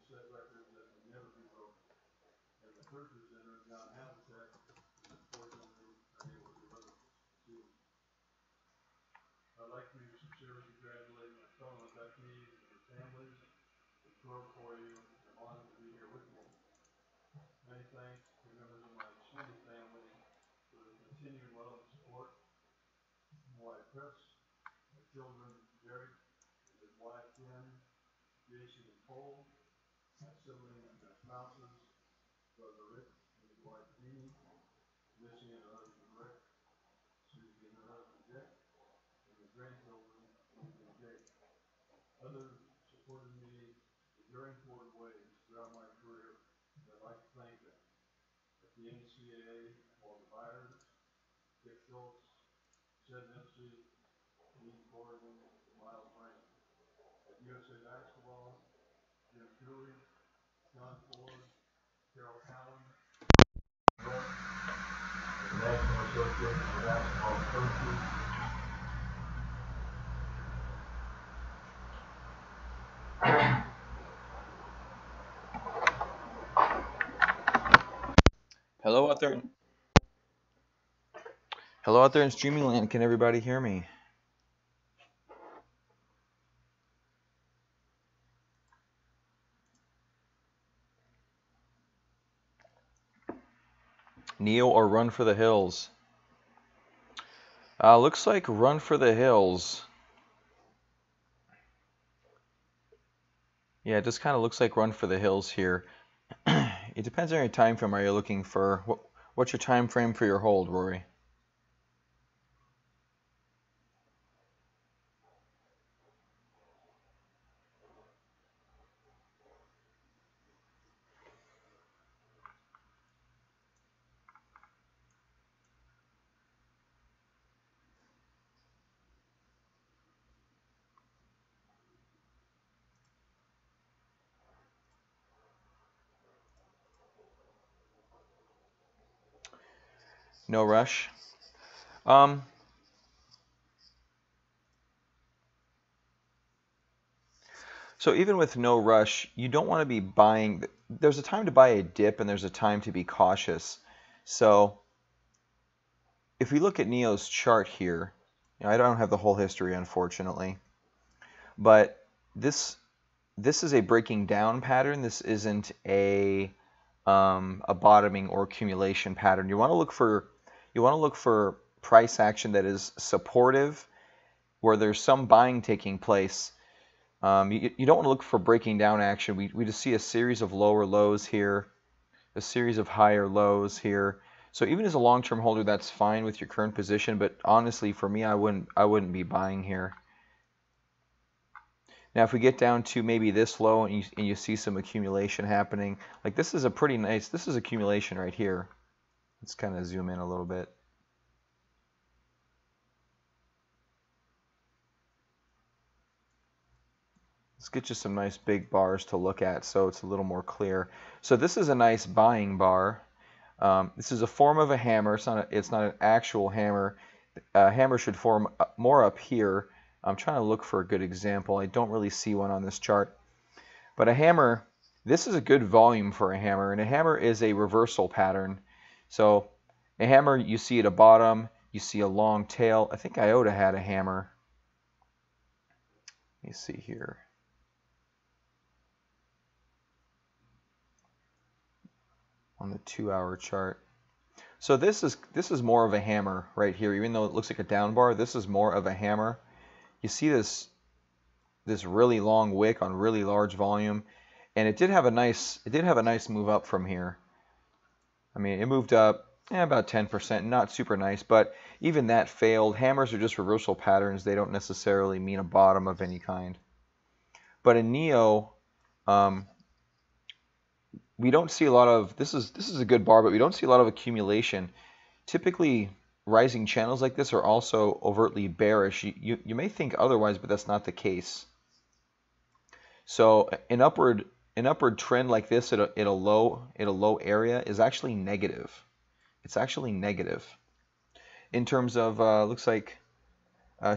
set records that will never be broken. And the Purchase Center, John Havlicek, unfortunately unable to deliver to them. I'd like to sincerely congratulate my fellow inductees and their families. I'm thrilled for you and honored to be here with you. Many thanks to members of my extended family for the continued love and support. My wife Chris, my children Derek and his wife Jen, Jason and Cole, my siblings and their spouses, brother Rick and his wife Jeannie, Missy and her husband Rick, Susie and her husband Dick, and the grandchildren Luke and Jake. Others supported me in very important ways throughout my career, and I'd like to thank them. At the NCAA, Walter Byers, Dick Schultz, Ted Nipsey, Lee Corrigan, Miles Brand. At USA Basketball, Jim Cooley, John Ford, Carol Cowan, the National Association of Basketball Coaches. Hello out there. Hello out there in streaming land. Can everybody hear me? Neo or Run for the Hills? Looks like Run for the Hills. Yeah, it just kind of looks like Run for the Hills here. It depends on your time frame. Are you looking for what's your time frame for your hold, Rory? No rush. So even with no rush, you don't want to be buying. There's a time to buy a dip and there's a time to be cautious. So if we look at Neo's chart here, I don't have the whole history, unfortunately, but this is a breaking down pattern. This isn't a bottoming or accumulation pattern. You want to look for price action that is supportive, where there's some buying taking place. You don't want to look for breaking down action. We just see a series of lower lows here, a series of higher lows here. So even as a long-term holder, that's fine with your current position. But honestly, for me, I wouldn't be buying here. Now, if we get down to maybe this low and you see some accumulation happening, like this is a pretty nice, this is accumulation right here. Let's kind of zoom in a little bit. Let's get you some nice big bars to look at so it's a little more clear. So this is a nice buying bar. This is a form of a hammer. It's not an actual hammer. A hammer should form more up here. I'm trying to look for a good example. I don't really see one on this chart. But a hammer, this is a good volume for a hammer, and a hammer is a reversal pattern. So a hammer, you see at a bottom, you see a long tail. I think IOTA had a hammer. Let me see here. On the 2-hour chart. So this is more of a hammer right here. Even though it looks like a down bar, this is more of a hammer. You see this really long wick on really large volume, and it did have a nice move up from here. I mean, it moved up about 10%, not super nice, but even that failed. Hammers are just reversal patterns. They don't necessarily mean a bottom of any kind. But in Neo, we don't see a lot of, this is a good bar, but we don't see a lot of accumulation. Typically, rising channels like this are also overtly bearish. You may think otherwise, but that's not the case. So an upward trend like this at a low area is actually negative. It's actually negative. In terms of, looks like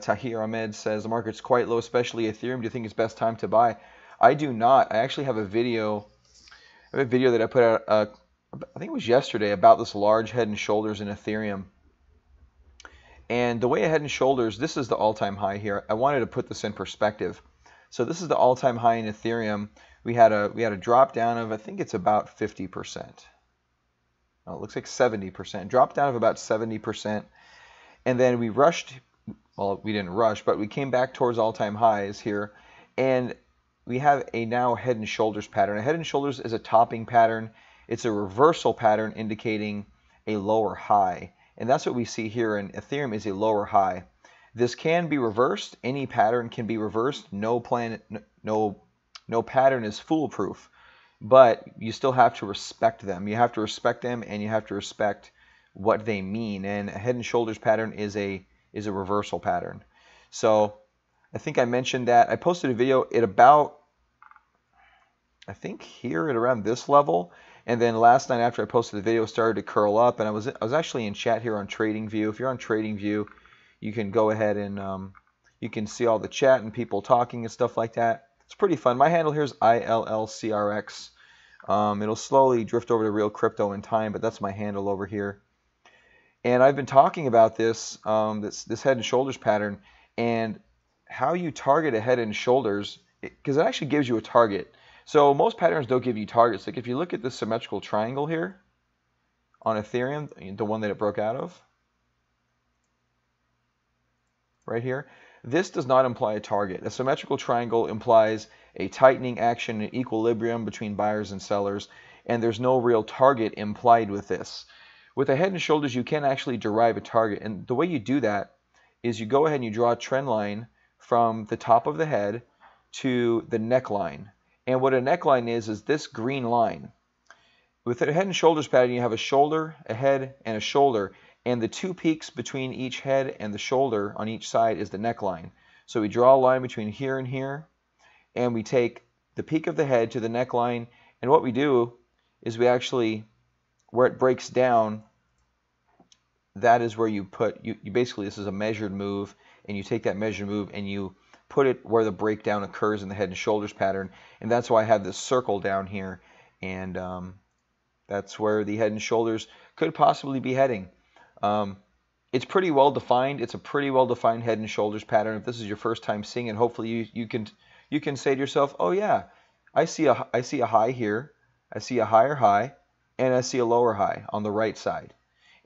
Tahir Ahmed says the market's quite low, especially Ethereum. Do you think it's best time to buy? I do not. I actually have a video. That I put out, I think it was yesterday, about this large Head and Shoulders in Ethereum. And the way a Head and Shoulders, this is the all-time high here. I wanted to put this in perspective. So this is the all-time high in Ethereum. We had a drop down of, I think it's about 50%. Oh, it looks like 70%. Drop down of about 70%. And then we rushed, well, we didn't rush, but we came back towards all-time highs here. And we have a now Head and Shoulders pattern. A Head and Shoulders is a topping pattern. It's a reversal pattern indicating a lower high. And that's what we see here in Ethereum, is a lower high. This can be reversed. Any pattern can be reversed. No pattern is foolproof. But you still have to respect them. You have to respect them, and you have to respect what they mean. And a Head and Shoulders pattern is a reversal pattern. So I think I mentioned that. I posted a video at about, I think here at around this level. And then last night after I posted the video, it started to curl up, and I was actually in chat here on TradingView. If you're on TradingView, you can go ahead and you can see all the chat and people talking and stuff like that. It's pretty fun. My handle here is ILLCRX. It'll slowly drift over to Real Crypto in time, but that's my handle over here. And I've been talking about this this Head and Shoulders pattern and how you target a Head and Shoulders, because it actually gives you a target. So most patterns don't give you targets. Like if you look at the symmetrical triangle here on Ethereum, the one that it broke out of, right here, this does not imply a target. A symmetrical triangle implies a tightening action, an equilibrium between buyers and sellers, and there's no real target implied with this. With a Head and Shoulders, you can actually derive a target, and the way you do that is you go ahead and you draw a trend line from the top of the head to the neckline. And what a neckline is this green line. With a Head and Shoulders pattern, you have a shoulder, a head, and a shoulder. And the two peaks between each head and the shoulder on each side is the neckline. So we draw a line between here and here, and we take the peak of the head to the neckline. And what we do is we actually, where it breaks down, that is where you put, you basically, this is a measured move, and you take that measured move and you put it where the breakdown occurs in the Head and Shoulders pattern. And that's why I have this circle down here. And that's where the Head and Shoulders could possibly be heading. It's pretty well defined. It's a pretty well defined Head and Shoulders pattern. If this is your first time seeing it, hopefully you can say to yourself, oh yeah, I see a high here, I see a higher high, and I see a lower high on the right side.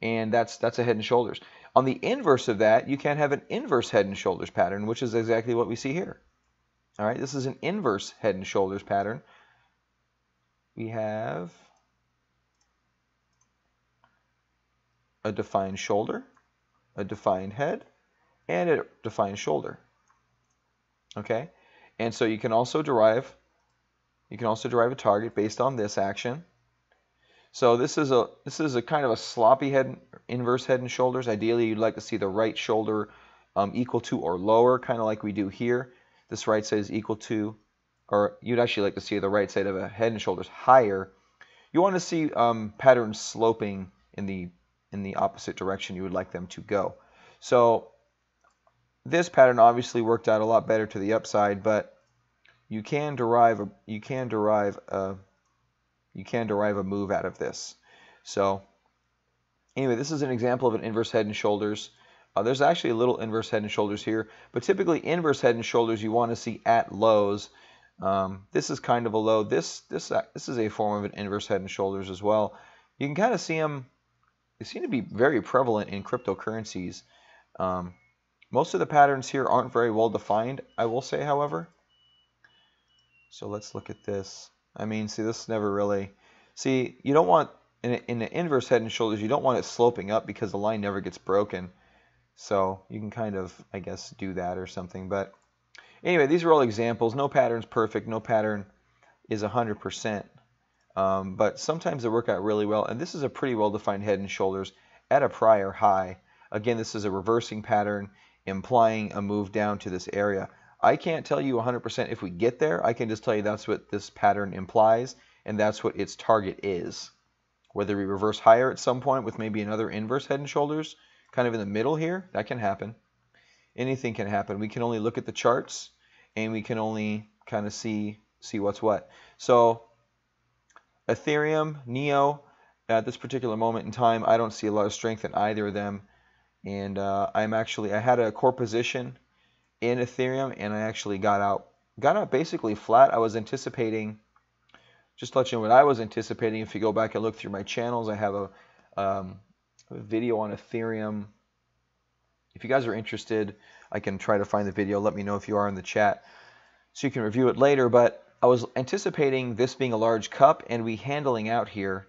And that's a Head and Shoulders. On the inverse of that, you can have an inverse Head and Shoulders pattern, which is exactly what we see here. All right, this is an inverse Head and Shoulders pattern. We have a defined shoulder, a defined head, and a defined shoulder. Okay, and so you can also derive a target based on this action. So this is a kind of a sloppy inverse Head and Shoulders. Ideally, you'd like to see the right shoulder equal to or lower, kind of like we do here. This right side is equal to, or you'd actually like to see the right side of a Head and Shoulders higher. You want to see patterns sloping in the opposite direction you would like them to go. So this pattern obviously worked out a lot better to the upside, but you can derive a move out of this. So anyway, this is an example of an inverse Head and Shoulders. There's actually a little inverse Head and Shoulders here, but typically inverse Head and Shoulders you want to see at lows. This is kind of a low. This is a form of an inverse Head and Shoulders as well. You can kind of see them. They seem to be very prevalent in cryptocurrencies. Most of the patterns here aren't very well defined, I will say, however. So let's look at this. I mean, see, this never really... See, you don't want, in the inverse Head and Shoulders, you don't want it sloping up because the line never gets broken. So you can kind of, I guess, do that or something. But anyway, these are all examples. No pattern's perfect. No pattern is 100%. But sometimes they work out really well. And this is a pretty well-defined Head and Shoulders at a prior high. Again, this is a reversing pattern implying a move down to this area. I can't tell you 100% if we get there. I can just tell you that's what this pattern implies, and that's what its target is. Whether we reverse higher at some point with maybe another inverse Head and Shoulders, kind of in the middle here, that can happen. Anything can happen. We can only look at the charts, and we can only kind of see see what's what. So Ethereum, Neo, at this particular moment in time, I don't see a lot of strength in either of them. And I had a core position in Ethereum, and I actually got out basically flat. I was anticipating, just to let you know what I was anticipating. If you go back and look through my channels, I have a video on Ethereum. If you guys are interested, I can try to find the video. Let me know if you are in the chat, so you can review it later. But I was anticipating this being a large cup and we handling out here.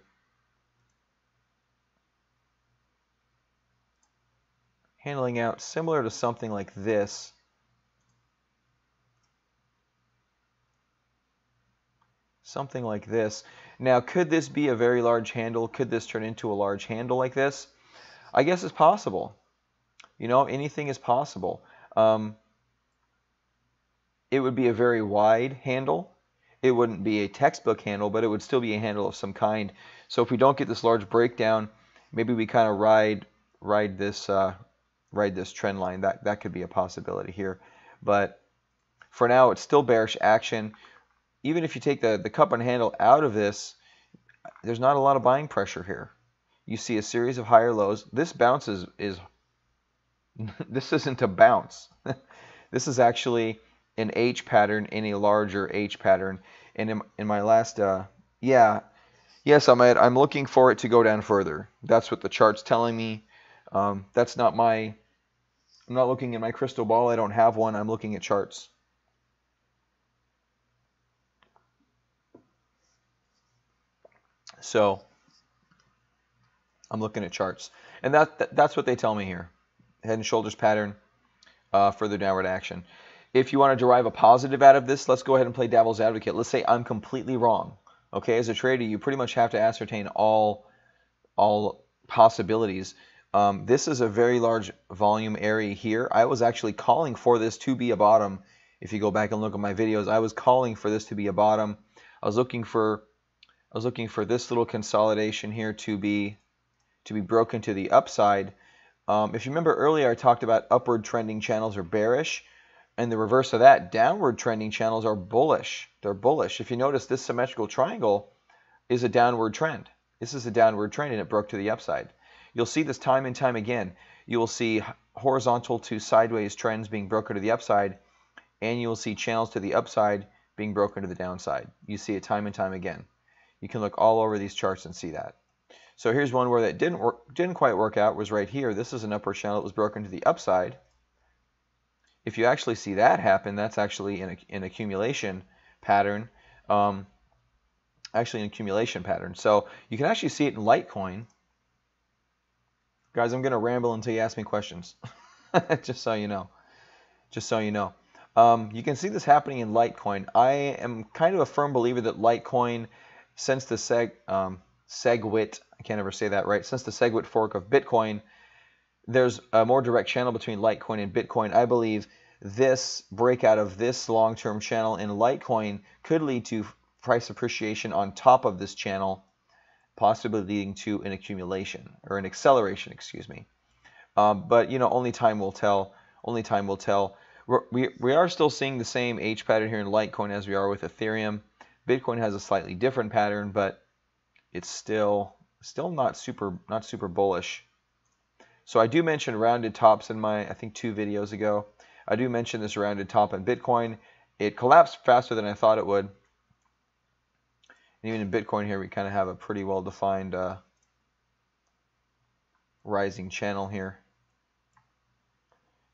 Handling out similar to something like this. Something like this. Now, could this be a very large handle? Could this turn into a large handle like this? I guess it's possible. You know, anything is possible. It would be a very wide handle. It wouldn't be a textbook handle, but it would still be a handle of some kind. So if we don't get this large breakdown, maybe we kind of ride this trend line. That could be a possibility here. But for now, it's still bearish action. Even if you take the cup and handle out of this, there's not a lot of buying pressure here. You see a series of higher lows. This bounce is this isn't a bounce. This is actually an H pattern in a larger H pattern. And in my last, yes, I'm looking for it to go down further. That's what the chart's telling me. That's not I'm not looking at my crystal ball. I don't have one. I'm looking at charts. So I'm looking at charts, and that's what they tell me here. Head and shoulders pattern, further downward action. If you want to derive a positive out of this, let's go ahead and play devil's advocate. Let's say I'm completely wrong. Okay, as a trader, you pretty much have to ascertain all possibilities. This is a very large volume area here. I was actually calling for this to be a bottom. If you go back and look at my videos, I was calling for this to be a bottom. I was looking for this little consolidation here to be broken to the upside. If you remember earlier, I talked about upward trending channels are bearish, and the reverse of that, downward trending channels are bullish. They're bullish. If you notice, this symmetrical triangle is a downward trend. This is a downward trend, and it broke to the upside. You'll see this time and time again. You will see horizontal to sideways trends being broken to the upside, and you will see channels to the upside being broken to the downside. You see it time and time again. You can look all over these charts and see that. So here's one where that didn't quite work out, was right here. This is an upward channel that was broken to the upside. If you actually see that happen, that's actually an accumulation pattern. Actually an accumulation pattern. So you can actually see it in Litecoin. Guys, I'm going to ramble until you ask me questions. Just so you know. Just so you know. You can see this happening in Litecoin. I am kind of a firm believer that Litecoin, since the SegWit, I can't ever say that right, since the SegWit fork of Bitcoin, there's a more direct channel between Litecoin and Bitcoin. I believe this breakout of this long-term channel in Litecoin could lead to price appreciation on top of this channel, possibly leading to an accumulation or an acceleration, excuse me. But you know, only time will tell. Only time will tell. We are still seeing the same H pattern here in Litecoin as we are with Ethereum. Bitcoin has a slightly different pattern, but it's still not super bullish. So I do mention rounded tops in my, I think, 2 videos ago. I do mention this rounded top in Bitcoin. It collapsed faster than I thought it would. And even in Bitcoin here, we kind of have a pretty well-defined rising channel here.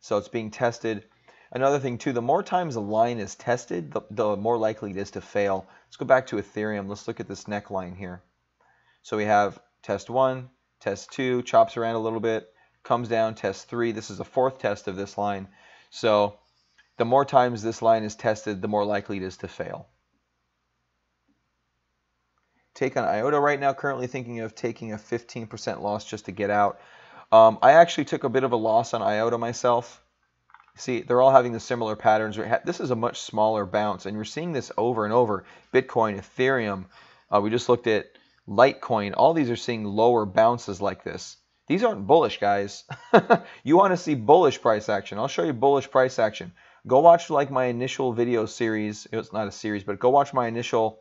So it's being tested. Another thing too, the more times a line is tested, the more likely it is to fail. Let's go back to Ethereum. Let's look at this neckline here. So we have test 1, test 2, chops around a little bit, comes down, test 3. This is the 4th test of this line. So the more times this line is tested, the more likely it is to fail. Take on IOTA right now, currently thinking of taking a 15% loss just to get out. I actually took a bit of a loss on IOTA myself. See, they're all having the similar patterns. This is a much smaller bounce, and you're seeing this over and over. Bitcoin, Ethereum, we just looked at Litecoin. All these are seeing lower bounces like this. These aren't bullish, guys. You want to see bullish price action. I'll show you bullish price action. Go watch like my initial video series. It's not a series, but go watch my initial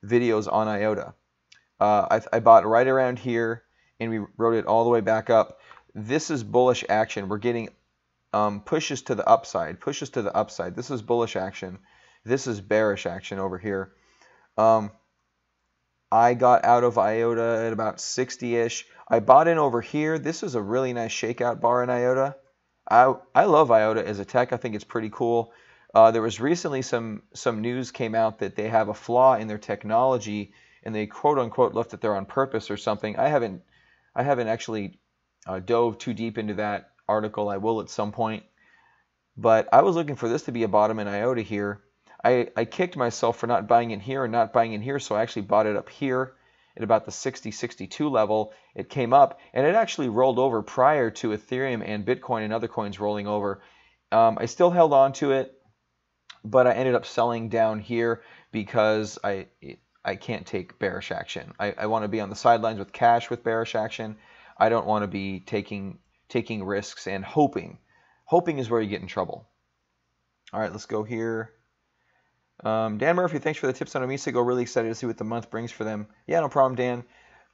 videos on IOTA. I bought right around here, and we wrote it all the way back up. This is bullish action. We're getting pushes to the upside. Pushes to the upside. This is bullish action. This is bearish action over here. I got out of IOTA at about 60-ish. I bought in over here. This is a really nice shakeout bar in IOTA. I love IOTA as a tech. I think it's pretty cool. There was recently some news came out that they have a flaw in their technology, and they quote unquote left it there on purpose or something. I haven't actually dove too deep into that article. I will at some point. But I was looking for this to be a bottom in IOTA here. I kicked myself for not buying in here and not buying in here, so I actually bought it up here at about the 60-62 level. It came up, and it actually rolled over prior to Ethereum and Bitcoin and other coins rolling over. I still held on to it, but I ended up selling down here because I can't take bearish action. I want to be on the sidelines with cash with bearish action. I don't want to be taking risks and hoping. Hoping is where you get in trouble. All right, let's go here. Dan Murphy, thanks for the tips on Omisego. Really excited to see what the month brings for them. Yeah, no problem, Dan.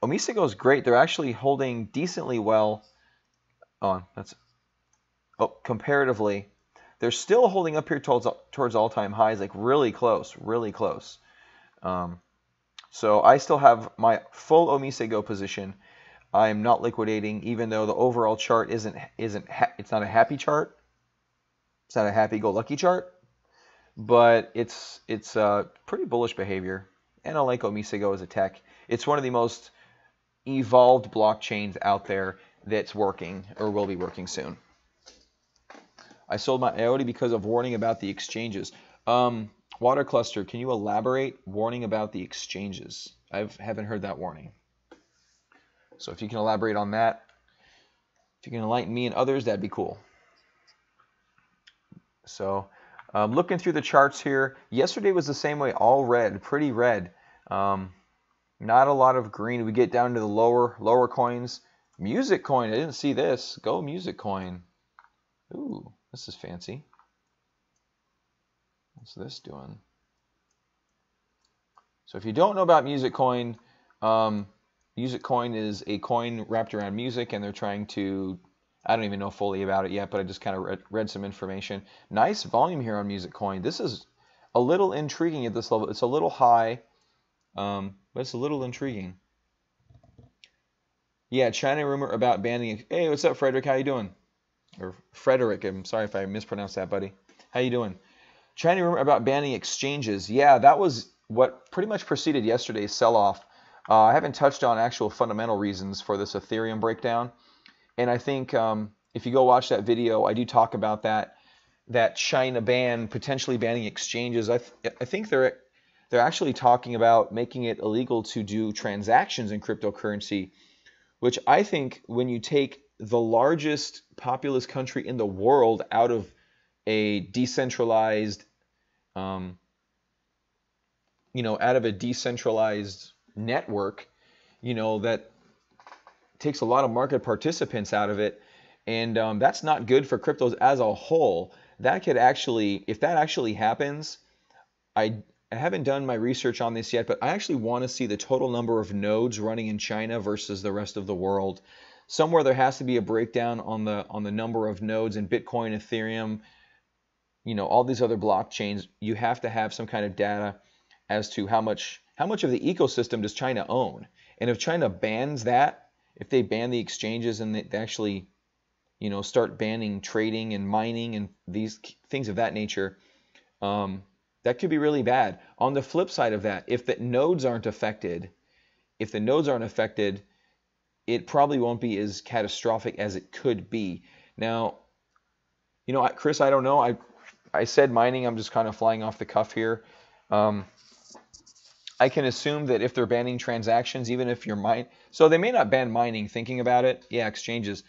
Omisego is great. They're actually holding decently well. Comparatively, they're still holding up here towards all-time highs, like really close, really close. So I still have my full Omisego position. I'm not liquidating, even though the overall chart it's not a happy chart. It's not a happy-go-lucky chart. But it's pretty bullish behavior, and I like Omisego as a tech. It's one of the most evolved blockchains out there that's working or will be working soon. I sold my IOTA because of warning about the exchanges. Water Cluster, can you elaborate? Warning about the exchanges. I haven't heard that warning. So if you can elaborate on that, if you can enlighten me and others, that'd be cool. So looking through the charts here, yesterday was the same way, all red, pretty red. Not a lot of green. We get down to the lower coins. Music Coin, I didn't see this. Go Music Coin. Ooh, this is fancy. What's this doing? So if you don't know about Music Coin, Music Coin is a coin wrapped around music, and they're trying to, I don't even know fully about it yet, but I just kind of read some information. Nice volume here on Music Coin. This is a little intriguing at this level. It's a little high, but it's a little intriguing. Yeah, China rumor about banning. Hey, what's up, Frederick? How you doing? Or Frederick, I'm sorry if I mispronounced that, buddy. How you doing? China rumor about banning exchanges. Yeah, that was what pretty much preceded yesterday's sell-off. I haven't touched on actual fundamental reasons for this Ethereum breakdown. And I think if you go watch that video, I do talk about that China ban, potentially banning exchanges. I think they're actually talking about making it illegal to do transactions in cryptocurrency, which I think when you take the largest populous country in the world out of a decentralized, out of a decentralized network, that takes a lot of market participants out of it, and that's not good for cryptos as a whole. That could actually, if that actually happens, I haven't done my research on this yet, but I actually want to see the total number of nodes running in China versus the rest of the world. Somewhere there has to be a breakdown on the number of nodes in Bitcoin, Ethereum, all these other blockchains. You have to have some kind of data as to how much of the ecosystem does China own. And if China bans that, if they ban the exchanges and they actually, start banning trading and mining and these things of that nature, that could be really bad. On the flip side of that, if the nodes aren't affected, it probably won't be as catastrophic as it could be. Now, Chris, I don't know. I said mining. I'm just kind of flying off the cuff here. I can assume that if they're banning transactions, even if you're so they may not ban mining, thinking about it. Yeah, exchanges.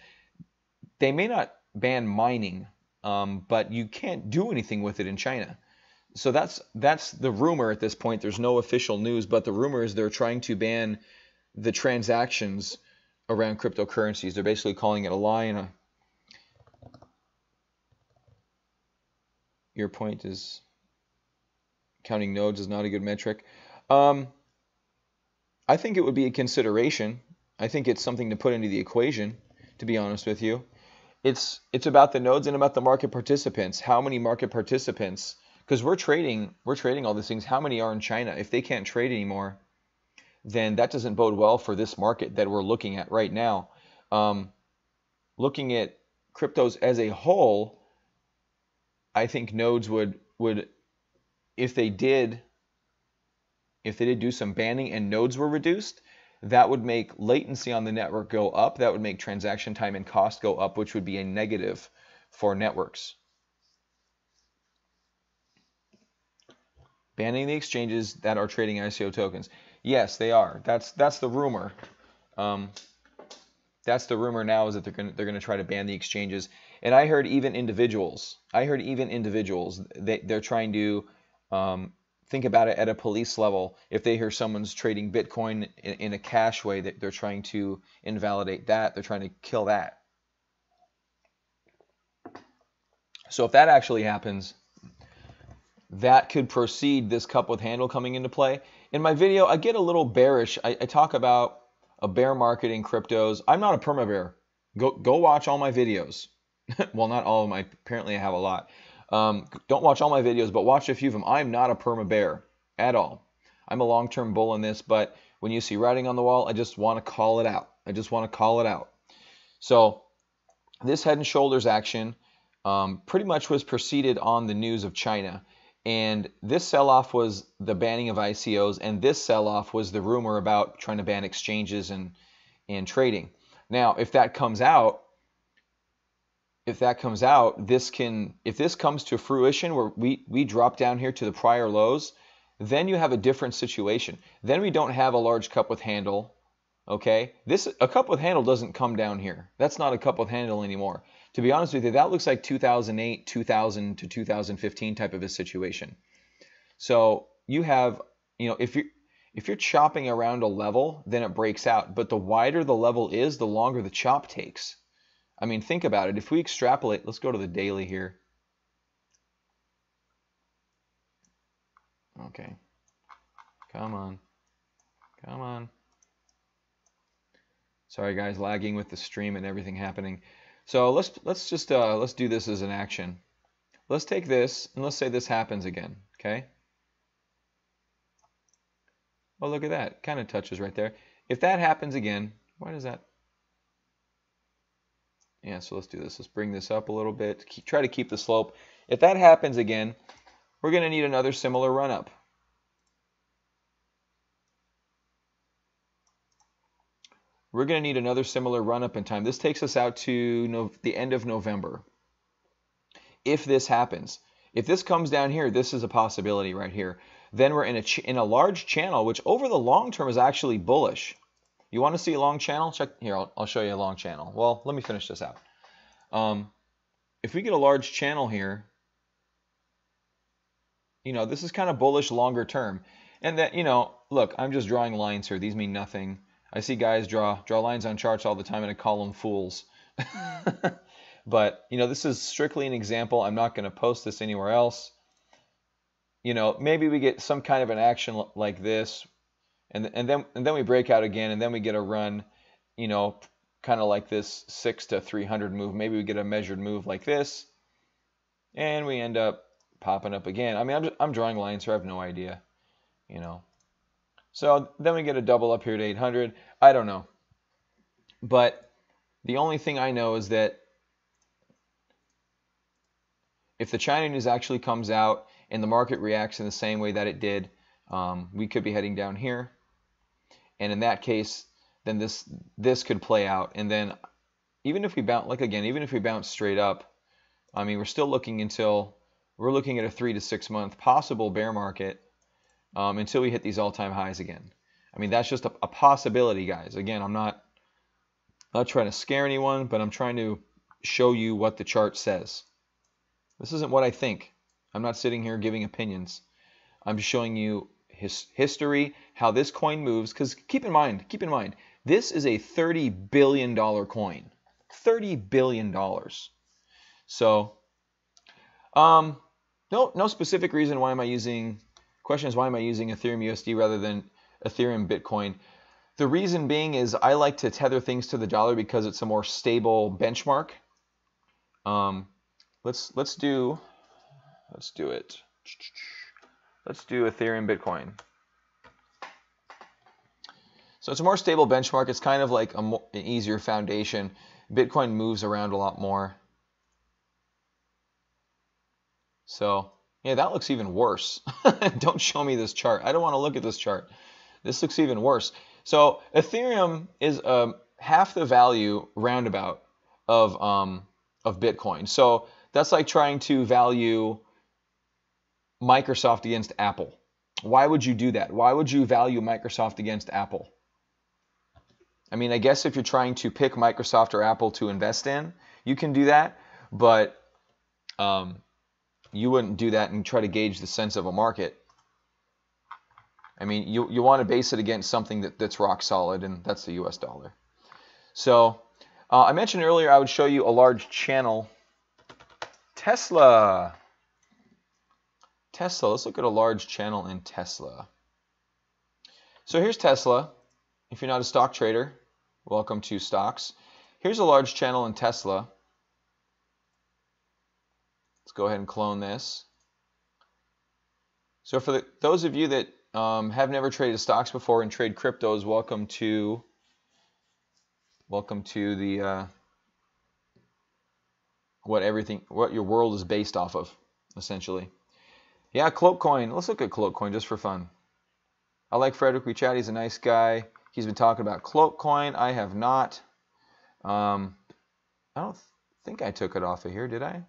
They may not ban mining, but you can't do anything with it in China. So that's the rumor at this point. There's no official news, but the rumor is they're trying to ban the transactions around cryptocurrencies. They're basically calling it a lie and a. Your point is counting nodes is not a good metric. I think it would be a consideration. I think it's something to put into the equation, to be honest with you. It's about the nodes and about the market participants. How many market participants? Because we're trading all these things. How many are in China? If they can't trade anymore, then that doesn't bode well for this market that we're looking at right now. Looking at cryptos as a whole, I think nodes would if they did do some banning and nodes were reduced, that would make latency on the network go up. That would make transaction time and cost go up, which would be a negative for networks. Banning the exchanges that are trading ICO tokens. Yes, they are. That's the rumor. That's the rumor now, is that they're going to try to ban the exchanges. And I heard even individuals. They're trying to think about it at a police level. If they hear someone's trading Bitcoin in a cash way, that they're trying to invalidate that. They're trying to kill that. So if that actually happens, that could proceed this cup with handle coming into play. In my video, I get a little bearish. I talk about a bear market in cryptos. I'm not a perma bear. Go watch all my videos. Well, not all of my. Apparently, I have a lot. Don't watch all my videos, but watch a few of them. I'm not a perma bear at all. I'm a long-term bull in this, but when you see writing on the wall, I just want to call it out. So this head and shoulders action pretty much was preceded on the news of China. And this sell-off was the banning of ICOs, and this sell-off was the rumor about trying to ban exchanges and trading. Now, if that comes out, if this comes to fruition where we drop down here to the prior lows, then you have a different situation. Then we don't have a large cup with handle. Okay, a cup with handle doesn't come down here. That's not a cup with handle anymore. To be honest with you, that looks like 2008, 2000 to 2015 type of a situation. So you have, if you're chopping around a level, then it breaks out. But the wider the level is, the longer the chop takes. I mean, think about it. If we extrapolate, let's go to the daily here. Okay, come on. Sorry guys, lagging with the stream and everything happening. So let's do this as an action. Let's take this and let's say this happens again, okay? Oh, look at that. Kind of touches right there. If that happens again, why does that? Yeah, so let's do this. Let's bring this up a little bit. Try to keep the slope. If that happens again, we're going to need another similar run-up. We're going to need another similar run-up in time. This takes us out to the end of November. If this happens, if this comes down here, this is a possibility right here. Then we're in a large channel, which over the long term is actually bullish. You want to see a long channel? Check here. I'll show you a long channel. Well, let me finish this out. If we get a large channel here, this is kind of bullish longer term. And that, look, I'm just drawing lines here. These mean nothing. I see guys draw lines on charts all the time, and I call them fools. But this is strictly an example. I'm not going to post this anywhere else. Maybe we get some kind of an action like this, and then we break out again, and then we get a run, kind of like this 6 to 300 move. Maybe we get a measured move like this, and we end up popping up again. I mean, I'm drawing lines here. I have no idea, So then we get a double up here to 800. I don't know. But the only thing I know is that if the China news actually comes out and the market reacts in the same way that it did, we could be heading down here. And in that case, then this could play out. And then even if we bounce straight up, I mean, we're still looking at a 3 to 6 month possible bear market until we hit these all-time highs again. I mean, that's just a possibility, guys. Again, I'm not trying to scare anyone, but I'm trying to show you what the chart says. This isn't what I think. I'm not sitting here giving opinions. I'm just showing you history, how this coin moves. Because keep in mind, This is a $30 billion coin. $30 billion. So, no specific reason why am I using, question is why am I using Ethereum USD rather than Ethereum Bitcoin? The reason being is I like to tether things to the dollar because it's a more stable benchmark. Let's do it. Let's do Ethereum Bitcoin. So it's a more stable benchmark. It's kind of like an easier foundation. Bitcoin moves around a lot more. So yeah, that looks even worse. Don't show me this chart. I don't want to look at this chart. This looks even worse. So Ethereum is half the value roundabout of Bitcoin. So that's like trying to value Microsoft against Apple. Why would you do that? Why would you value Microsoft against Apple? I mean, I guess if you're trying to pick Microsoft or Apple to invest in, you can do that, but you wouldn't do that and try to gauge the sense of a market. I mean, you want to base it against something that's rock solid, and that's the US dollar. So I mentioned earlier I would show you a large channel. Tesla. Let's look at a large channel in Tesla. So here's Tesla. If you're not a stock trader, welcome to stocks. Here's a large channel in Tesla. Let's go ahead and clone this. So for those of you that have never traded stocks before and trade cryptos, welcome to the what your world is based off of, essentially. Yeah, Cloakcoin. Let's look at Cloakcoin just for fun. I like Frederick. We chat. He's a nice guy. He's been talking about Cloakcoin. I have not. I don't think I took it off of here, did I?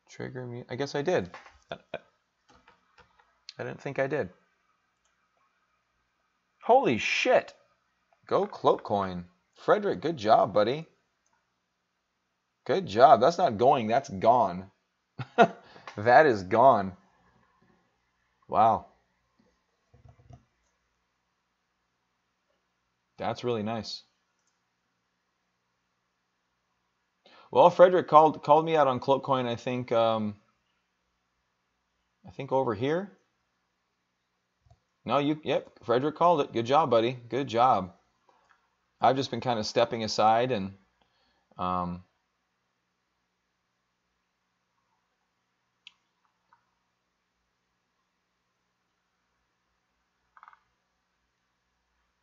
Trigger me. I guess I did. I didn't think I did. Holy shit. Go Cloakcoin. Frederick, good job, buddy. Good job. That's not going. That's gone. That is gone. Wow. That's really nice. Well, Frederick called me out on Cloakcoin. I think over here. No, yep, Frederick called it. Good job, buddy. Good job. I've just been kind of stepping aside and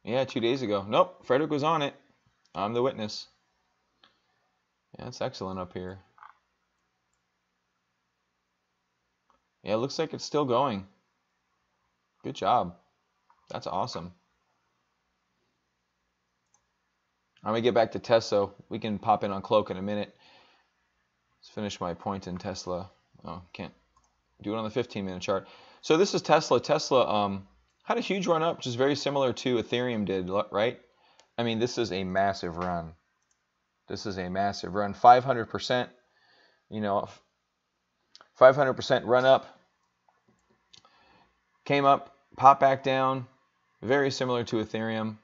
yeah, 2 days ago. Nope, Frederick was on it. I'm the witness. Yeah, it's excellent up here. Yeah, it looks like it's still going. Good job. That's awesome. I'm going to get back to Tesla. We can pop in on Cloak in a minute. Let's finish my point in Tesla. Oh, can't do it on the 15-minute chart. So this is Tesla. Tesla had a huge run up, which is very similar to Ethereum did, right? I mean, this is a massive run. This is a massive run. 500%, 500% run up. Came up, popped back down. Very similar to Ethereum.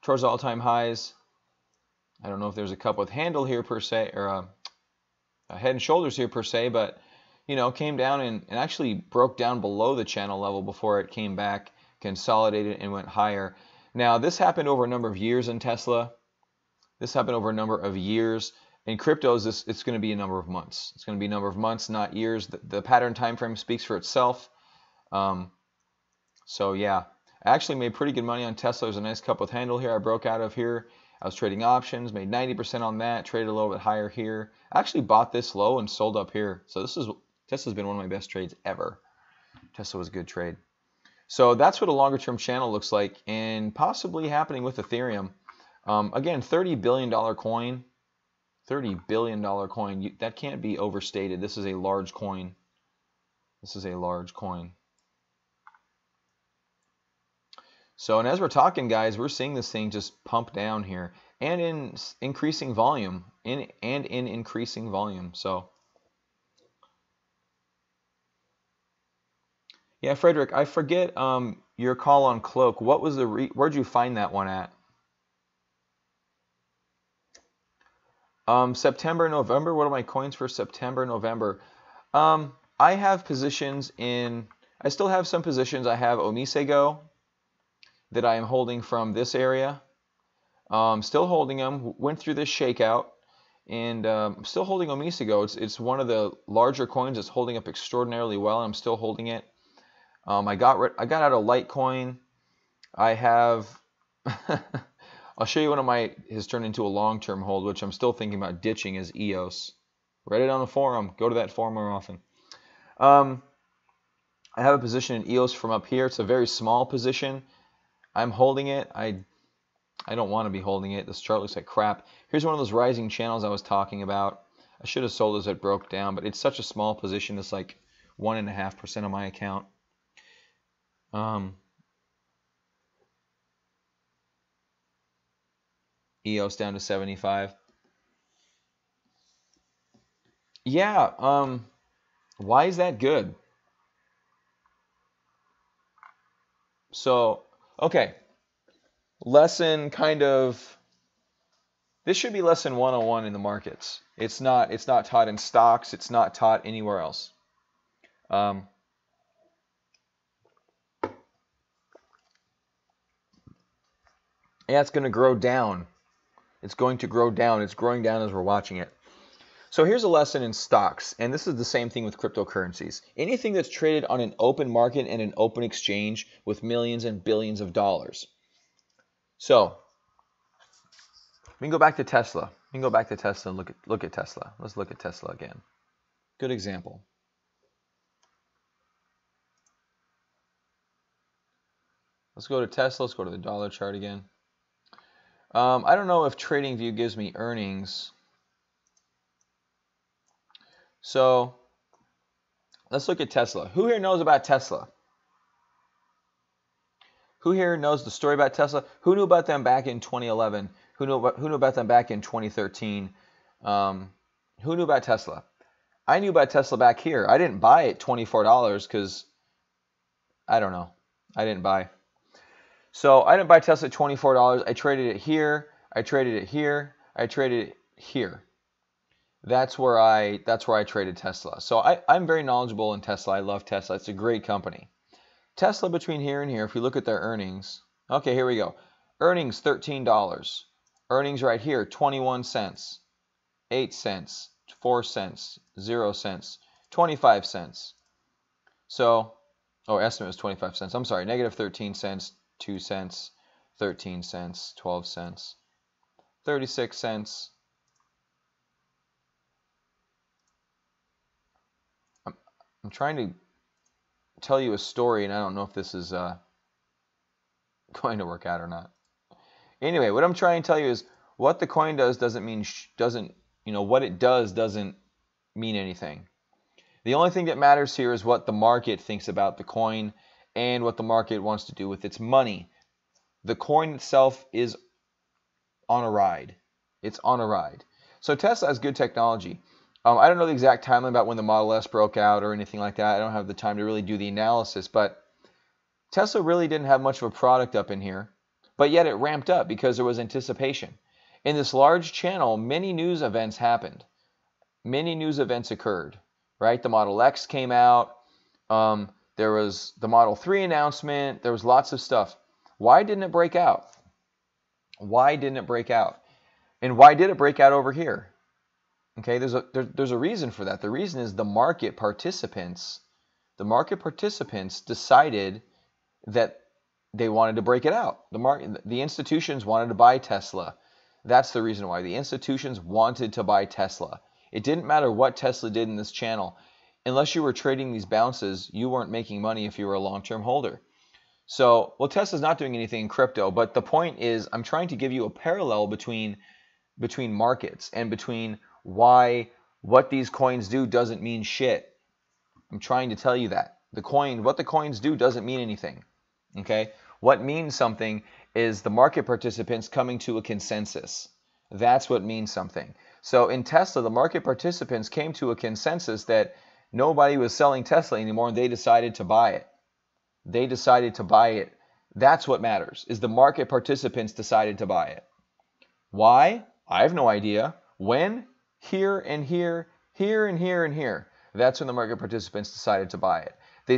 Towards all-time highs. I don't know if there's a cup with handle here per se, or a head and shoulders here per se, but came down and actually broke down below the channel level before it came back, consolidated, and went higher. Now, this happened over a number of years in Tesla. This happened over a number of years. In cryptos, it's going to be a number of months. It's going to be a number of months, not years. The pattern time frame speaks for itself. So yeah, I actually made pretty good money on Tesla. There's a nice cup with handle here. I broke out of here. I was trading options, made 90% on that, traded a little bit higher here. I actually bought this low and sold up here. So Tesla's been one of my best trades ever. Tesla was a good trade. So that's what a longer term channel looks like, and possibly happening with Ethereum. Again, $30 billion coin. $30 billion coin. That can't be overstated. This is a large coin. This is a large coin. So, and as we're talking, guys, we're seeing this thing just pump down here, and in increasing volume, in increasing volume. So, yeah, Frederick, I forget your call on Cloak. What was the where'd you find that one at? September, November. What are my coins for September, November? I have positions in. I still have some positions. I have Omisego that I am holding from this area. Still holding them. Went through this shakeout, and I'm still holding Omisego. It's one of the larger coins that's holding up extraordinarily well. I'm still holding it. I got out of Litecoin. I have. I'll show you one of my has turned into a long-term hold, which I'm still thinking about ditching, is EOS. Read it on the forum. Go to that forum more often. I have a position in EOS from up here. It's a very small position. I'm holding it. I don't want to be holding it. This chart looks like crap. Here's one of those rising channels I was talking about. I should have sold as it broke down, but it's such a small position. It's like 1.5% of my account. EOS down to 75. Yeah, why is that good? So, okay. Lesson kind of, this should be lesson 101 in the markets. It's not taught in stocks. It's not taught anywhere else. Yeah, it's going to grow down. It's going to grow down. It's growing down as we're watching it. So here's a lesson in stocks, and this is the same thing with cryptocurrencies. Anything that's traded on an open market and an open exchange with millions and billions of dollars. So we can go back to Tesla. We can go back to Tesla and look at Tesla. Let's look at Tesla again. Good example. Let's go to Tesla. Let's go to the dollar chart again. I don't know if TradingView gives me earnings. So let's look at Tesla. Who here knows about Tesla? Who here knows the story about Tesla? Who knew about them back in 2011? Who knew about them back in 2013? Who knew about Tesla? I knew about Tesla back here. I didn't buy it $24 because I don't know. I didn't buy. So I didn't buy Tesla at $24. I traded it here. I traded it here. I traded it here. That's where I traded Tesla. So I'm very knowledgeable in Tesla. I love Tesla. It's a great company. Tesla between here and here, if you look at their earnings, okay, here we go. Earnings $13. Earnings right here, 21 cents, 8 cents, 4 cents, 0 cents, 25 cents. So, estimate was 25 cents. I'm sorry, negative 13 cents, 2 cents, 13 cents, 12 cents, 36 cents. I'm trying to tell you a story, and I don't know if this is going to work out or not. Anyway, what I'm trying to tell you is what the coin does doesn't mean what it does doesn't mean anything. The only thing that matters here is what the market thinks about the coin and what the market wants to do with its money. The coin itself is on a ride. It's on a ride. So Tesla has good technology. I don't know the exact timeline about when the Model S broke out or anything like that. I don't have the time to really do the analysis, but Tesla really didn't have much of a product up in here, but yet it ramped up because there was anticipation. In this large channel, many news events happened. Many news events occurred, right? The Model X came out. There was the Model 3 announcement. There was lots of stuff. Why didn't it break out? Why didn't it break out? And why did it break out over here? Okay, there's a reason for that. The reason is the market participants decided that they wanted to break it out. The institutions wanted to buy Tesla. That's the reason why. The institutions wanted to buy Tesla. It didn't matter what Tesla did in this channel. Unless you were trading these bounces, you weren't making money if you were a long-term holder. So, well, Tesla's not doing anything in crypto, but the point is I'm trying to give you a parallel between markets and between why what these coins do doesn't mean shit. I'm trying to tell you that. What the coins do doesn't mean anything. Okay? What means something is the market participants coming to a consensus. That's what means something. So in Tesla, the market participants came to a consensus that nobody was selling Tesla anymore and they decided to buy it. They decided to buy it. That's what matters, is the market participants decided to buy it. Why? I have no idea. When? Here and here, here and here and here. That's when the market participants decided to buy it. They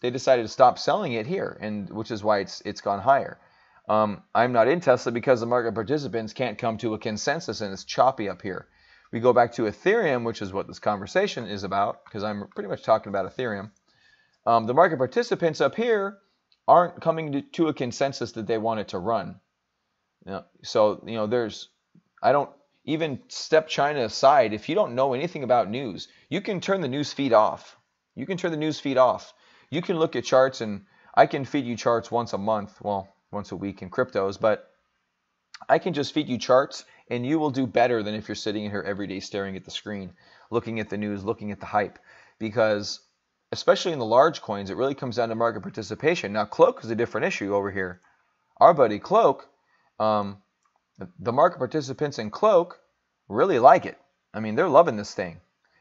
decided to stop selling it here, and which is why it's gone higher. I'm not in Tesla because the market participants can't come to a consensus, and it's choppy up here. We go back to Ethereum, which is what this conversation is about, because I'm pretty much talking about Ethereum. The market participants up here aren't coming to a consensus that they want it to run. So, I don't even step China aside. If you don't know anything about news, you can turn the news feed off. You can turn the news feed off. You can look at charts, and I can feed you charts once a month, well, once a week in cryptos, but I can just feed you charts, and you will do better than if you're sitting in here every day staring at the screen, looking at the news, looking at the hype, because especially in the large coins, it really comes down to market participation. Now, Cloak is a different issue over here. Our buddy Cloak, the market participants in Cloak really like it. I mean, they're loving this thing.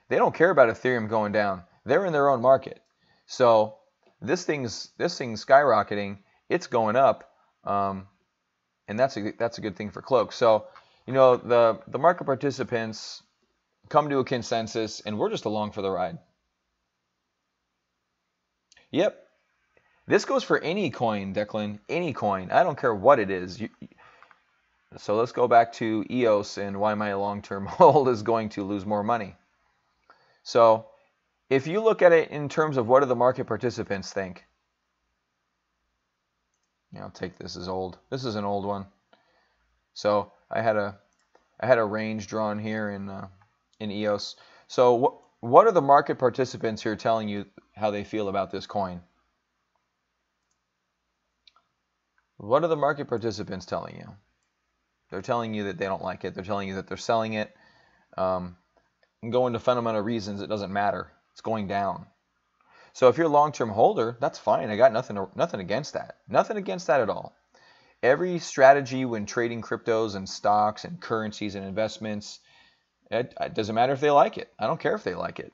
They don't care about Ethereum going down. They're in their own market. So this thing's skyrocketing. It's going up, and that's a good thing for Cloak. So the market participants come to a consensus, and we're just along for the ride. Yep. This goes for any coin, Declan. Any coin. I don't care what it is. So let's go back to EOS and why my long-term hold is going to lose more money. So if you look at it in terms of what do the market participants think. I'll take this as old. This is an old one. So I had a range drawn here in EOS. So what are the market participants here telling you how they feel about this coin? What are the market participants telling you? They're telling you that they don't like it. They're telling you that they're selling it. And go into fundamental reasons, it doesn't matter. It's going down. So if you're a long-term holder, that's fine. I got nothing against that. Nothing against that at all. Every strategy when trading cryptos and stocks and currencies and investments, it doesn't matter if they like it. I don't care if they like it.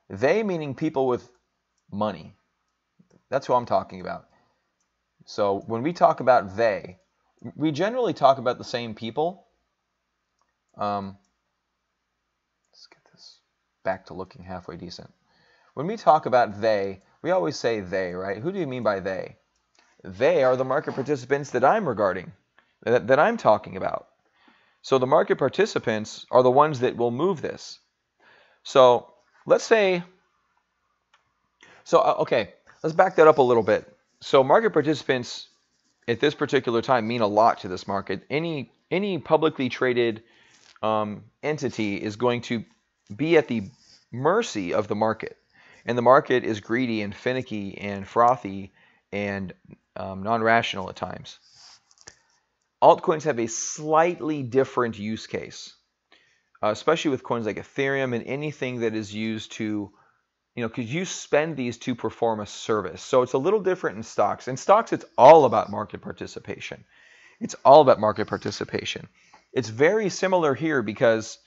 They meaning people with money. That's who I'm talking about. So when we talk about they, we generally talk about the same people. Let's get this back to looking halfway decent. When we talk about they, we always say they, right? Who do you mean by they? They are the market participants that I'm regarding, that I'm talking about. So the market participants are the ones that will move this. So let's say, okay, let's back that up a little bit. So market participants at this particular time mean a lot to this market. Any publicly traded entity is going to be at the mercy of the market. And the market is greedy and finicky and frothy and non-rational at times. Altcoins have a slightly different use case, especially with coins like Ethereum and anything that is used to, because you spend these to perform a service. So it's a little different in stocks. In stocks, it's all about market participation. It's all about market participation. It's very similar here because,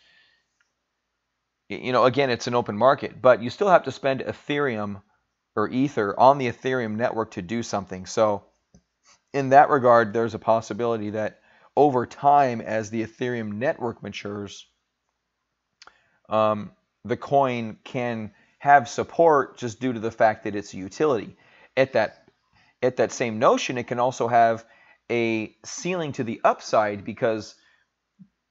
again, it's an open market, but you still have to spend Ethereum or Ether on the Ethereum network to do something. So in that regard, there's a possibility that over time, as the Ethereum network matures, the coin can have support just due to the fact that it's a utility. At that same notion, it can also have a ceiling to the upside because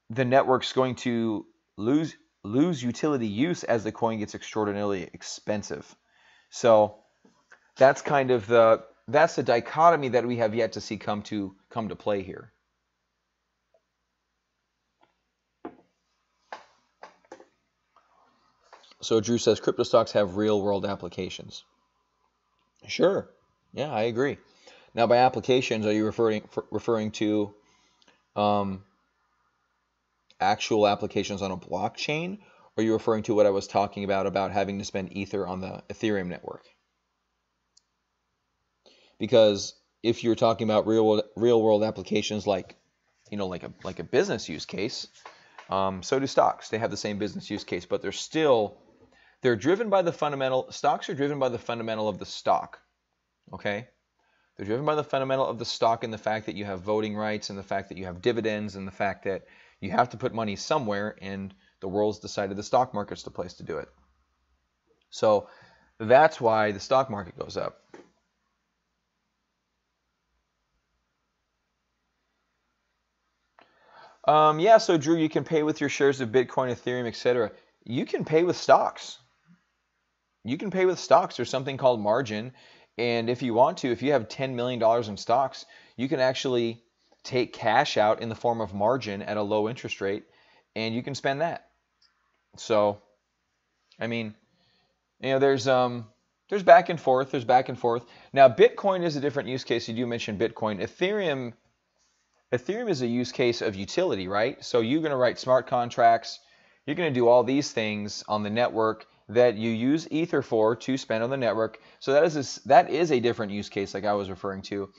the network's going to lose utility use as the coin gets extraordinarily expensive. So that's kind of the dichotomy that we have yet to see come to play here. So Drew says crypto stocks have real world applications. Sure. Yeah, I agree. Now by applications, are you referring to actual applications on a blockchain, or are you referring to what I was talking about having to spend Ether on the Ethereum network? Because if you're talking about real world applications like a business use case, so do stocks. They have the same business use case, but they're driven by the fundamental. Stocks are driven by the fundamental of the stock. Okay? They're driven by the fundamental of the stock and the fact that you have voting rights and the fact that you have dividends and the fact that you have to put money somewhere, and the world's decided the stock market's the place to do it. So that's why the stock market goes up. Yeah, so Drew, you can pay with your shares of Bitcoin, Ethereum, etc. You can pay with stocks. You can pay with stocks. There's something called margin. And if you want to, if you have $10 million in stocks, you can actually take cash out in the form of margin at a low interest rate, and you can spend that. So, I mean, you know, there's back and forth. There's back and forth. Now, Bitcoin is a different use case. You do mention Bitcoin. Ethereum is a use case of utility, right? So you're going to write smart contracts. You're going to do all these things on the network that you use Ether for to spend on the network. So that is a different use case like I was referring to.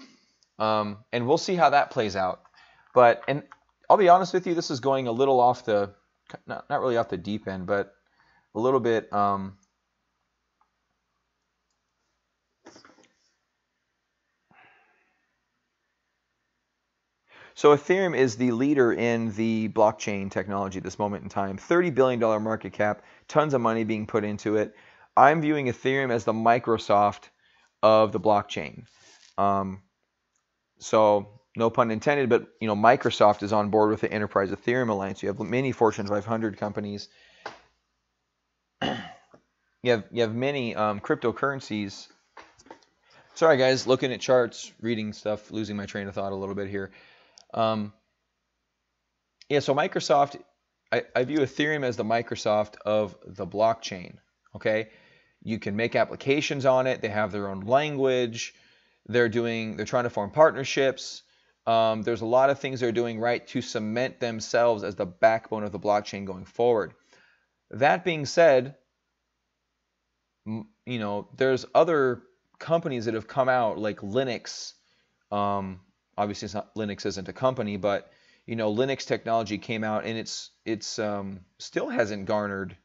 And we'll see how that plays out. And I'll be honest with you, this is going a little off the, not really off the deep end, but a little bit, so Ethereum is the leader in the blockchain technology at this moment in time. $30 billion market cap, tons of money being put into it. I'm viewing Ethereum as the Microsoft of the blockchain. So no pun intended, but you know, Microsoft is on board with the Enterprise Ethereum Alliance. You have many Fortune 500 companies. You have many cryptocurrencies. Sorry guys, looking at charts, reading stuff, losing my train of thought a little bit here. Yeah, so Microsoft, I view Ethereum as the Microsoft of the blockchain. Okay, you can make applications on it. They have their own language. They're trying to form partnerships. There's a lot of things they're doing right to cement themselves as the backbone of the blockchain going forward. That being said, you know, there's other companies that have come out like Linux. Obviously, Linux isn't a company, but you know, Linux technology came out, and it's still hasn't garnered,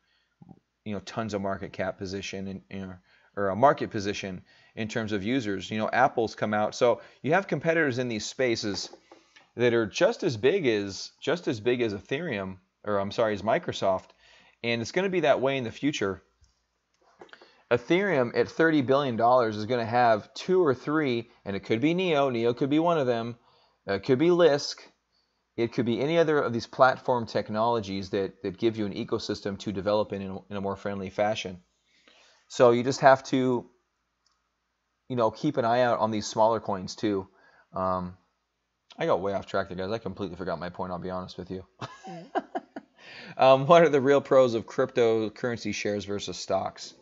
you know, tons of market cap position or a market position in terms of users. You know, Apple's come out, so you have competitors in these spaces that are just as big as Ethereum, or I'm sorry, as Microsoft, and it's going to be that way in the future. Ethereum at $30 billion is going to have 2 or 3, and it could be Neo. Neo could be one of them. It could be Lisk. It could be any other of these platform technologies that give you an ecosystem to develop in a more friendly fashion. So you just have to, you know, keep an eye out on these smaller coins too. I got way off track there, guys. I completely forgot my point, I'll be honest with you. What are the real pros of cryptocurrency shares versus stocks?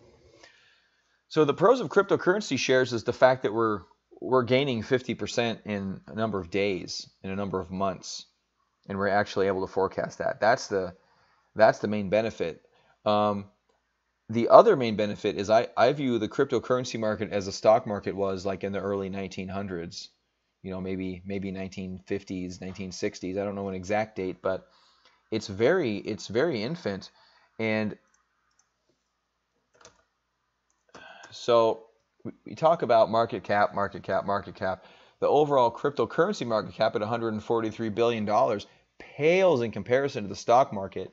So the pros of cryptocurrency shares is the fact that we're gaining 50% in a number of days, in a number of months, and we're actually able to forecast that. That's the main benefit. The other main benefit is I view the cryptocurrency market as the stock market was like in the early 1900s, you know, maybe 1950s, 1960s. I don't know an exact date, but it's very infant. And so we talk about market cap. The overall cryptocurrency market cap at $143 billion pales in comparison to the stock market.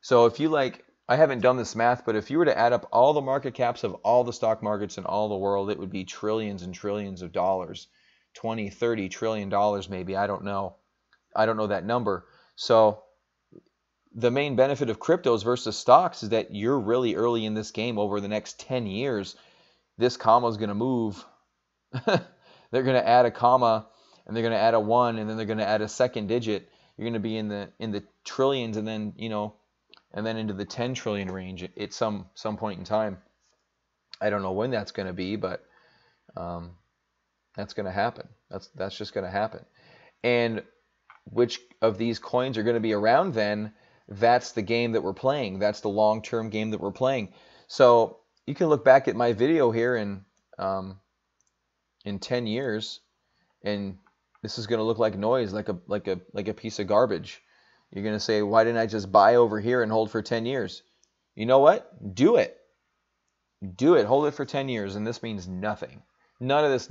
So if you I haven't done this math, but if you were to add up all the market caps of all the stock markets in all the world, it would be trillions and trillions of dollars, 20, 30 trillion dollars maybe. I don't know that number. So the main benefit of cryptos versus stocks is that you're really early in this game. Over the next 10 years, this comma is going to move. They're going to add a comma, and they're going to add a 1, and then they're going to add a second digit. You're going to be in the trillions, and then, you know, and then into the 10 trillion range at some point in time. I don't know when that's going to be, but that's going to happen. That's just going to happen. And which of these coins are going to be around then? That's the game that we're playing. That's the long-term game that we're playing. So you can look back at my video here in 10 years, and this is going to look like noise, like a piece of garbage. You're going to say, why didn't I just buy over here and hold for 10 years? You know what? Do it. Do it. Hold it for 10 years, and this means nothing. None of this.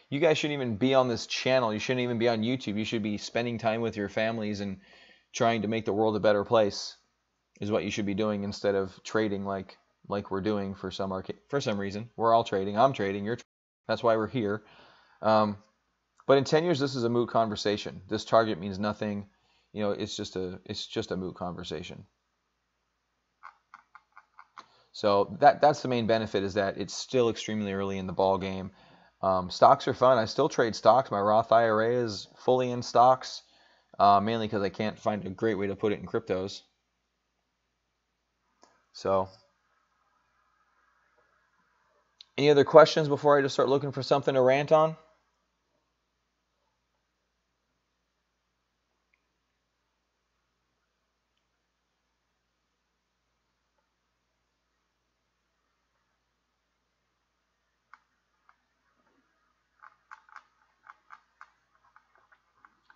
You guys shouldn't even be on this channel. You shouldn't even be on YouTube. You should be spending time with your families and trying to make the world a better place. Is what you should be doing instead of trading like we're doing for some reason. We're all trading. I'm trading. You're. That's why we're here. But in 10 years, this is a moot conversation. This target means nothing. You know, it's just a moot conversation. So that's the main benefit, is that it's still extremely early in the ball game. Stocks are fun. I still trade stocks. My Roth IRA is fully in stocks, mainly because I can't find a great way to put it in cryptos. So, any other questions before I just start looking for something to rant on?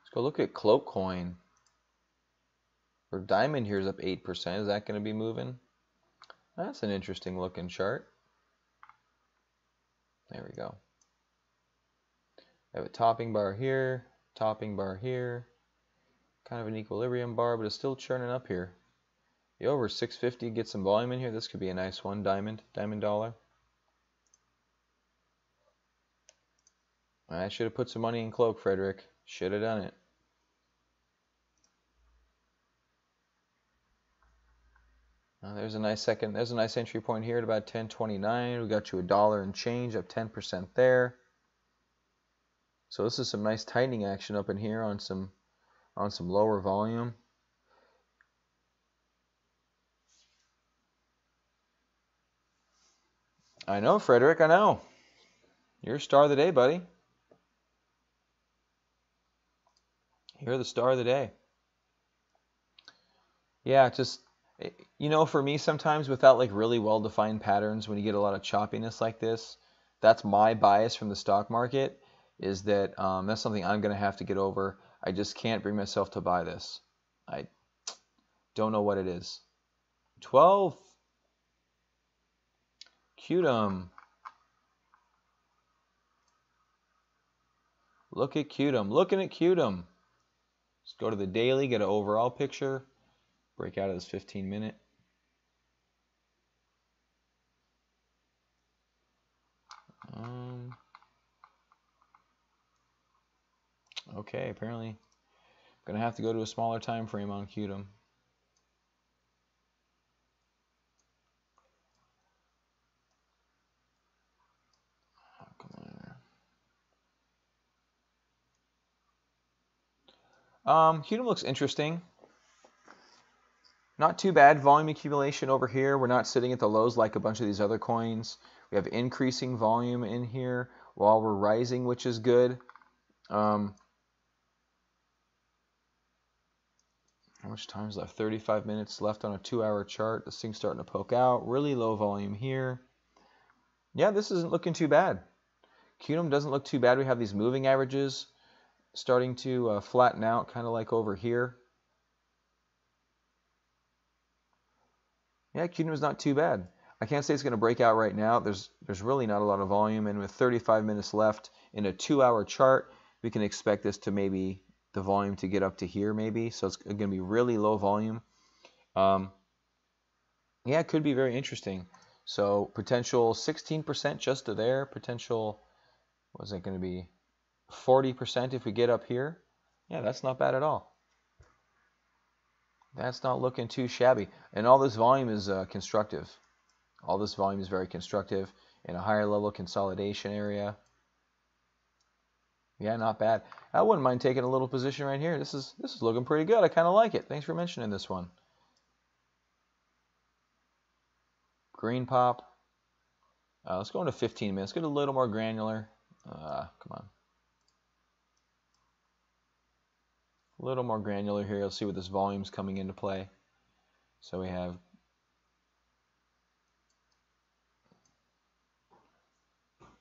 Let's go look at Cloak Coin. Or Diamond here is up 8%. Is that going to be moving? That's an interesting looking chart. There we go. I have a topping bar here, kind of an equilibrium bar, but it's still churning up here. The over 650, get some volume in here. This could be a nice one. Diamond dollar. I should have put some money in Cloak, Frederick. Should have done it. There's a nice entry point here at about 10.29. We got you $1 and change, up 10% there. So this is some nice tightening action up in here on some lower volume. I know, Frederick, I know. You're star of the day, buddy. You're the star of the day. Yeah, just, you know, for me sometimes without like really well-defined patterns, when you get a lot of choppiness like this, that's my bias from the stock market, is that that's something I'm going to have to get over. I just can't bring myself to buy this. I don't know what it is. 12. Qtum. Look at Qtum. Looking at Qtum. Let's go to the daily, get an overall picture. Break out of this 15-minute. Okay, apparently I'm going to have to go to a smaller time frame on Qtum. Oh, come on. Qtum looks interesting. Not too bad. Volume accumulation over here. We're not sitting at the lows like a bunch of these other coins. We have increasing volume in here while we're rising, which is good. How much time's left? 35 minutes left on a 2-hour chart. This thing's starting to poke out. Really low volume here. Yeah, this isn't looking too bad. Qtum doesn't look too bad. We have these moving averages starting to flatten out, kind of like over here. Yeah, Qtum is not too bad. I can't say it's going to break out right now. There's really not a lot of volume, and with 35 minutes left in a 2-hour chart, we can expect this to maybe the volume to get up to here maybe. So it's going to be really low volume. Yeah, it could be very interesting. So potential 16% just to there. Potential, what is it going to be? 40% if we get up here. Yeah, that's not bad at all. That's not looking too shabby. And all this volume is constructive. All this volume is very constructive in a higher level consolidation area. Yeah, not bad. I wouldn't mind taking a little position right here. This is looking pretty good. I kind of like it. Thanks for mentioning this one. Green pop. Let's go into 15 minutes. Get a little more granular. Come on. A little more granular here. Let's see what this volume's coming into play. So we have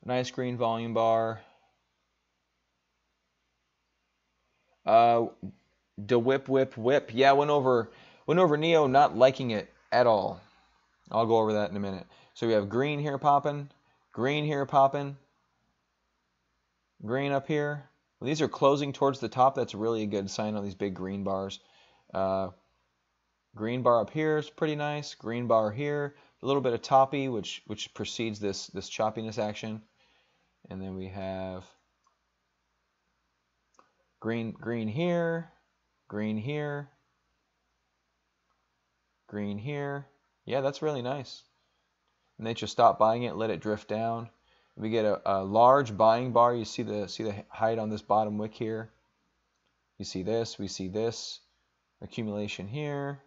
nice green volume bar. The whip. Yeah, went over Neo, not liking it at all. I'll go over that in a minute. So we have green here popping, green here popping. Green up here. Well, these are closing towards the top. That's really a good sign on these big green bars. Green bar up here is pretty nice. Green bar here. A little bit of toppy, which precedes this choppiness action. And then we have green here, green here, green here. Yeah, that's really nice. And they just stop buying it, let it drift down. We get a large buying bar. You see the height on this bottom wick here. You see this. We see this accumulation here.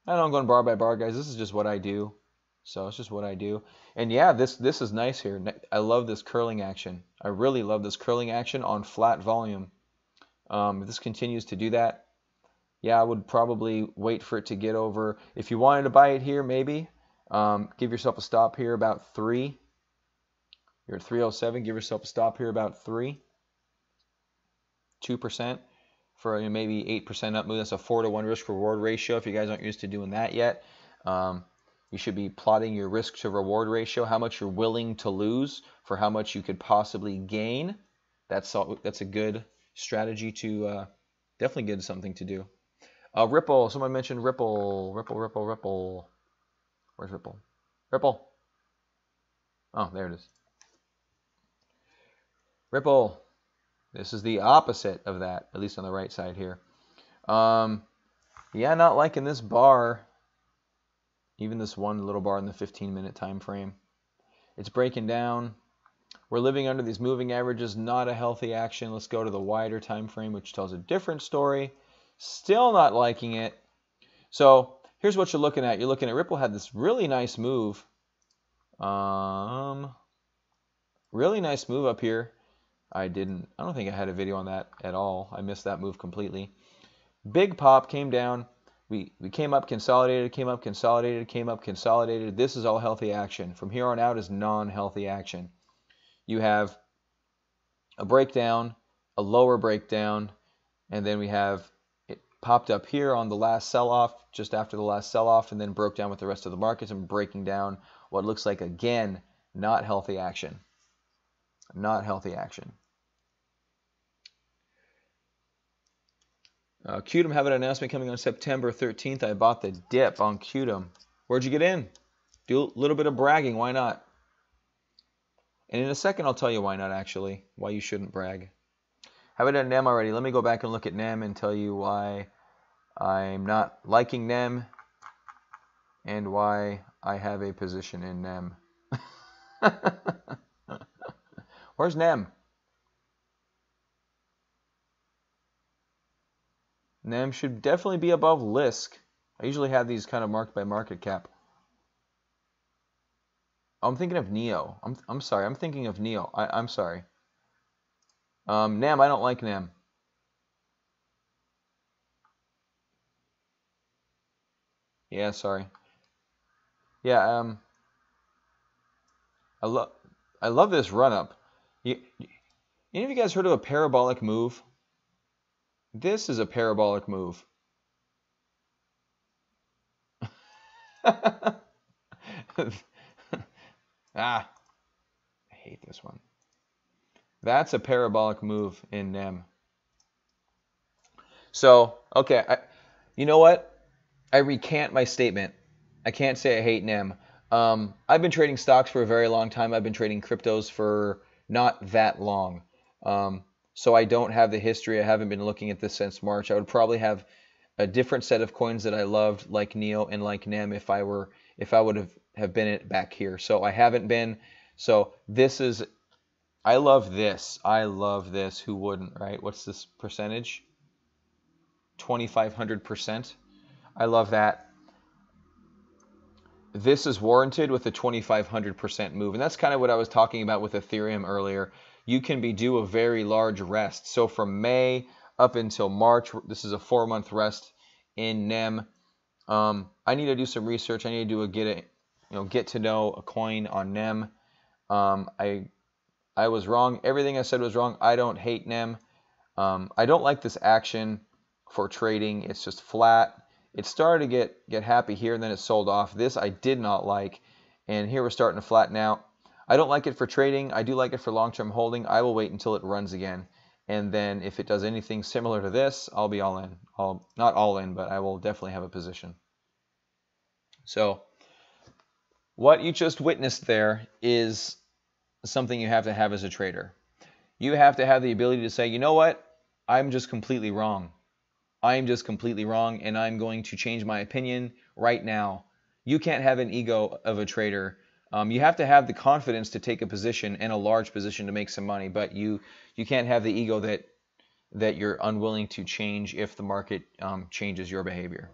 I know I'm going bar by bar, guys. This is just what I do. So it's just what I do. And yeah, this is nice here. I love this curling action. I really love this curling action on flat volume. If this continues to do that, yeah, I would probably wait for it to get over. If you wanted to buy it here, maybe give yourself a stop here about 3. You're at 307. Give yourself a stop here about 3. 2% for maybe 8% up move. That's a 4-to-1 risk reward ratio. If you guys aren't used to doing that yet, you should be plotting your risk to reward ratio, how much you're willing to lose for how much you could possibly gain. That's a good strategy to definitely good something to do. Ripple. Someone mentioned Ripple. Ripple. Where's Ripple? Ripple. Oh, there it is. Ripple. This is the opposite of that, at least on the right side here. Yeah, not liking this bar. Even this one little bar in the 15-minute time frame. It's breaking down. We're living under these moving averages, not a healthy action. Let's go to the wider time frame, which tells a different story. Still not liking it. So here's what you're looking at. You're looking at Ripple had this really nice move. Really nice move up here. I don't think I had a video on that at all. I missed that move completely. Big pop, came down. We came up, consolidated, came up, consolidated, came up, consolidated. This is all healthy action. From here on out is non-healthy action. You have a breakdown, a lower breakdown, and then we have it popped up here on the last sell-off, just after the last sell-off, and then broke down with the rest of the markets and breaking down what looks like, again, not healthy action. Not healthy action. Qtum have an announcement coming on September 13th. I bought the dip on Qtum. Where'd you get in? Do a little bit of bragging. Why not? And in a second, I'll tell you why not, actually. Why you shouldn't brag. Have I done NEM already? Let me go back and look at NEM and tell you why I'm not liking NEM and why I have a position in NEM. Where's NEM? NEM should definitely be above LISC. I usually have these kind of marked by market cap. I'm thinking of NEO. I'm sorry. I'm thinking of NEO. I'm sorry. NEM. I don't like NEM. Yeah, sorry. Yeah. I love this run up. Any of you guys heard of a parabolic move? This is a parabolic move. I hate this one. That's a parabolic move in NEM. So, okay, you know what? I recant my statement. I can't say I hate NEM. I've been trading stocks for a very long time. I've been trading cryptos for not that long. So I don't have the history. I haven't been looking at this since March. I would probably have a different set of coins that I loved, like NEO and like NEM, if I would have been back here. So I haven't been. So this is, I love this. I love this. Who wouldn't, right? What's this percentage? 2,500%. I love that. This is warranted with a 2,500% move. And that's kind of what I was talking about with Ethereum earlier. You can do a very large rest. So from May up until March, this is a 4-month rest in NEM. I need to do some research. I need to do get to know a coin on NEM. I was wrong. Everything I said was wrong. I don't hate NEM. I don't like this action for trading. It's just flat. It started to get happy here, and then it sold off. This I did not like, and here we're starting to flatten out. I don't like it for trading. I do like it for long-term holding. I will wait until it runs again. And then if it does anything similar to this, I'll be all in. Not all in, but I will definitely have a position. So what you just witnessed there is something you have to have as a trader. You have to have the ability to say, you know what? I'm just completely wrong. I'm just completely wrong, and I'm going to change my opinion right now. You can't have an ego of a trader. You have to have the confidence to take a position, and a large position, to make some money, but you can't have the ego that you're unwilling to change if the market changes your behavior.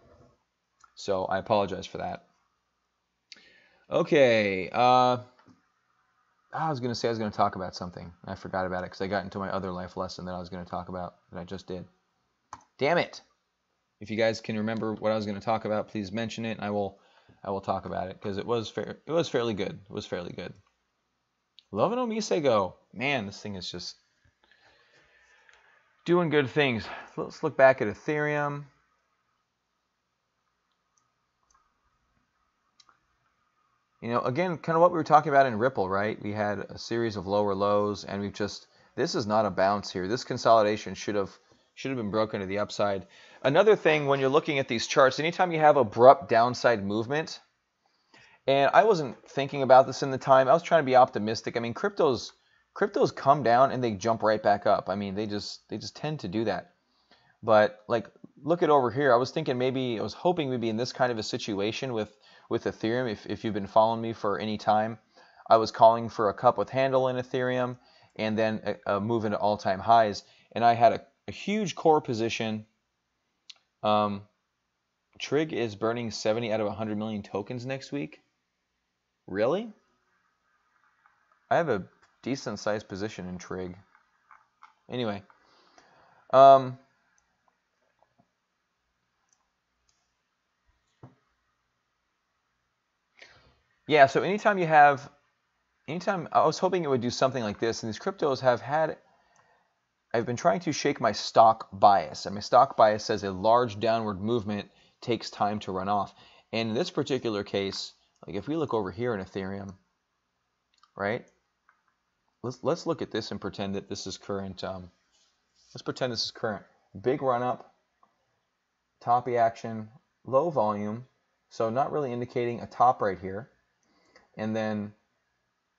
So I apologize for that. Okay. I was going to say I was going to talk about something. I forgot about it because I got into my other life lesson that I was going to talk about that I just did. Damn it. If you guys can remember what I was going to talk about, please mention it. I will talk about it because it was fairly good. It was fairly good. Love and Omisego. Man, this thing is just doing good things. Let's look back at Ethereum. You know, again, kind of what we were talking about in Ripple, right? We had a series of lower lows, and this is not a bounce here. This consolidation should have been broken to the upside. Another thing, when you're looking at these charts, anytime you have abrupt downside movement, and I wasn't thinking about this in the time, I was trying to be optimistic. I mean, cryptos come down and they jump right back up. I mean, they just tend to do that. But like, look at over here. I was hoping we'd be in this kind of a situation with Ethereum. If you've been following me for any time, I was calling for a cup with handle in Ethereum and then a move into all-time highs. And I had a huge core position. Trig is burning 70 out of 100 million tokens next week. Really? I have a decent sized position in Trig. Anyway, yeah, so anytime I was hoping it would do something like this, and these cryptos I've been trying to shake my stock bias, and my stock bias says a large downward movement takes time to run off. And in this particular case, like if we look over here in Ethereum, right? Let's look at this and pretend that this is current. Let's pretend this is current. Big run up, toppy action, low volume, so not really indicating a top right here, and then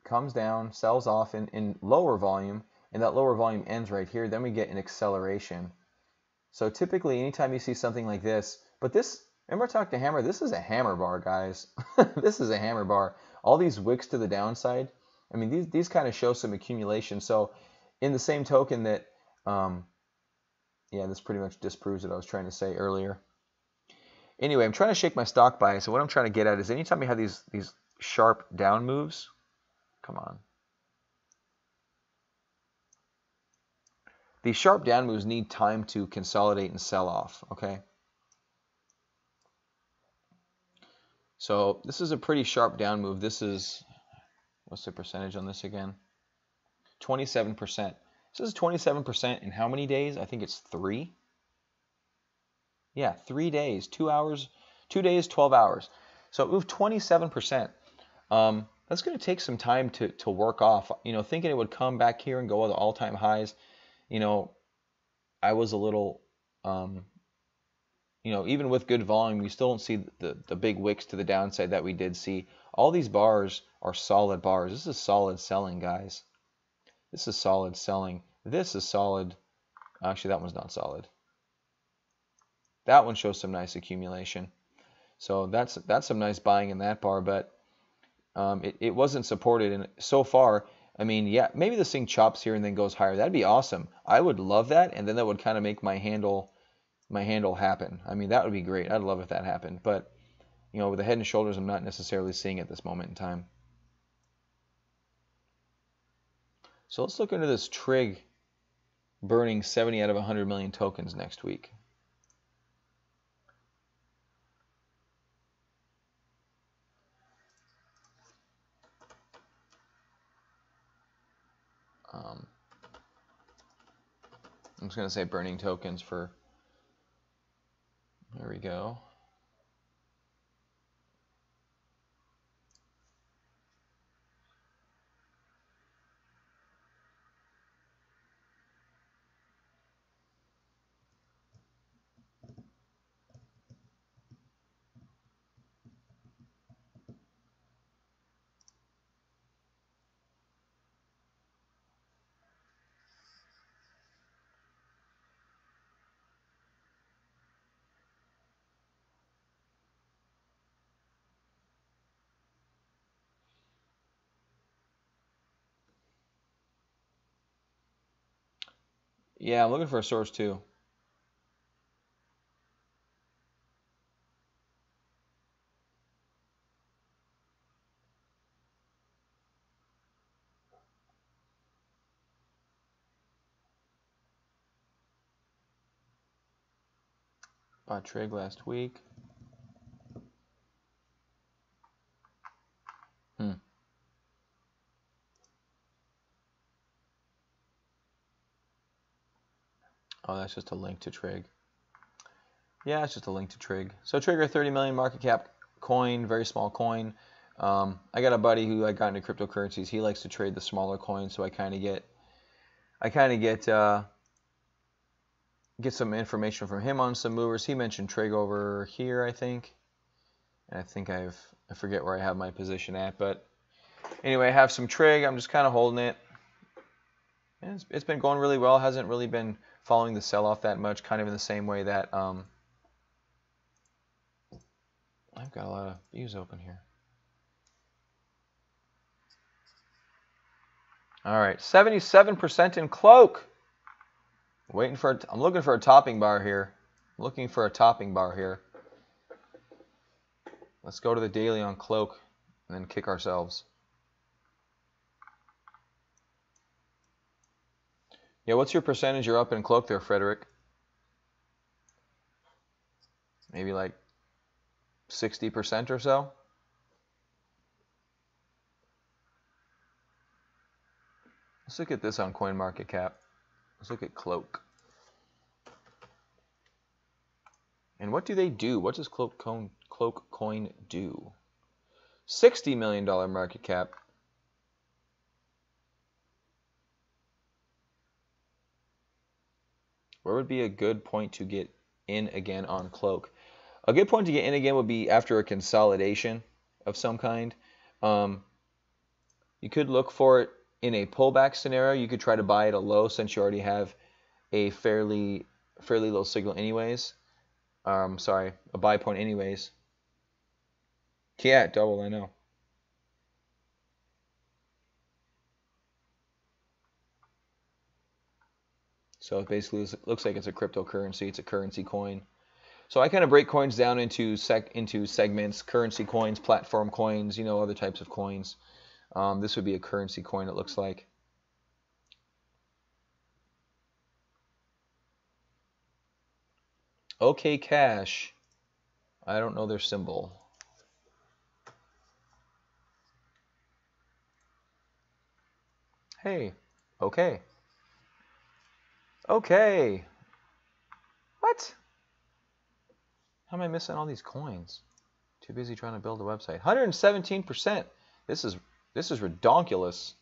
comes down, sells off in lower volume, and that lower volume ends right here. Then we get an acceleration. So typically, anytime you see something like this, but this, remember I talked to Hammer, this is a hammer bar, guys. This is a hammer bar. All these wicks to the downside, I mean, these kind of show some accumulation. So in the same token that, yeah, this pretty much disproves what I was trying to say earlier. Anyway, I'm trying to shake my stock bias. So what I'm trying to get at is anytime you have these sharp down moves, come on. These sharp down moves need time to consolidate and sell off, okay? So this is a pretty sharp down move. This is, what's the percentage on this again? 27%. This is 27% in how many days? I think it's 3. Yeah, 3 days, 2 hours, 2 days, 12 hours. So it moved 27%. That's going to take some time to work off. You know, thinking it would come back here and go to all-time highs, you know, I was a little, you know, even with good volume, you still don't see the big wicks to the downside that we did see. All these bars are solid bars. This is solid selling, guys. This is solid selling. This is solid. Actually, that one's not solid. That one shows some nice accumulation. So that's some nice buying in that bar, but it wasn't supported. And so far, I mean, yeah, maybe this thing chops here and then goes higher. That'd be awesome. I would love that, and then that would kind of make my handle happen. I mean, that would be great. I'd love if that happened. But, you know, with the Head and Shoulders, I'm not necessarily seeing it at this moment in time. So let's look into this Trig burning 70 out of 100 million tokens next week. I'm just going to say burning tokens for, there we go. Yeah, I'm looking for a source too. Bought trig last week. Oh, that's just a link to trig. Yeah, it's just a link to trig. So Trigger, 30 million market cap coin, very small coin. I got a buddy who I got into cryptocurrencies. He likes to trade the smaller coins, so I kind of get some information from him on some movers. He mentioned trig over here, I think. And I think I forget where I have my position at, but anyway, I have some trig. I'm just kind of holding it. And it's been going really well. Hasn't really been following the sell-off that much, kind of in the same way that I've got a lot of views open here. All right, 77% in Cloak. I'm looking for a topping bar here. Let's go to the daily on Cloak and then kick ourselves. Yeah, what's your percentage you're up in Cloak there, Frederick? Maybe like 60% or so? Let's look at this on CoinMarketCap. Let's look at Cloak. And what do they do? What does Cloak Coin do? $60 million market cap. Where would be a good point to get in again on Cloak? A good point to get in again would be after a consolidation of some kind. You could look for it in a pullback scenario. You could try to buy at a low since you already have a fairly low signal anyways. Sorry, a buy point anyways. Yeah, it doubled, I know. So it basically looks like it's a cryptocurrency. It's a currency coin. So I kind of break coins down into segments: currency coins, platform coins, other types of coins. This would be a currency coin, it looks like. OK Cash. I don't know their symbol. Hey, okay. Okay. What? How am I missing all these coins? Too busy trying to build a website. 117%. This is redonkulous.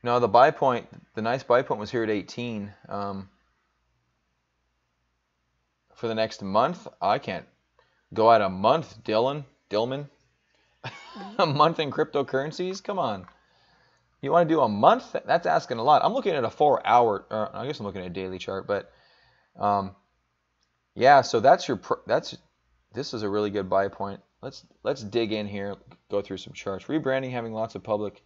No, the buy point, the nice buy point was here at 18. For the next month, I can't go out a month, Dillman. A month in cryptocurrencies? Come on. You want to do a month? That's asking a lot. I'm looking at a 4-hour, I guess I'm looking at a daily chart, but yeah, so this is a really good buy point. Let's dig in here, go through some charts. Rebranding having lots of public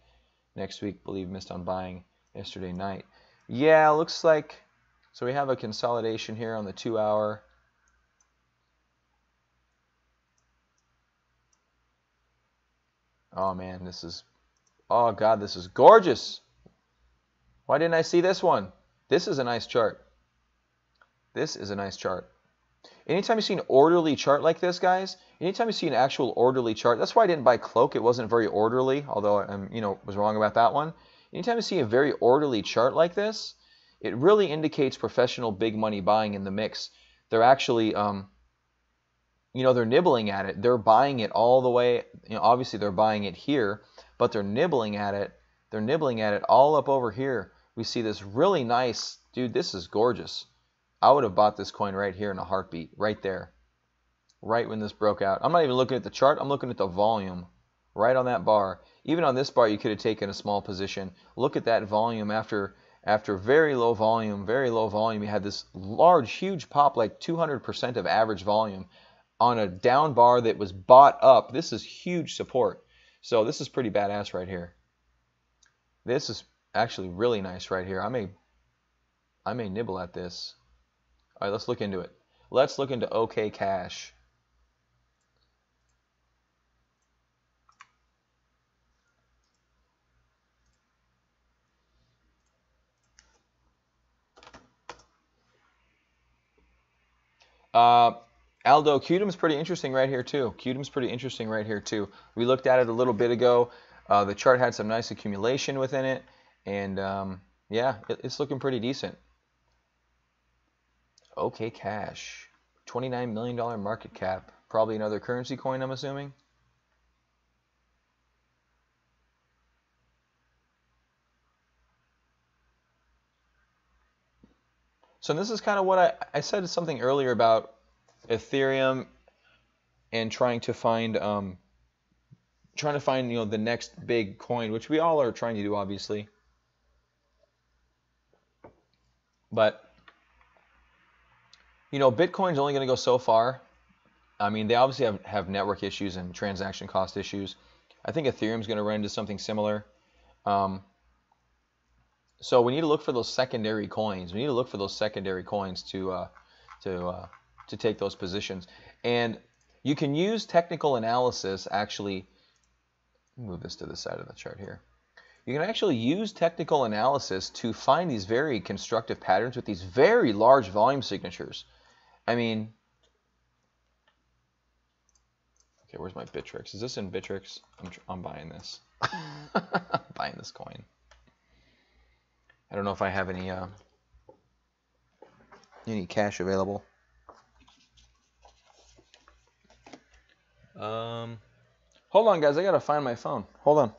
next week, believe missed on buying yesterday night. Yeah, looks like, so we have a consolidation here on the 2-hour. Oh man, oh God, this is gorgeous. Why didn't I see this one? This is a nice chart. This is a nice chart. Anytime you see an orderly chart like this, guys, anytime you see an actual orderly chart, that's why I didn't buy Cloak. It wasn't very orderly, although I was wrong about that one. Anytime you see a very orderly chart like this, it really indicates professional big money buying in the mix. They're actually, they're nibbling at it. They're buying it all the way. Obviously they're buying it here, but they're nibbling at it. They're nibbling at it all up over here. We see this really nice, dude, this is gorgeous. I would have bought this coin right here in a heartbeat, right there, right when this broke out. I'm not even looking at the chart. I'm looking at the volume right on that bar. Even on this bar, you could have taken a small position. Look at that volume after very low volume, you had this large, huge pop, like 200% of average volume on a down bar that was bought up. This is huge support. So this is pretty badass right here. This is actually really nice right here. I may nibble at this. All right, let's look into it. Let's look into OK Cash. Aldo, Qtum's pretty interesting right here too. Qtum's pretty interesting right here too. We looked at it a little bit ago. The chart had some nice accumulation within it, and yeah, it's looking pretty decent. OK Cash, $29 million market cap. Probably another currency coin, I'm assuming. So this is kind of what I said something earlier about Ethereum and trying to find the next big coin, which we all are trying to do, obviously. But Bitcoin's only going to go so far. I mean, they obviously have network issues and transaction cost issues. I think Ethereum's going to run into something similar. So we need to look for those secondary coins. We need to look for those secondary coins to take those positions. And you can use technical analysis, actually. Move this to the side of the chart here. You can actually use technical analysis to find these very constructive patterns with these very large volume signatures. I mean, okay, where's my Bittrex? Is this in Bittrex? I'm buying this. I'm buying this coin. I don't know if I have any cash available. Hold on, guys. I gotta find my phone. Hold on.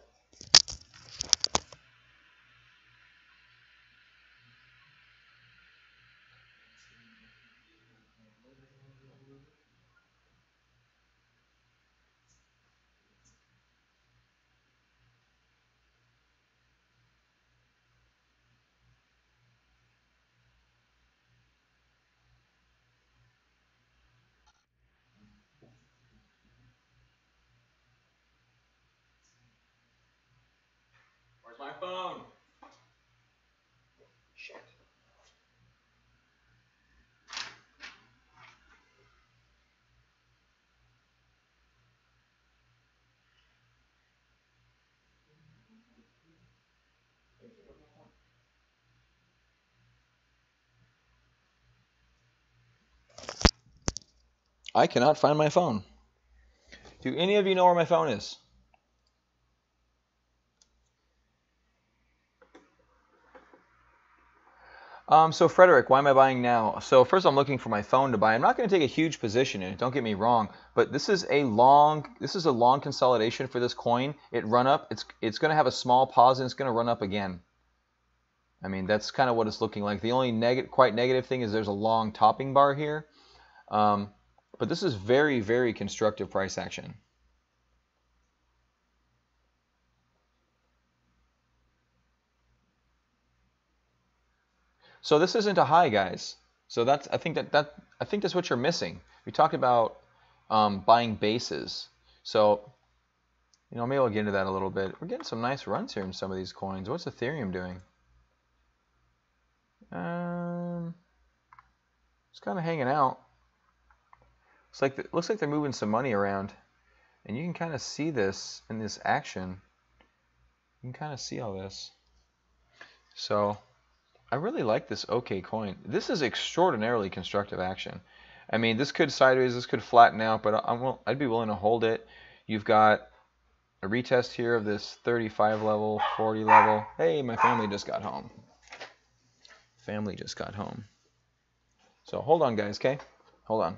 Where's my phone? Shit. I cannot find my phone. Do any of you know where my phone is? So Frederick, why am I buying now? So first I'm looking for my phone to buy. I'm not going to take a huge position in it, don't get me wrong, but this is a long consolidation for this coin. It run up, it's going to have a small pause and it's going to run up again. I mean, that's kind of what it's looking like. The only quite negative thing is there's a long topping bar here. But this is very, very constructive price action. So this isn't a high, guys. So I think that's what you're missing. We talked about buying bases. So maybe I'll get into that a little bit. We're getting some nice runs here in some of these coins. What's Ethereum doing? It's kind of hanging out. Looks like they're moving some money around, and you can kind of see this in this action. You can kind of see all this. So I really like this OK coin. This is extraordinarily constructive action. I mean, this could sideways, this could flatten out, but I'd be willing to hold it. You've got a retest here of this 35 level, 40 level. Hey, my family just got home. Family just got home. So hold on, guys, okay? Hold on.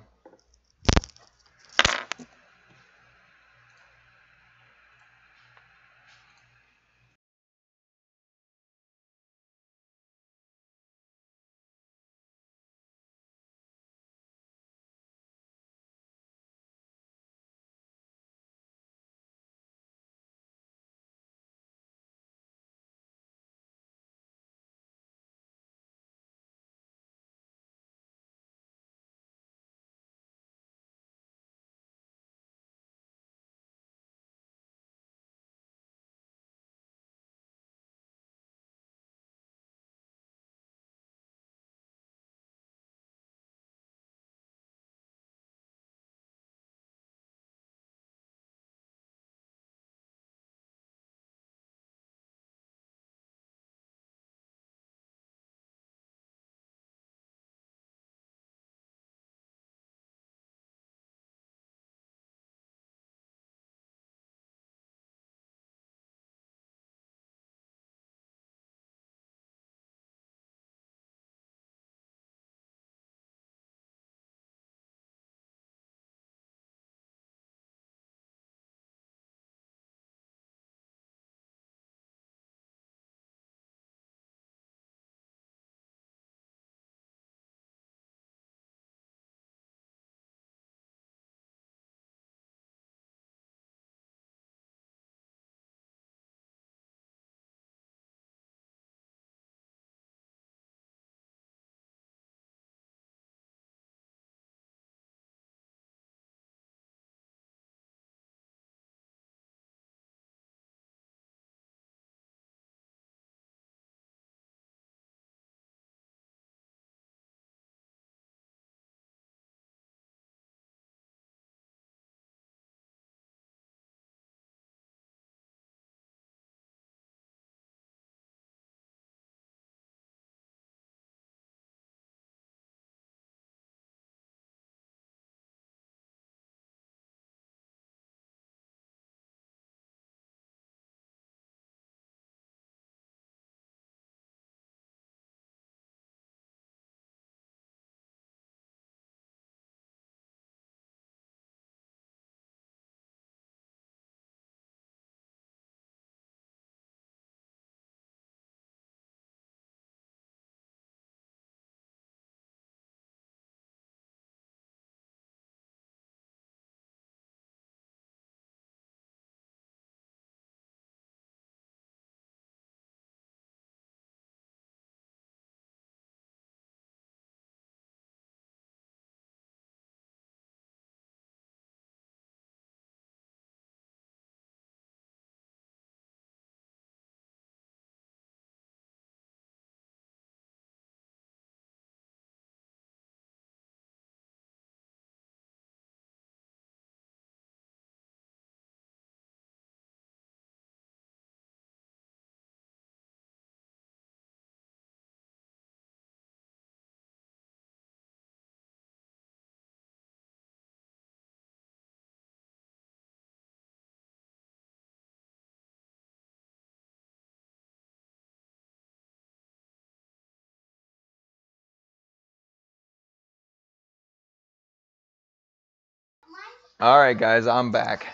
All right, guys, I'm back.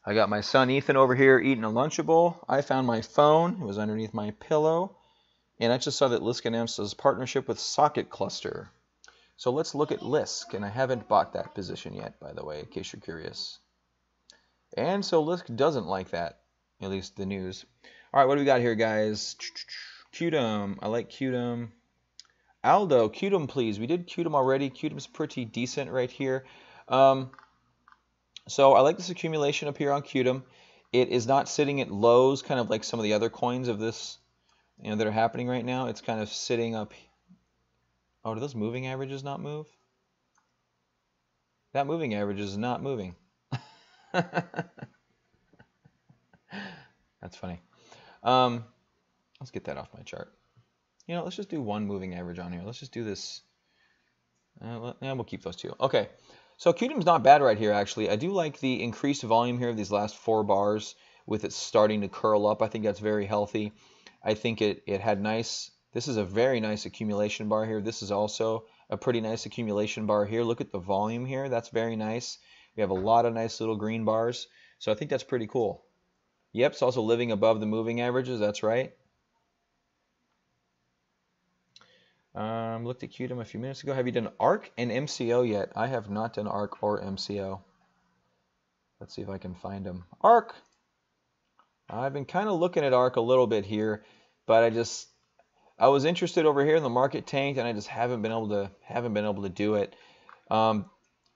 I got my son Ethan over here eating a Lunchable. I found my phone. It was underneath my pillow. And I just saw that Lisk announced partnership with Socket Cluster. So let's look at Lisk. And I haven't bought that position yet, by the way, in case you're curious. And so Lisk doesn't like that, at least the news. All right, what do we got here, guys? Qtum. I like Qtum. Aldo, Qtum, please. We did Qtum already. Qtum's pretty decent right here. So I like this accumulation up here on Qtum. It is not sitting at lows, kind of like some of the other coins of this, that are happening right now. It's kind of sitting up. Oh, do those moving averages not move? That moving average is not moving. That's funny. Let's get that off my chart. Let's just do one moving average on here. Let's just do this. We'll keep those two. Okay. So Qtum's not bad right here, actually. I do like the increased volume here of these last 4 bars with it starting to curl up. I think that's very healthy. I think it had nice, this is a very nice accumulation bar here. This is also a pretty nice accumulation bar here. Look at the volume here. That's very nice. We have a lot of nice little green bars. So I think that's pretty cool. Yep, it's also living above the moving averages. That's right. Looked at Qtum a few minutes ago. Have you done ARK and MCO yet? I have not done ARK or MCO. Let's see if I can find them. ARK! I've been kind of looking at ARK a little bit here, but I was interested over here in the market tanked, and I just haven't been able to do it.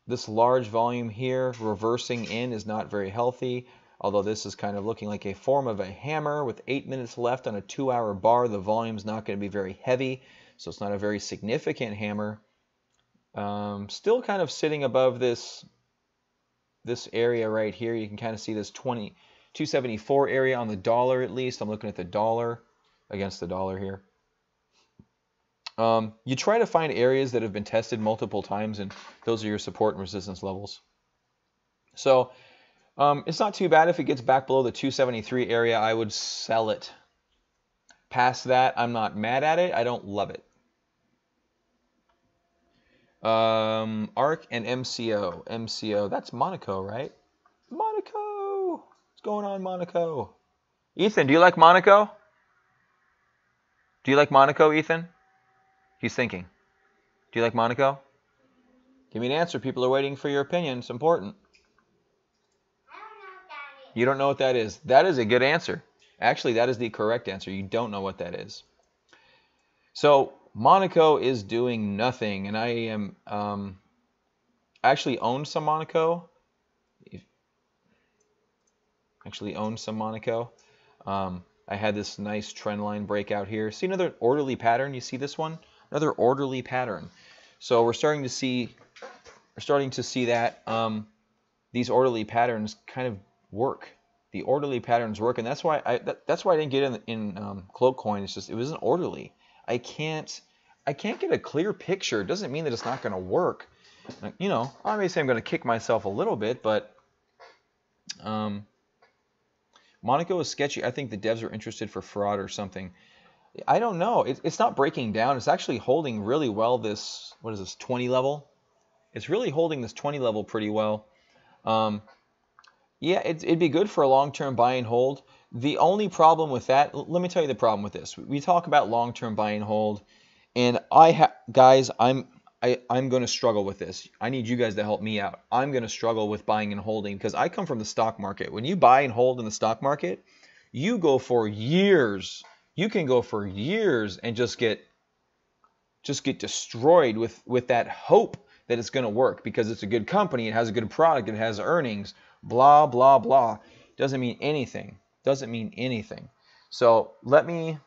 This large volume here reversing in is not very healthy, although this is kind of looking like a form of a hammer with 8 minutes left on a 2-hour bar. The volume's not going to be very heavy, so it's not a very significant hammer. Still kind of sitting above this area right here. You can kind of see this 274 area on the dollar at least. I'm looking at the dollar against the dollar here. You try to find areas that have been tested multiple times, and those are your support and resistance levels. So it's not too bad if it gets back below the 273 area. I would sell it. Past that, I'm not mad at it. I don't love it. ARK and MCO. MCO, that's Monaco, right? Monaco! What's going on, Monaco? Ethan, do you like Monaco? Do you like Monaco, Ethan? He's thinking. Do you like Monaco? Give me an answer. People are waiting for your opinion. It's important. You don't know what that is. That is a good answer. Actually, that is the correct answer. You don't know what that is. So Monaco is doing nothing, and I am actually owned some Monaco. I had this nice trend line breakout here. See another orderly pattern? You see this one? Another orderly pattern. So we're starting to see that these orderly patterns kind of work. The orderly patterns work, and that's why I didn't get in Cloak Coin. It's just it wasn't orderly. I can't get a clear picture. It doesn't mean that it's not going to work. Obviously I'm going to kick myself a little bit, but Monaco is sketchy. I think the devs are interested for fraud or something. I don't know. It's not breaking down. It's actually holding really well this, what is this, 20 level? It's really holding this 20 level pretty well. Yeah, it'd be good for a long-term buy and hold. The only problem with that, let me tell you the problem with this. We talk about long-term buy and hold, and guys, I'm going to struggle with this. I need you guys to help me out. I'm going to struggle with buying and holding because I come from the stock market. When you buy and hold in the stock market, you go for years. You can go for years and just get destroyed with that hope that it's going to work because it's a good company, it has a good product, it has earnings, blah, blah, blah. Doesn't mean anything. Doesn't mean anything. So let me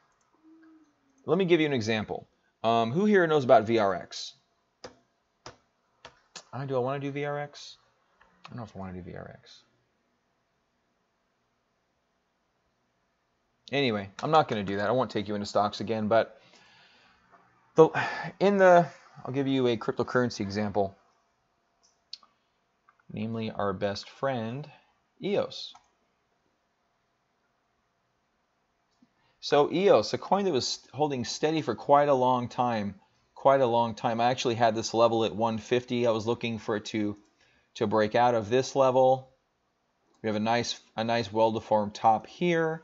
give you an example. Who here knows about VRX? Do I want to do VRX? I don't know if I want to do VRX. Anyway, I'm not going to do that. I won't take you into stocks again, but I'll give you a cryptocurrency example, namely our best friend, EOS. So EOS, a coin that was holding steady for quite a long time. I actually had this level at 150. I was looking for it to to break out of this level. We have a nice well-deformed top here.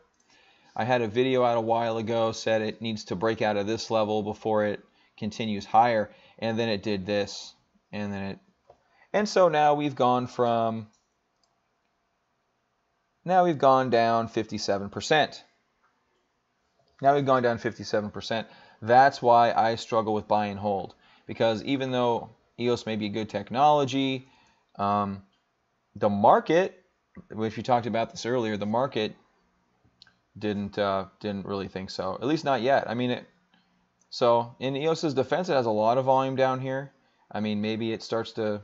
I had a video out a while ago, said it needs to break out of this level before it continues higher, and then it did this, and so now we've gone down 57%. Now we've gone down 57%. That's why I struggle with buy and hold, because even though EOS may be good technology, the market, if you talked about this earlier, the market didn't really think so. At least not yet. I mean, so in EOS's defense, it has a lot of volume down here. I mean, maybe it starts to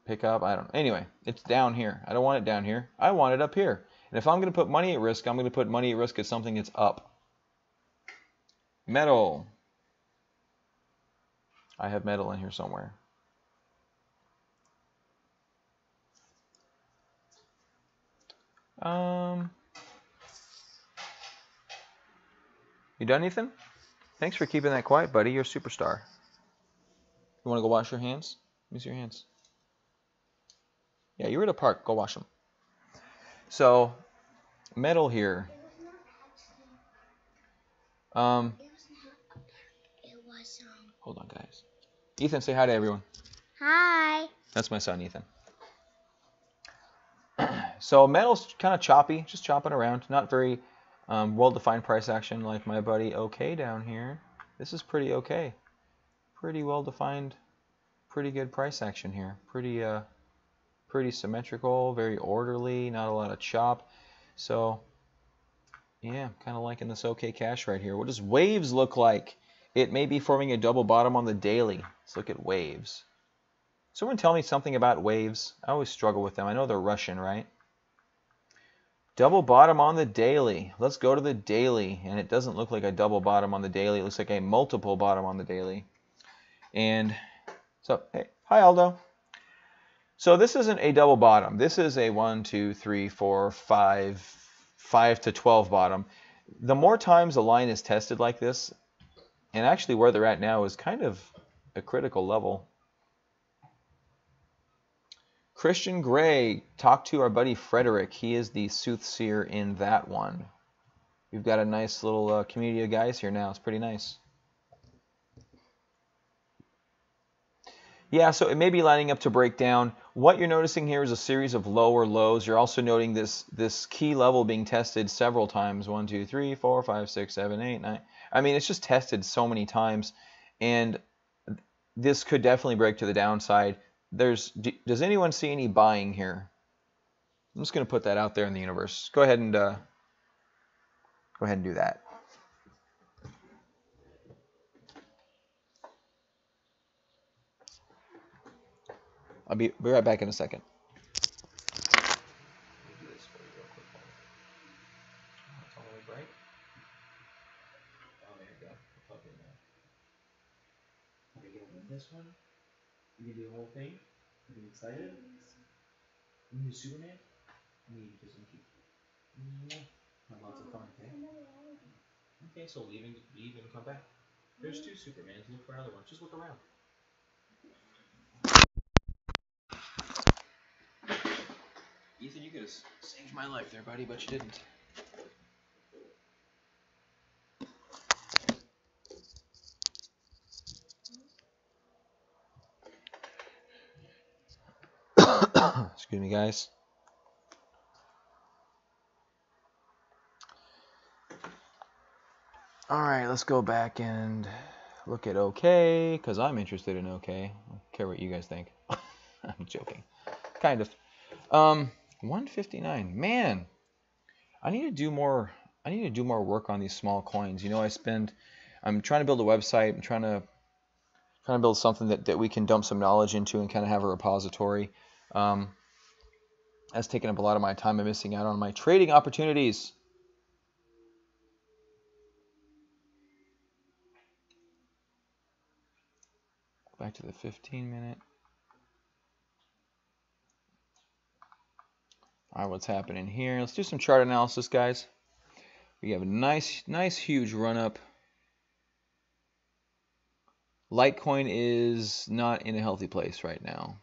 pick up. I don't know. Anyway, it's down here. I don't want it down here. I want it up here. And if I'm going to put money at risk, I'm going to put money at risk at something that's up. Metal. I have metal in here somewhere. You done, Ethan? Thanks for keeping that quiet, buddy. You're a superstar. You want to go wash your hands? Let me see your hands. Yeah, you were at a park. Go wash them. So, metal here. Hold on, guys. Ethan, say hi to everyone. Hi. That's my son, Ethan. So metal's kind of choppy, just chopping around. Not very well-defined price action like my buddy OK down here. This is pretty okay. Pretty well-defined, pretty good price action here. Pretty symmetrical, very orderly, not a lot of chop. So, yeah, kind of liking this OK cash right here. What does Waves look like? It may be forming a double bottom on the daily. Let's look at Waves. Someone tell me something about Waves. I always struggle with them. I know they're Russian, right? Double bottom on the daily. Let's go to the daily. And it doesn't look like a double bottom on the daily. It looks like a multiple bottom on the daily. And so, hey, hi Aldo. So this isn't a double bottom. This is a 1, 2, 3, 4, 5 to 12 bottom. The more times a line is tested like this, and actually where they're at now is kind of a critical level. Christian Gray, talk to our buddy Frederick. He is the soothsayer in that one. We've got a nice little community of guys here now. It's pretty nice. Yeah, so it may be lining up to break down. What you're noticing here is a series of lower lows. You're also noting this key level being tested several times. 1, 2, 3, 4, 5, 6, 7, 8, 9. I mean, it's just tested so many times. And this could definitely break to the downside. Does anyone see any buying here? I'm just going to put that out there in the universe. Go ahead and do that. I'll be right back in a second. This one, you can do the whole thing. You get excited. You need Superman. You need just have lots of fun, okay? Okay, so leave and come back. There's 2 Supermans. Look for another one. Just look around. Ethan, you could have saved my life there, buddy, but you didn't. Excuse me, guys. All right, let's go back and look at OK, because I'm interested in OK. I don't care what you guys think. I'm joking. Kind of. 159. Man, I need to do more work on these small coins. You know, I'm trying to build a website. I'm trying to build something that we can dump some knowledge into and kind of have a repository. That's taken up a lot of my time. I'm missing out on my trading opportunities. Back to the 15-minute. All right, what's happening here? Let's do some chart analysis, guys. We have a nice huge run up. Litecoin is not in a healthy place right now.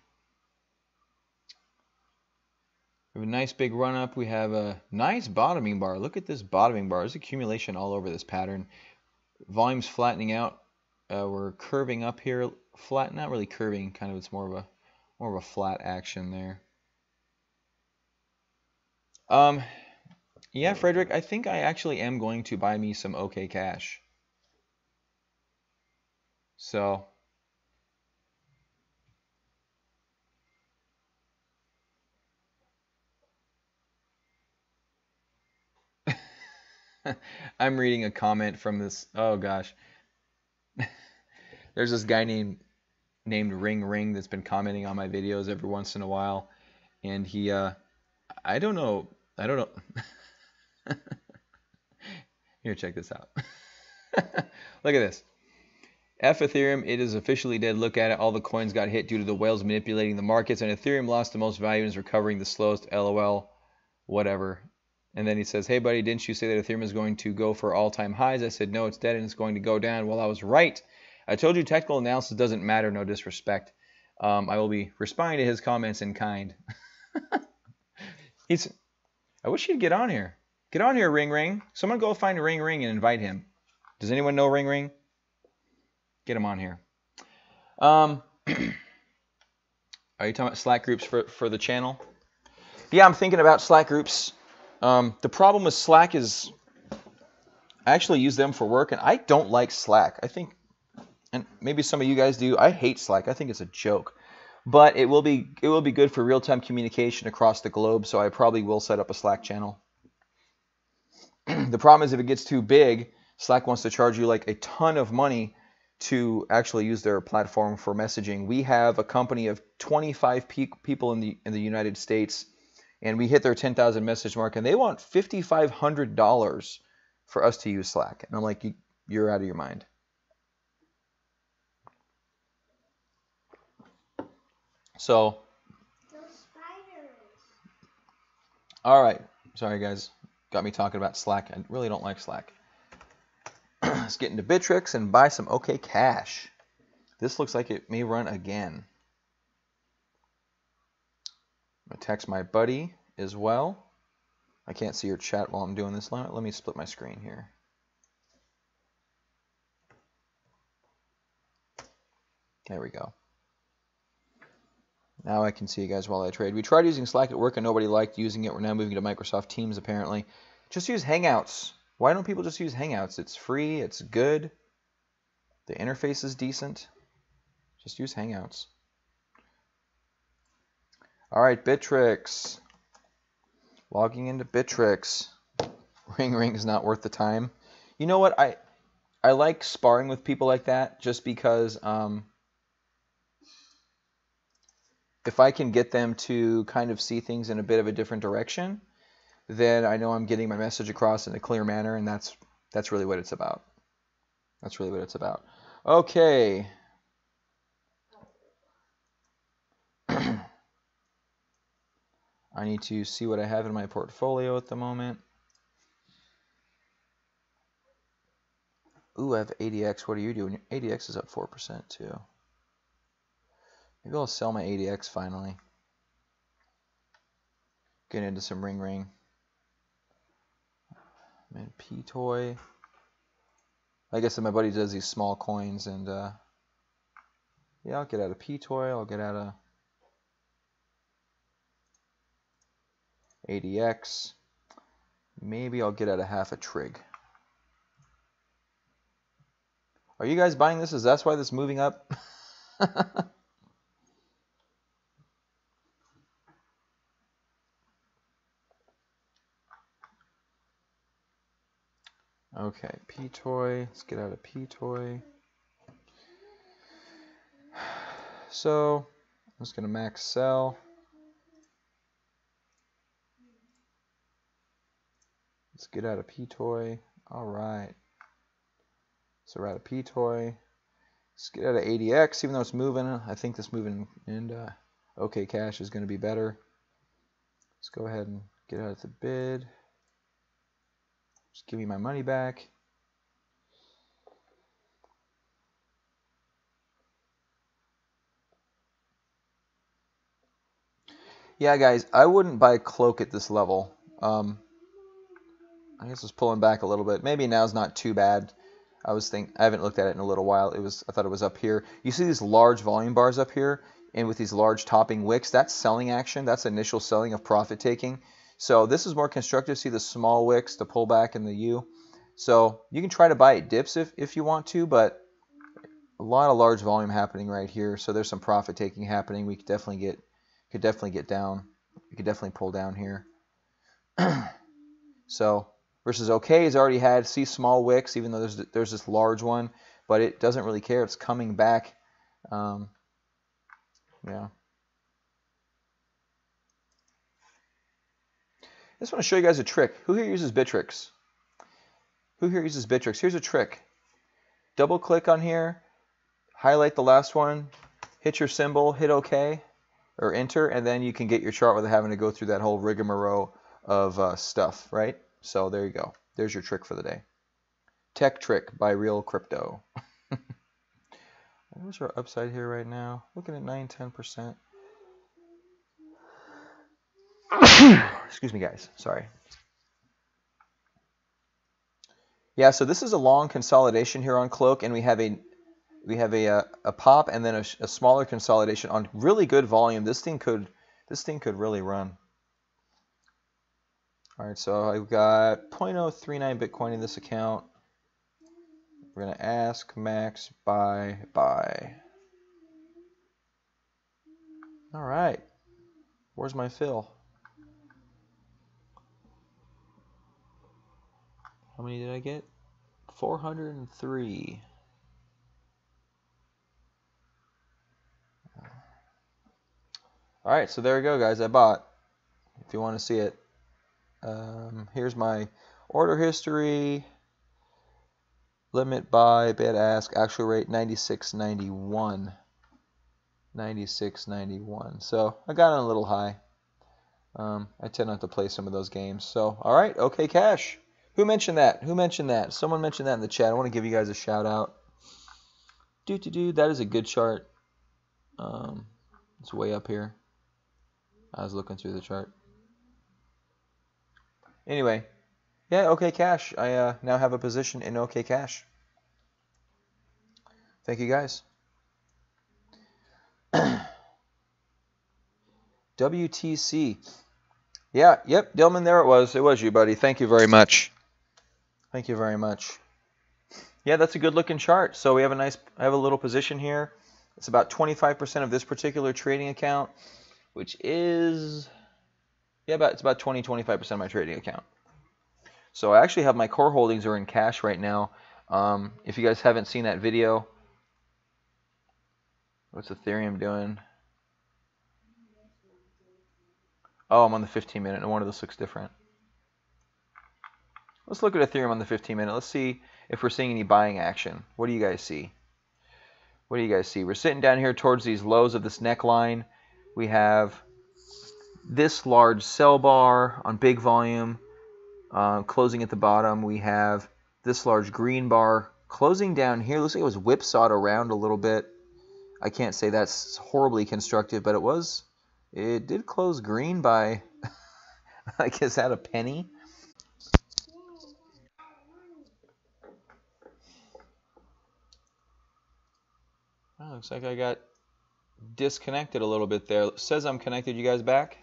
We have a nice big run up. We have a nice bottoming bar. Look at this bottoming bar. There's accumulation all over this pattern. Volume's flattening out. We're curving up here. Flat, not really curving. Kind of, it's more of a flat action there. Yeah, Frederick, I think I actually am going to buy me some OK Cash. So I'm reading a comment from this. Oh gosh. There's this guy named Ring Ring that's been commenting on my videos every once in a while, and he I don't know. Here, check this out. Look at this. F Ethereum, it is officially dead. Look at it. All the coins got hit due to the whales manipulating the markets, and Ethereum lost the most value and is recovering the slowest. LOL. Whatever. And then he says, hey, buddy, didn't you say that Ethereum is going to go for all-time highs? I said, no, it's dead and it's going to go down. Well, I was right. I told you technical analysis doesn't matter. No disrespect. I will be responding to his comments in kind. I wish he'd get on here. Get on here, Ring Ring. Someone go find Ring Ring and invite him. Does anyone know Ring Ring? Get him on here. Are you talking about Slack groups for the channel? Yeah, I'm thinking about Slack groups. The problem with Slack is I actually use them for work, and I don't like Slack. I think, and maybe some of you guys do, I hate Slack. I think it's a joke. But it will be good for real-time communication across the globe, so I probably will set up a Slack channel. The problem is if it gets too big, Slack wants to charge you like a ton of money to actually use their platform for messaging. We have a company of 25 people in the United States, and we hit their 10,000 message mark, and they want $5,500 for us to use Slack. And I'm like, you're out of your mind. So, all right. Sorry, guys. Got me talking about Slack. I really don't like Slack. Let's get into Bittrex and buy some OK Cash. This looks like it may run again. I'm going to text my buddy as well. I can't see your chat while I'm doing this. Let me split my screen here. There we go. Now I can see you guys while I trade. We tried using Slack at work and nobody liked using it. We're now moving to Microsoft Teams apparently. Just use Hangouts. Why don't people just use Hangouts? It's free. It's good. The interface is decent. Just use Hangouts. All right, Bittrex. Logging into Bittrex. Ring Ring is not worth the time. You know what? I like sparring with people like that just because if I can get them to kind of see things in a bit of a different direction, then I know I'm getting my message across in a clear manner, and that's really what it's about. That's really what it's about. Okay. I need to see what I have in my portfolio at the moment. Ooh, I have ADX. What are you doing? ADX is up 4% too. Maybe I'll sell my ADX finally. Get into some Ring Ring. Man, P-Toy. Like I said, my buddy does these small coins, and yeah, I'll get out of P-Toy. I'll get out of ADX. Maybe I'll get out of half a trig. Are you guys buying this? Is that why this is moving up? Okay, P-Toy. Let's get out of P-Toy. So, I'm just going to max sell. Let's get out of P-Toy. All right. So we're out of P-Toy. Let's get out of ADX, even though it's moving. I think this moving and OK Cash is going to be better. Let's go ahead and get out of the bid. Just give me my money back. Yeah, guys, I wouldn't buy Cloak at this level. I guess it's pulling back a little bit. Maybe now's not too bad. I haven't looked at it in a little while. I thought it was up here. You see these large volume bars up here, and with these large topping wicks, that's selling action. That's initial selling of profit taking. So this is more constructive. See the small wicks, the pullback, and the U. So you can try to buy at dips if you want to, but a lot of large volume happening right here. So there's some profit taking happening. We could definitely get down. We could definitely pull down here. So versus OK has already had, see small wicks, even though there's this large one, but it doesn't really care. It's coming back. Yeah. I just want to show you guys a trick. Who here uses Bittrex? Who here uses Bittrex? Here's a trick. Double click on here, highlight the last one, hit your symbol, hit OK or enter, and then you can get your chart without having to go through that whole rigmarole of stuff, right? So there you go. There's your trick for the day. Tech trick by Real Crypto. What's our upside here right now? Looking at 9-10%. Excuse me, guys. Sorry. Yeah, so this is a long consolidation here on Cloak, and we have a pop and then a smaller consolidation on really good volume. This thing could really run. All right, so I've got 0.039 Bitcoin in this account. We're going to ask max buy. All right. Where's my fill? How many did I get? 403. All right, so there we go, guys. I bought. If you want to see it. Here's my order history. Limit buy, bid ask, actual rate 96.91. 96.91. So I got on a little high. I tend not to play some of those games. So, all right, OK Cash. Who mentioned that? Who mentioned that? Someone mentioned that in the chat. I want to give you guys a shout out. That is a good chart. It's way up here. I was looking through the chart. Anyway, yeah, OK Cash. I now have a position in OK Cash. Thank you, guys. WTC. Yeah, yep, Dillman, there it was. It was you, buddy. Thank you very much. Thank you very much. Yeah, that's a good looking chart. So we have I have a little position here. It's about 25% of this particular trading account, which is, it's about 20-25% of my trading account. So I actually have my core holdings are in cash right now. If you guys haven't seen that video, what's Ethereum doing? Oh, I'm on the 15-minute. No wonder this looks different. Let's look at Ethereum on the 15-minute. Let's see if we're seeing any buying action. What do you guys see? What do you guys see? We're sitting down here towards these lows of this neckline. We have this large sell bar on big volume closing at the bottom. We have this large green bar closing down here. Looks like it was whipsawed around a little bit. I can't say that's horribly constructive, but it did close green by, I guess, at a penny. Oh, looks like I got disconnected a little bit there. It says I'm connected. You guys back?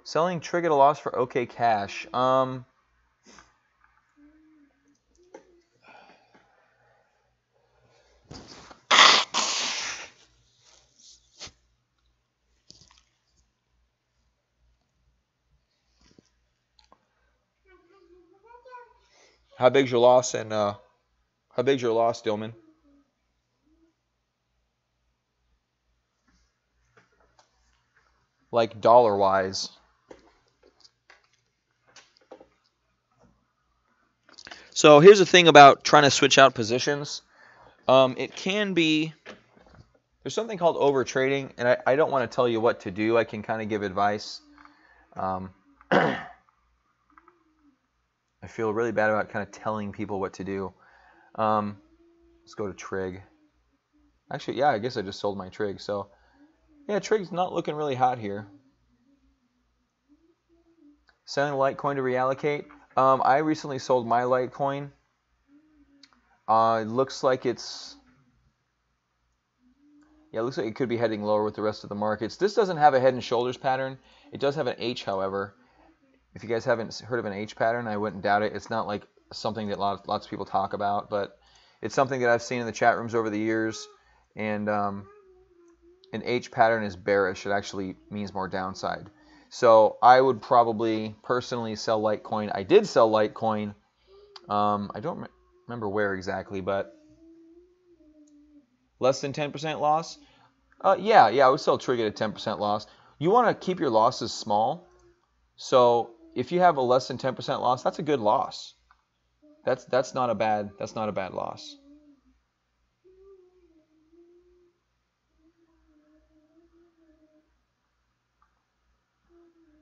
Selling triggered a loss for OK Cash. How big's your loss? And how big's your loss, Dillman? Like dollar-wise. So here's the thing about trying to switch out positions. It can be, there's something called over trading, and I don't want to tell you what to do. I can kind of give advice. I feel really bad about kind of telling people what to do. Let's go to Trig. Actually, yeah, I guess I just sold my Trig. So Yeah, Trig's not looking really hot here. Selling Litecoin to reallocate. I recently sold my Litecoin. It looks like it's... Yeah, it looks like it could be heading lower with the rest of the markets. This doesn't have a head and shoulders pattern. It does have an H, however. If you guys haven't heard of an H pattern, I wouldn't doubt it. It's not like something that lots of people talk about, but it's something that I've seen in the chat rooms over the years. And an H pattern is bearish. It actually means more downside. So I would probably personally sell Litecoin. I did sell Litecoin. I don't remember where exactly, but less than 10% loss. Yeah, I would sell Trig at a 10% loss. You want to keep your losses small. So if you have a less than 10% loss, that's a good loss. That's not a bad loss.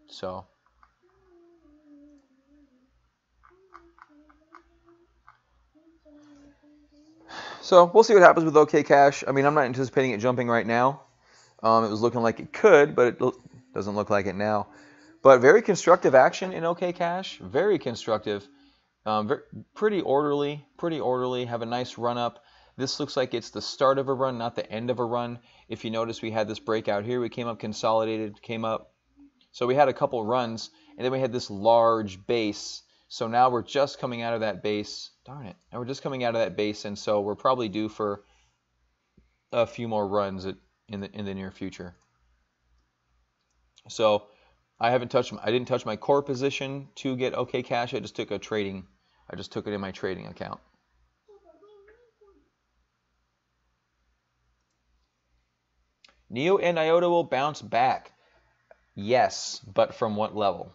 So we'll see what happens with OK Cash. I mean, I'm not anticipating it jumping right now. It was looking like it could, but it doesn't look like it now. But very constructive action in OK Cash. Very constructive. Pretty orderly. Have a nice run up. This looks like it's the start of a run, not the end of a run. If you notice, we had this breakout here. We came up consolidated, came up. So we had a couple runs, and then we had this large base. So now we're just coming out of that base. Darn it. Now we're just coming out of that base, and so we're probably due for a few more runs in the near future. So I didn't touch my core position to get OK Cash. I just took it in my trading account. NEO and IOTA will bounce back. Yes, but from what level?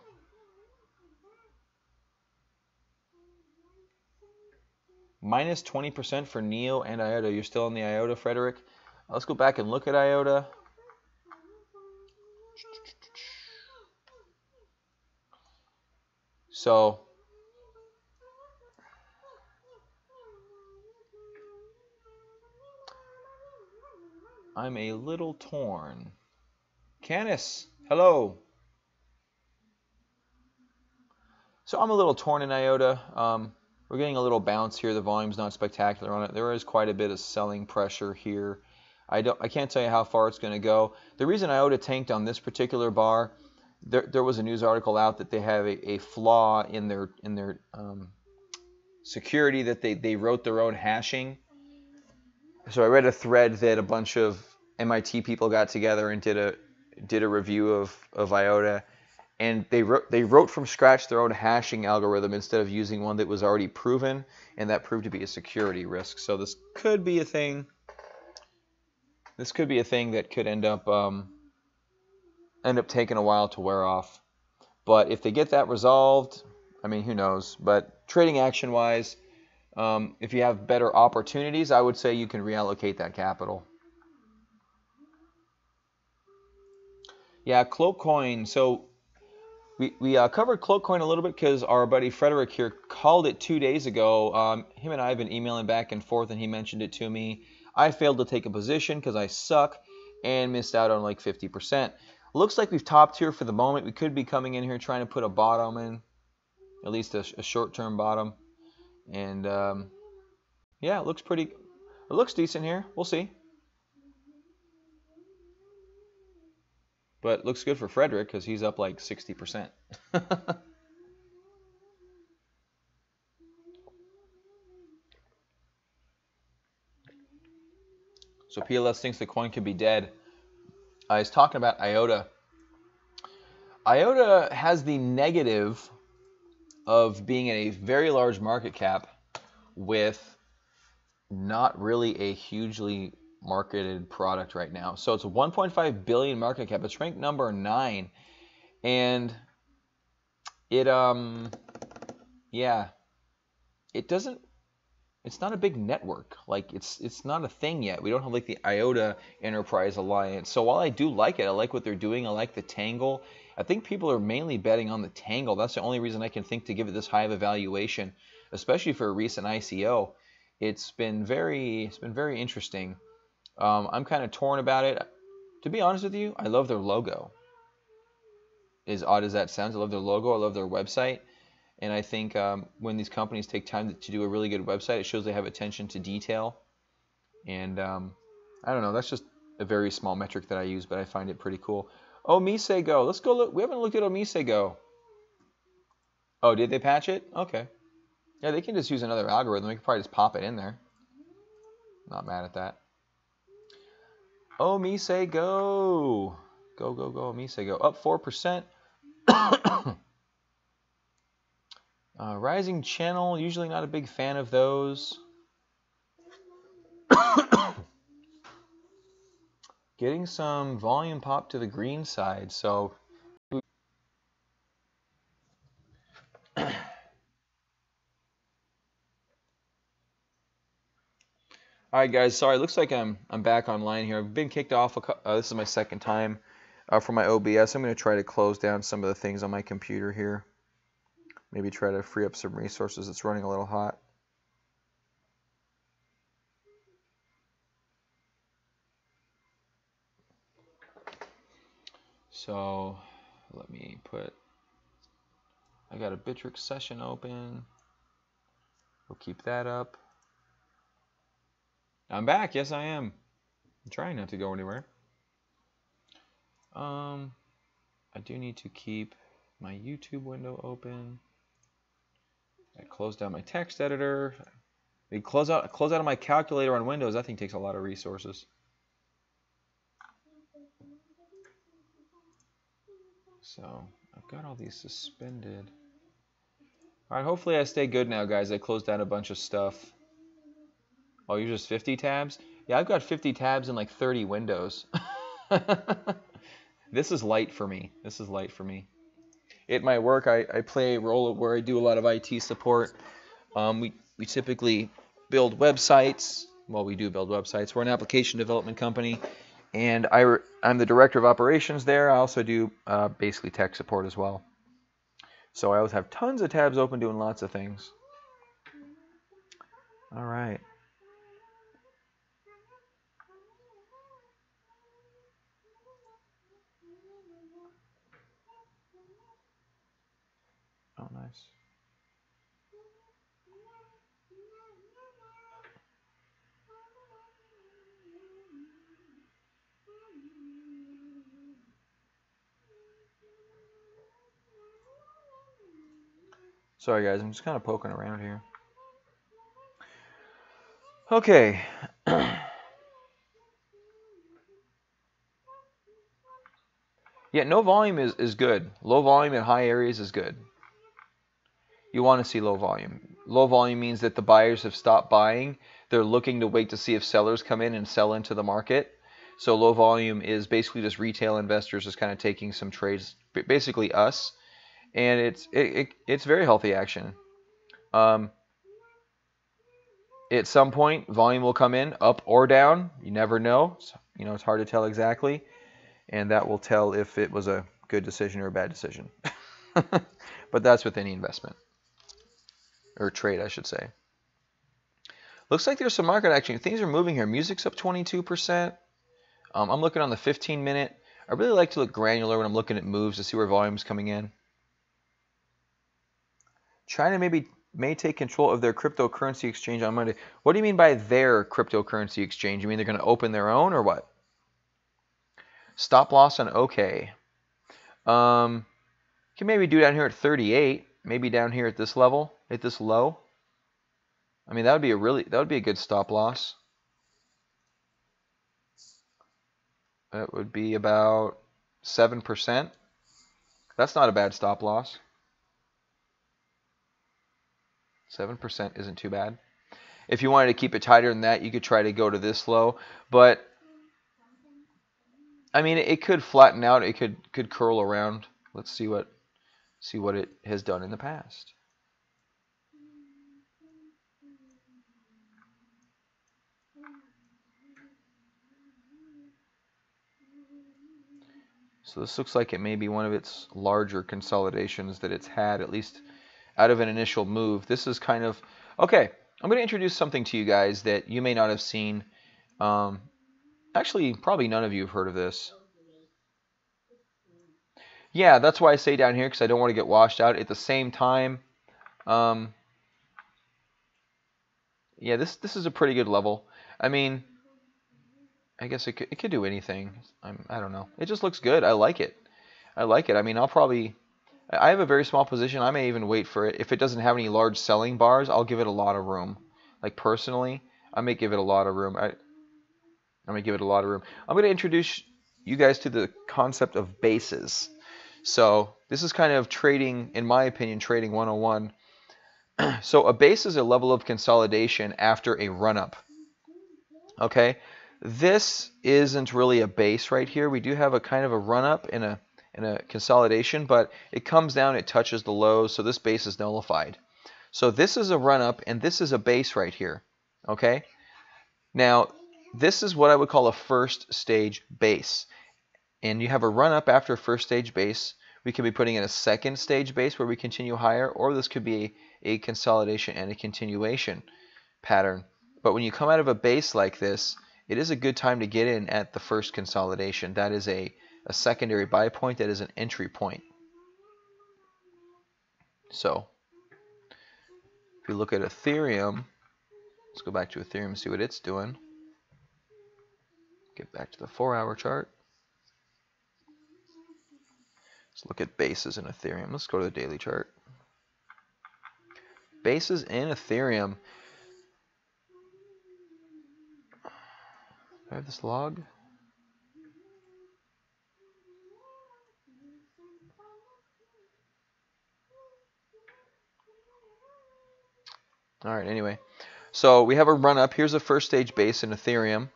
Minus 20% for NEO and IOTA. You're still on the IOTA, Frederick? Let's go back and look at IOTA. So I'm a little torn. Canis, hello. So I'm a little torn in IOTA. We're getting a little bounce here. The volume's not spectacular on it. There is quite a bit of selling pressure here. I can't tell you how far it's going to go. The reason IOTA tanked on this particular bar, there was a news article out that they have a flaw in their security, that they wrote their own hashing. So I read a thread that a bunch of MIT people got together and did a review of IOTA, and they wrote from scratch their own hashing algorithm instead of using one that was already proven, and that proved to be a security risk. So this could be a thing. This could be a thing that could end up taking a while to wear off. But if they get that resolved, I mean, who knows? But trading action wise, if you have better opportunities, I would say you can reallocate that capital. Yeah, Cloakcoin. So we covered Cloakcoin a little bit because our buddy Frederick here called it 2 days ago. Him and I have been emailing back and forth, and he mentioned it to me. I failed to take a position because I suck and missed out on like 50%. Looks like we've topped here for the moment. We could be coming in here trying to put a bottom in, at least a short-term bottom. And yeah, it looks decent here. We'll see. But it looks good for Frederick because he's up like 60%. So PLS thinks the coin could be dead. I was talking about IOTA. IOTA has the negative of being in a very large market cap with not really a hugely marketed product right now. So it's a 1.5 billion market cap. It's ranked number 9, and it it's not a big network. Like it's not a thing yet. We don't have like the IOTA Enterprise Alliance. So while I do like it, I like what they're doing. I like the Tangle. I think people are mainly betting on the Tangle. That's the only reason I can think to give it this high of a valuation, especially for a recent ICO. It's been very interesting. I'm kind of torn about it. to be honest with you, I love their logo. As odd as that sounds, I love their logo. I love their website. And I think when these companies take time to do a really good website, it shows they have attention to detail. And I don't know, that's just a very small metric that I use, but I find it pretty cool. Omise Go. Let's go look. We haven't looked at Omise Go. Oh, did they patch it? Okay. Yeah, they can just use another algorithm. They can probably just pop it in there. Not mad at that. Omise Go. Go, go, go, Omise Go. Up 4%. Rising Channel. Usually not a big fan of those. Getting some volume pop to the green side. So all right, guys. Sorry, looks like I'm back online here. I've been kicked off. This is my second time for my OBS. I'm going to try to close down some of the things on my computer here. Maybe try to free up some resources. It's running a little hot. So let me put. I got a Bittrex session open. We'll keep that up. I'm back. Yes, I am. I'm trying not to go anywhere. I do need to keep my YouTube window open. I close down my text editor. I close out of my calculator on Windows. That thing takes a lot of resources. So I've got all these suspended. All right, hopefully I stay good now, guys. I closed down a bunch of stuff. Oh, you're just 50 tabs? Yeah, I've got 50 tabs in like 30 windows. This is light for me. This is light for me. At my work, I play a role where I do a lot of IT support. We typically build websites. Well, we do build websites. We're an application development company, and I'm the director of operations there. I also do basically tech support as well. So I always have tons of tabs open doing lots of things. All right. Oh, nice. Sorry, guys. I'm just kind of poking around here. Okay. Yeah, no volume is good. Low volume in high areas is good. You want to see low volume. Low volume means that the buyers have stopped buying. They're looking to wait to see if sellers come in and sell into the market. So low volume is basically just retail investors just kind of taking some trades, basically us. And it's very healthy action. At some point, volume will come in, up or down. You never know. It's hard to tell exactly. And that will tell if it was a good decision or a bad decision. But that's with any investment. Or trade, I should say. Looks like there's some market action. Things are moving here. Music's up 22%. I'm looking on the 15-minute. I really like to look granular when I'm looking at moves to see where volume's coming in. China may take control of their cryptocurrency exchange on Monday. What do you mean by their cryptocurrency exchange? You mean they're going to open their own or what? Stop loss on OK. Can maybe do down here at 38. Maybe down here at this level, at this low. I mean, that would be a good stop loss. That would be about 7%. That's not a bad stop loss. 7% isn't too bad. If you wanted to keep it tighter than that, you could try to go to this low. But I mean, it could flatten out. It could curl around. Let's see what it has done in the past. So this looks like it may be one of its larger consolidations that it's had, at least out of an initial move. This is kind of... Okay, I'm going to introduce something to you guys that you may not have seen Actually, probably none of you have heard of this. Yeah, that's why I say down here, because I don't want to get washed out. At the same time, um, yeah, this is a pretty good level. I mean, I guess it could do anything. I don't know. It just looks good. I like it. I like it. I mean, I have a very small position. I may even wait for it. If it doesn't have any large selling bars, I'll give it a lot of room. Like personally, I may give it a lot of room. I'm going to give it a lot of room. I'm going to introduce you guys to the concept of bases. So this is kind of trading, in my opinion, trading 101. So a base is a level of consolidation after a run-up. Okay, this isn't really a base right here. We do have a kind of a run-up in a consolidation, but it comes down, it touches the lows, so this base is nullified. So this is a run-up, and this is a base right here. Okay, now this is what I would call a first stage base. And you have a run-up after a first stage base. We could be putting in a second stage base where we continue higher, or this could be a consolidation and a continuation pattern. But when you come out of a base like this, it is a good time to get in at the first consolidation. That is a secondary buy point. That is an entry point. So if you look at Ethereum, let's go back to Ethereum and see what it's doing. Get back to the 4-hour chart. Let's look at bases in Ethereum. Let's go to the daily chart. Bases in Ethereum. Do I have this log? Alright, anyway. So we have a run up. Here's a first stage base in Ethereum.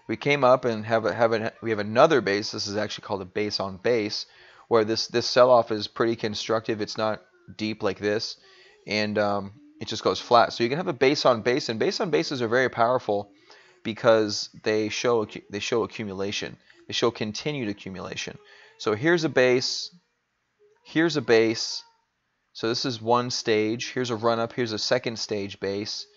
We came up and we have another base. This is actually called a base on base, where this sell-off is pretty constructive. It's not deep like this, and it just goes flat. So you can have a base on base, and base on bases are very powerful because they show accumulation. They show continued accumulation. So here's a base. Here's a base. So this is one stage. Here's a run-up. Here's a second stage base.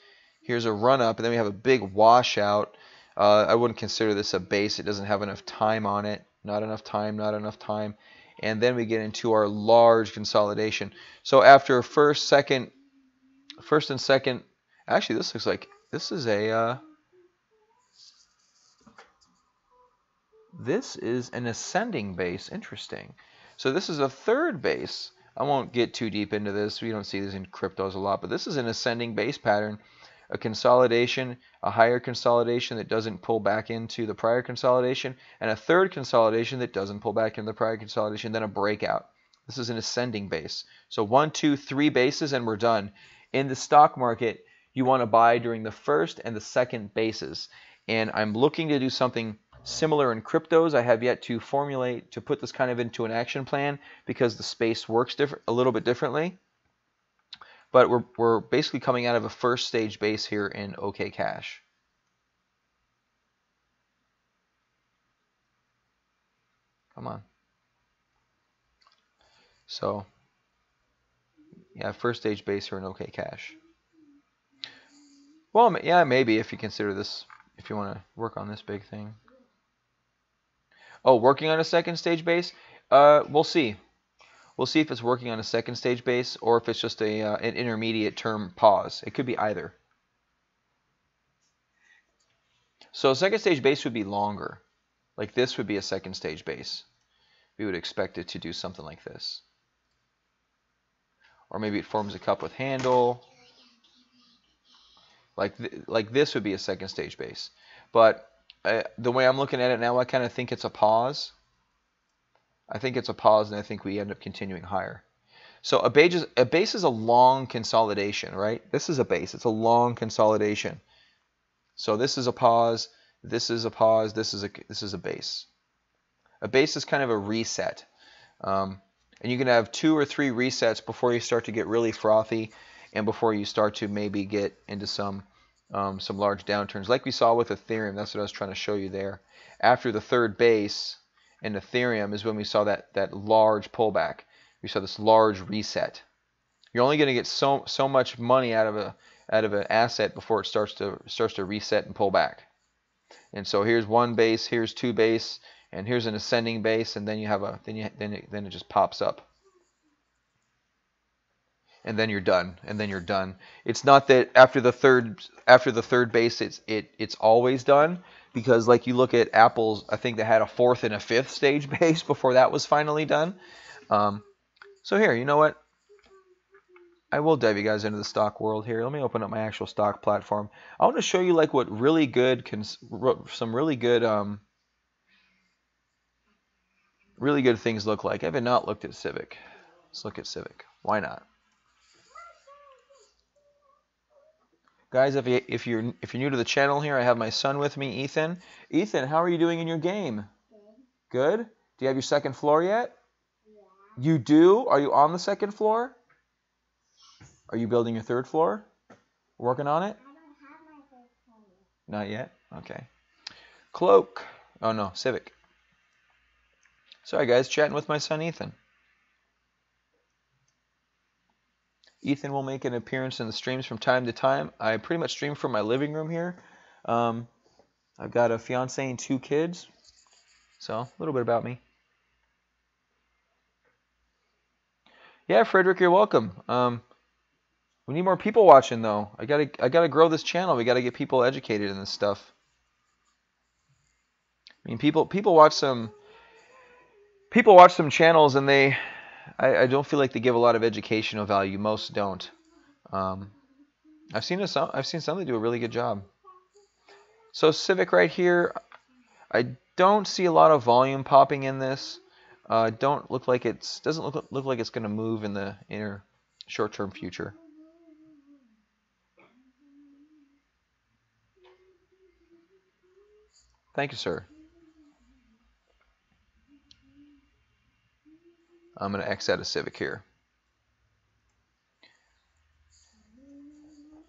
Here's a run-up, and then we have a big washout. I wouldn't consider this a base. It doesn't have enough time on it. Not enough time, not enough time. And then we get into our large consolidation. So after first and second, actually this looks like this is an ascending base. Interesting. So this is a third base. I won't get too deep into this. We don't see this in cryptos a lot, but this is an ascending base pattern. A consolidation, a higher consolidation that doesn't pull back into the prior consolidation, and a third consolidation that doesn't pull back into the prior consolidation, then a breakout. This is an ascending base. So 1, 2, 3 bases and we're done. In the stock market, you want to buy during the first and the second bases. And I'm looking to do something similar in cryptos. I have yet to formulate, to put this kind of into an action plan because the space works a little bit differently. But we're basically coming out of a first stage base here in OK Cash. Come on. So, yeah, first stage base here in OK Cash. Well, yeah, maybe if you consider this, if you want to work on this big thing. Oh, working on a second stage base? We'll see. We'll see if it's working on a second stage base or if it's just an intermediate term pause. It could be either. So a second stage base would be longer. Like this would be a second stage base. We would expect it to do something like this. Or maybe it forms a cup with handle. Like this would be a second stage base. But the way I'm looking at it now, I kind of think it's a pause. I think it's a pause, and I think we end up continuing higher. So a base is a long consolidation, right? This is a base. It's a long consolidation. So this is a pause. This is a pause. This is a base. A base is kind of a reset, and you can have 2 or 3 resets before you start to get really frothy, and before you start to maybe get into some large downturns, like we saw with Ethereum. That's what I was trying to show you there. After the third base in Ethereum is when we saw that large pullback. We saw this large reset. You're only going to get so much money out of an asset before it starts to reset and pull back. And so here's one base, here's two base, and here's an ascending base, and then you have a then it just pops up. And then you're done. And then you're done. It's not that after the third base it's always done, because like you look at Apple's, I think they had a fourth and a fifth stage base before that was finally done. So here, you know what? I will dive you guys into the stock world here. Let me open up my actual stock platform. I want to show you like what really good some really good things look like. I have not looked at Civic. Let's look at Civic. Why not? Guys, if you're new to the channel here, I have my son with me, Ethan. Ethan, how are you doing in your game? Good. Good? Do you have your second floor yet? Yeah. You do? Are you on the second floor? Are you building your third floor? Working on it? I don't have my third floor yet. Not yet? Okay. Cloak. Oh no, Civic. Sorry guys, chatting with my son Ethan. Ethan will make an appearance in the streams from time to time. I pretty much stream from my living room here. I've got a fiance and 2 kids. So, a little bit about me. Yeah, Frederick, you're welcome. We need more people watching though. I gotta grow this channel. We gotta get people educated in this stuff. I mean, people watch some channels and I don't feel like they give a lot of educational value. Most don't. I've seen some that do a really good job. So Civic right here, I don't see a lot of volume popping in this. Doesn't look like it's going to move in the inner short-term future. Thank you, sir. I'm going to X out of Civic here.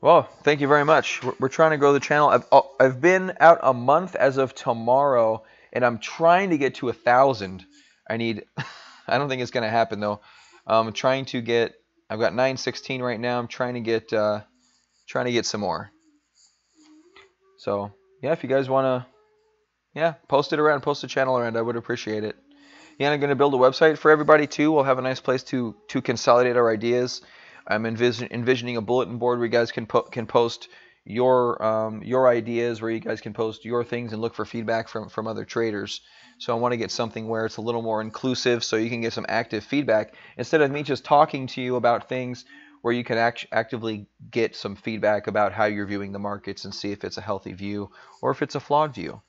Well, thank you very much. We're trying to grow the channel. I've been out a month as of tomorrow, and I'm trying to get to 1,000. I don't think it's going to happen though. I'm trying to get. I've got 916 right now. I'm trying to get some more. So yeah, if you guys want to, post the channel around. I would appreciate it. Yeah, I'm going to build a website for everybody too. We'll have a nice place to consolidate our ideas. I'm envisioning a bulletin board where you guys can post your ideas, where you guys can post your things and look for feedback from other traders. So I want to get something where it's a little more inclusive, so you can get some active feedback instead of me just talking to you about things, where you can actively get some feedback about how you're viewing the markets and see if it's a healthy view or if it's a flawed view.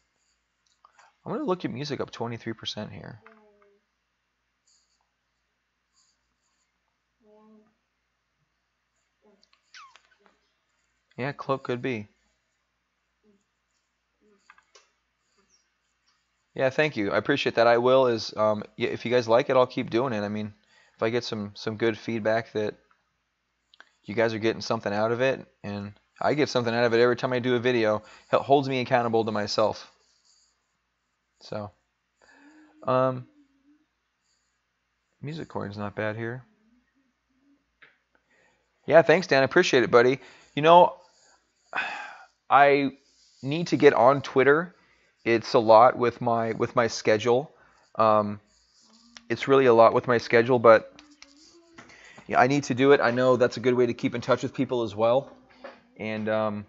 I'm going to look at music up 23% here. Yeah, Cloak could be. Yeah, thank you. I appreciate that. I will. If you guys like it, I'll keep doing it. I mean, if I get some good feedback that you guys are getting something out of it, and I get something out of it every time I do a video, it holds me accountable to myself. So, music coin's not bad here. Yeah, thanks, Dan. I appreciate it, buddy. You know, I need to get on Twitter. It's a lot with my schedule. It's really a lot with my schedule, but yeah, I need to do it. I know that's a good way to keep in touch with people as well. And I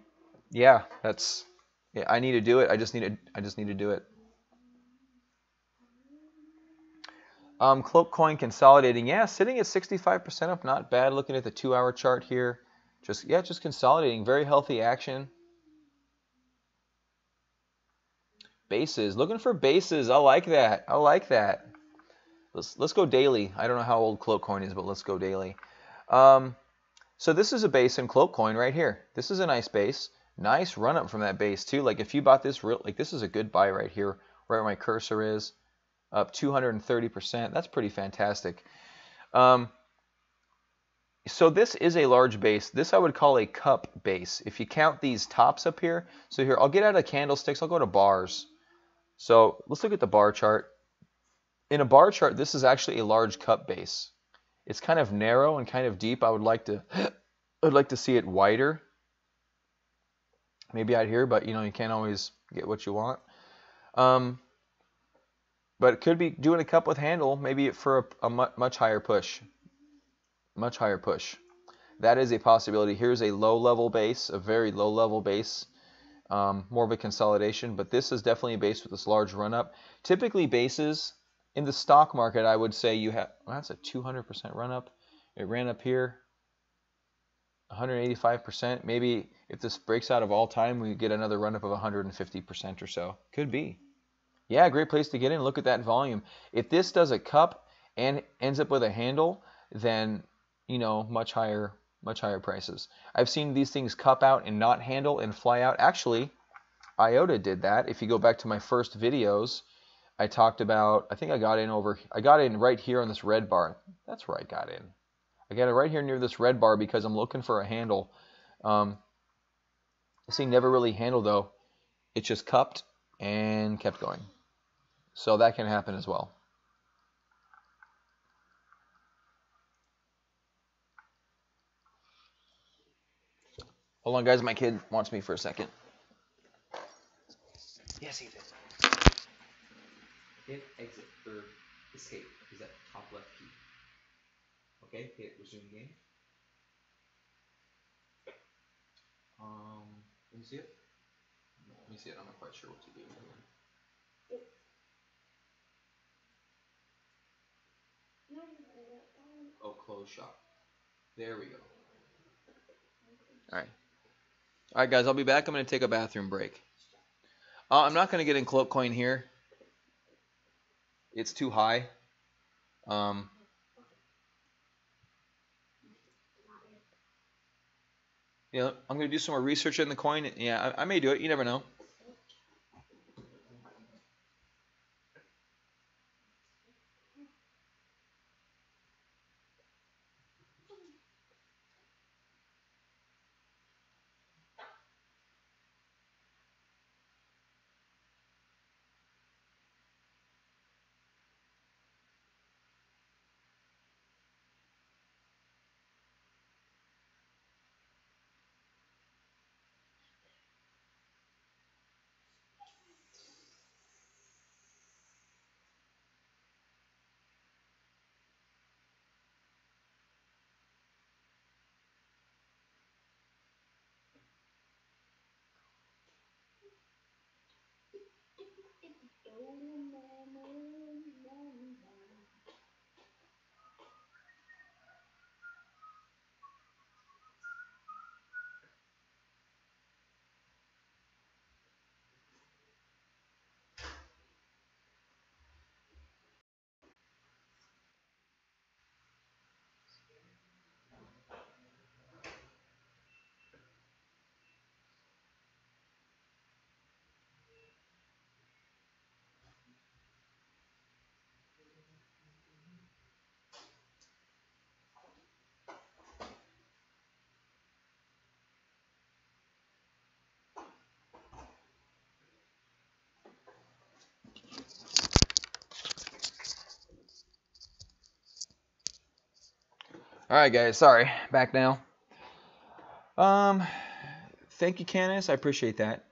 need to do it. I just need to do it. Cloak coin consolidating. Yeah, sitting at 65% up, not bad. Looking at the 2-hour chart here. Just consolidating. Very healthy action. Bases. Looking for bases. I like that. I like that. Let's go daily. I don't know how old Cloak coin is, but let's go daily. So this is a base in Cloak coin right here. This is a nice base. Nice run up from that base too. Like if you bought this this is a good buy right here, right where my cursor is. Up 230%. That's pretty fantastic. So this is a large base. This I would call a cup base. If you count these tops up here. So here, I'll get out of candlesticks. I'll go to bars. So let's look at the bar chart. In a bar chart, this is actually a large cup base. It's kind of narrow and kind of deep. I'd like to see it wider. Maybe out here, but you know, you can't always get what you want. But it could be doing a cup with handle, maybe for a much higher push. Much higher push. That is a possibility. Here's a low-level base, a very low-level base. More of a consolidation, but this is definitely a base with this large run-up. Typically bases in the stock market, I would say you have, well, that's a 200% run-up. It ran up here, 185%. Maybe if this breaks out of all time, we get another run-up of 150% or so. Could be. Yeah, great place to get in. Look at that volume. If this does a cup and ends up with a handle, then, you know, much higher prices. I've seen these things cup out and not handle and fly out. Actually, IOTA did that. If you go back to my first videos, I talked about, I think I got in right here on this red bar. That's where I got in. I got it right here near this red bar because I'm looking for a handle. This thing never really handled though. It just cupped and kept going. So that can happen as well. Hold on, guys. My kid wants me for a second. Yes, Ethan. Hit exit or escape is that top left key. Okay, hit resume game. Can you see it? Let me see it. I'm not quite sure what to do here. Oh, close shop. There we go. All right. All right, guys. I'll be back. I'm going to take a bathroom break. I'm not going to get in Cloak Coin here. It's too high. Yeah, I'm going to do some more research in the coin. Yeah, I may do it. You never know. All right, guys. Sorry. Back now. Thank you, Canis. I appreciate that.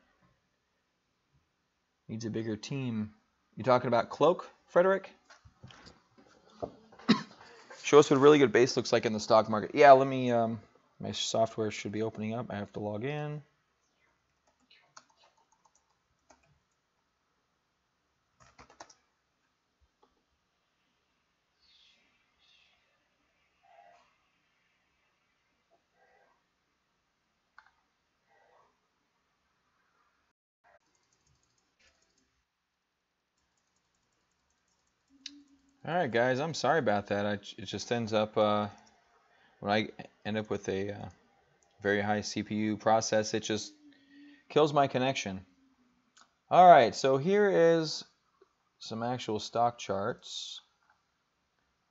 Needs a bigger team. You talking about Cloak, Frederick? Show us what a really good base looks like in the stock market. Yeah, let me, my software should be opening up. I have to log in. All right, guys, I'm sorry about that. It just ends up, when I end up with a very high CPU process, it just kills my connection. All right, so here is some actual stock charts.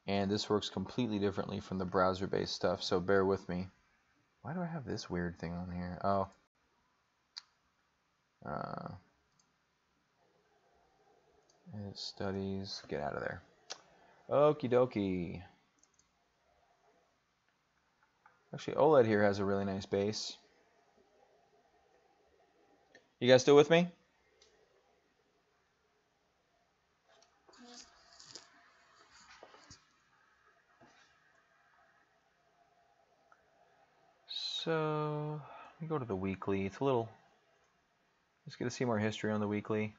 And this works completely differently from the browser-based stuff, so bear with me. Why do I have this weird thing on here? Oh. Studies, get out of there. Okie dokie. Actually, OLED here has a really nice base. You guys still with me? So let me go to the weekly. It's a little. Let's get to see more history on the weekly.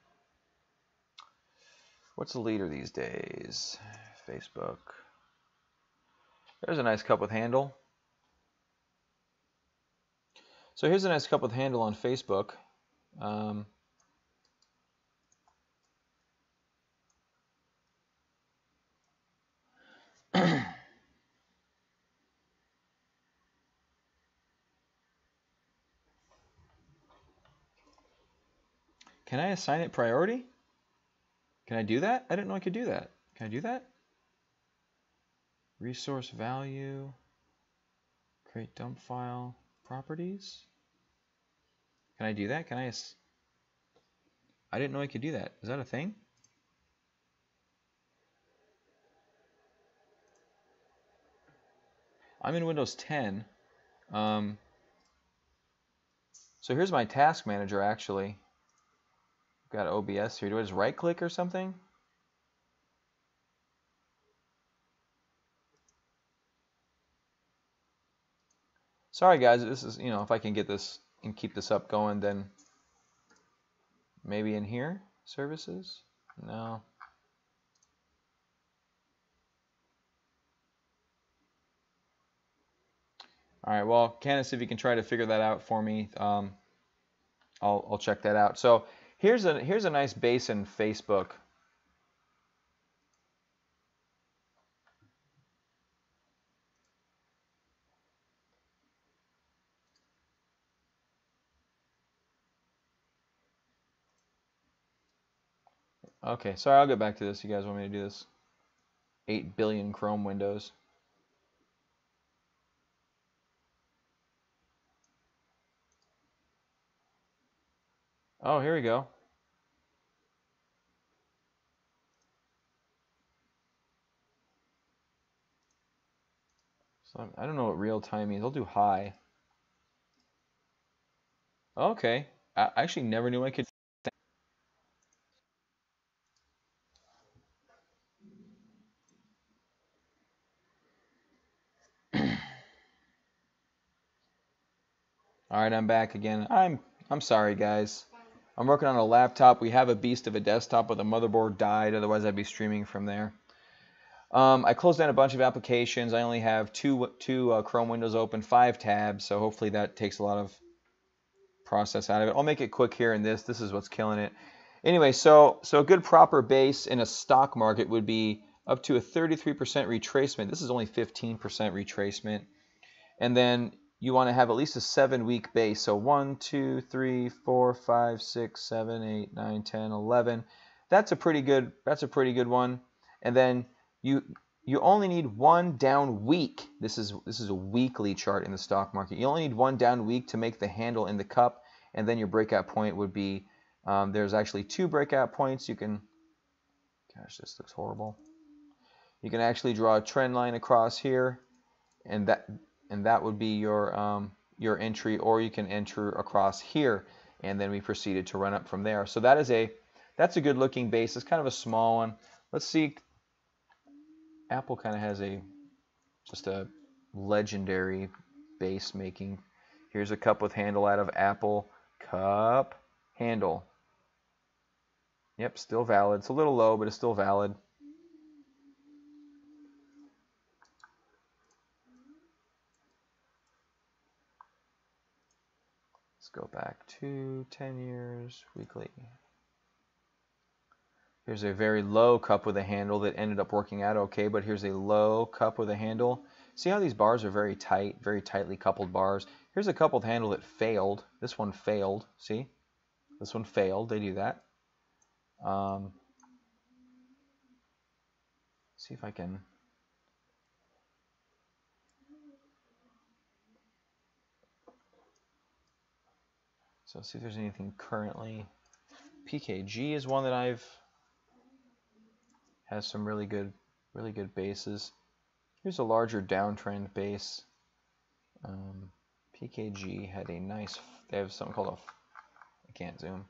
What's the leader these days? Facebook. There's a nice cup with handle. So here's a nice cup with handle on Facebook. Can I assign it priority? Can I do that? I didn't know I could do that. Can I do that? Resource value. Create dump file. Properties. Can I do that? Can I didn't know I could do that. Is that a thing? I'm in Windows 10. So here's my task manager actually. Got OBS here. Do I just right click or something? Sorry guys, this is, if I can get this and keep this up going, then maybe in here, services? No. All right, well, Candace, if you can try to figure that out for me, I'll check that out. So here's a nice base in Facebook. Okay, sorry, I'll get back to this. You guys want me to do this? 8 billion Chrome windows. Oh, here we go. So I don't know what real time means. I'll do high. Okay, I actually never knew I could. All right, I'm back again. I'm sorry, guys. I'm working on a laptop. We have a beast of a desktop, but the motherboard died. Otherwise, I'd be streaming from there. I closed down a bunch of applications. I only have two Chrome windows open, 5 tabs. So hopefully that takes a lot of process out of it. I'll make it quick here in this. This is what's killing it. Anyway, so a good proper base in a stock market would be up to a 33% retracement. This is only 15% retracement. And then you want to have at least a 7-week base. So 1, 2, 3, 4, 5, 6, 7, 8, 9, 10, 11. That's a pretty good one. And then you only need one down week. This is a weekly chart in the stock market. You only need one down week to make the handle in the cup, and then your breakout point would be there's actually 2 breakout points. You can, gosh, this looks horrible. You can actually draw a trend line across here, and that would be your entry, or you can enter across here, and then we proceeded to run up from there. So that's a good looking base. It's kind of a small one. Let's see. Apple kind of has just a legendary base making. Here's a cup with handle out of Apple. Cup handle. Yep, still valid. It's a little low, but it's still valid. Let's go back to 10 years weekly. Here's a very low cup with a handle that ended up working out okay, but here's a low cup with a handle. See how these bars are very tight, very tightly coupled bars? Here's a coupled handle that failed. This one failed. See? This one failed. They do that. See if I can. So see if there's anything currently. PKG is one that has some really good bases. Here's a larger downtrend base. PKG had a nice. They have something called I can't zoom.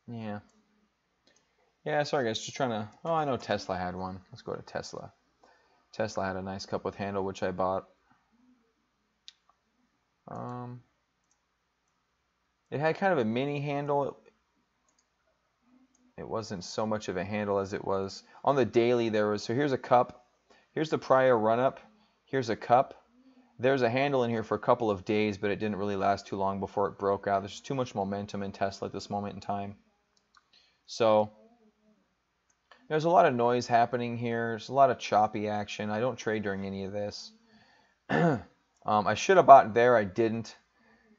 Yeah. Yeah, sorry guys, just trying to. Oh, I know Tesla had one. Let's go to Tesla. Tesla had a nice cup with handle, which I bought. It had kind of a mini handle. It wasn't so much of a handle as it was on the daily. There was, so here's a cup. Here's the prior run up. Here's a cup. There's a handle in here for a couple of days, but it didn't really last too long before it broke out. There's too much momentum in Tesla at this moment in time. So there's a lot of noise happening here. There's a lot of choppy action. I don't trade during any of this. I should have bought there. I didn't.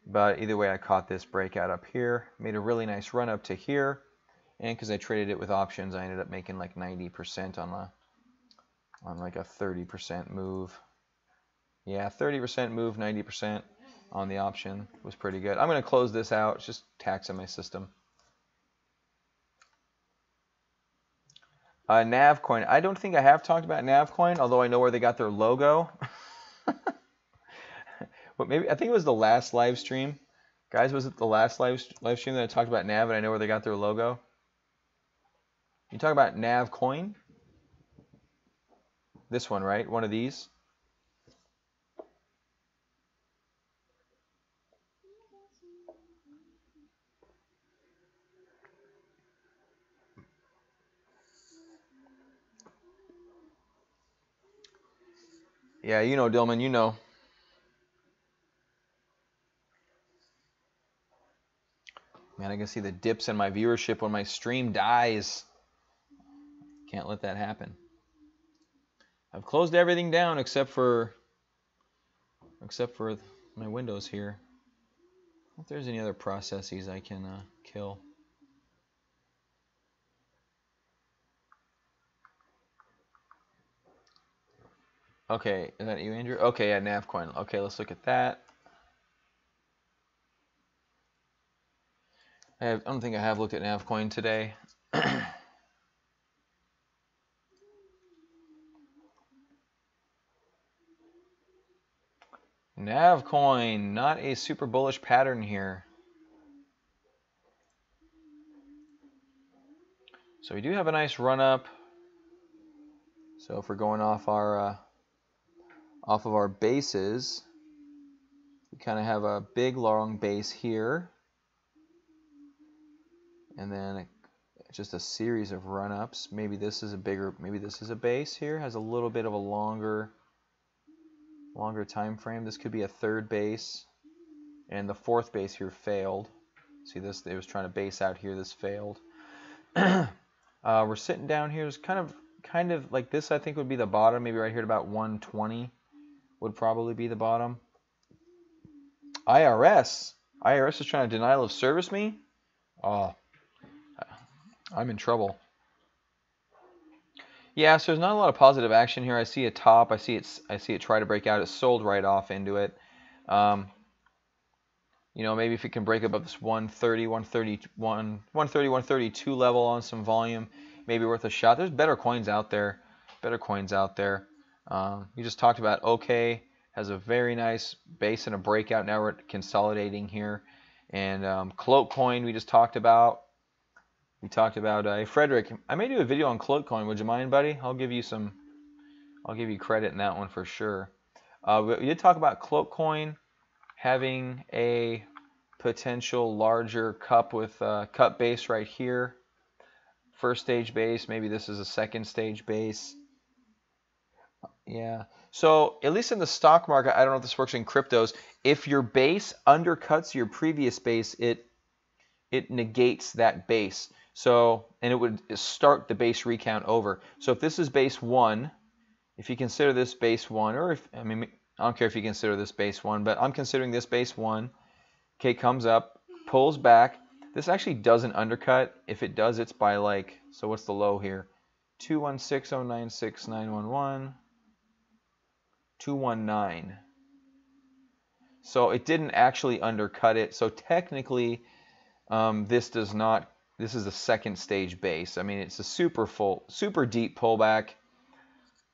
But either way, I caught this breakout up here. Made a really nice run up to here. And because I traded it with options, I ended up making like 90% on like a 30% move. Yeah, 30% move, 90% on the option was pretty good. I'm going to close this out. It's just tax on my system. Navcoin. I don't think I have talked about Navcoin, although I know where they got their logo. But maybe, I think it was the last live stream. Guys, was it the last live stream that I talked about Nav and I know where they got their logo? You talk about Navcoin? This one, right? One of these? Yeah, you know, Dillman, you know. Man, I can see the dips in my viewership when my stream dies. Can't let that happen. I've closed everything down except for my windows here. I don't know if there's any other processes I can kill. Okay, is that you, Andrew? Okay, yeah, Navcoin. Okay, let's look at that. I don't think I have looked at Navcoin today. Navcoin, not a super bullish pattern here. So we do have a nice run up. So if we're going off of our bases, we kind of have a big long base here, and then just a series of run ups. Maybe this is a bigger, maybe this is a base here, has a little bit of a longer time frame. This could be a third base, and the fourth base here failed. See this, it was trying to base out here, this failed. We're sitting down here. It's kind of like this, I think, would be the bottom. Maybe right here at about 120 would probably be the bottom. IRS is trying to denial of service me. Oh, I'm in trouble. Yeah, so there's not a lot of positive action here. I see a top. I see it try to break out. It sold right off into it. You know, maybe if it can break above this 130, 132 level on some volume, maybe worth a shot. There's better coins out there. We just talked about OK. Has a very nice base and a breakout. Now we're consolidating here. And Cloak Coin we just talked about. We talked about Frederick. I may do a video on Cloak Coin. Would you mind, buddy? I'll give you credit in that one for sure. We did talk about Cloak Coin having a potential larger cup with cup base right here. First stage base. Maybe this is a second stage base. Yeah. So at least in the stock market, I don't know if this works in cryptos. If your base undercuts your previous base, it negates that base. So, and it would start the base recount over. So if this is base 1, if you consider this base 1, or if, I mean, I don't care if you consider this base 1, but I'm considering this base 1. Okay, comes up, pulls back. This actually doesn't undercut. If it does, it's by like, so what's the low here? 216.096.911. 219. So it didn't actually undercut it. So technically, this is a second stage base. I mean, it's a super deep pullback.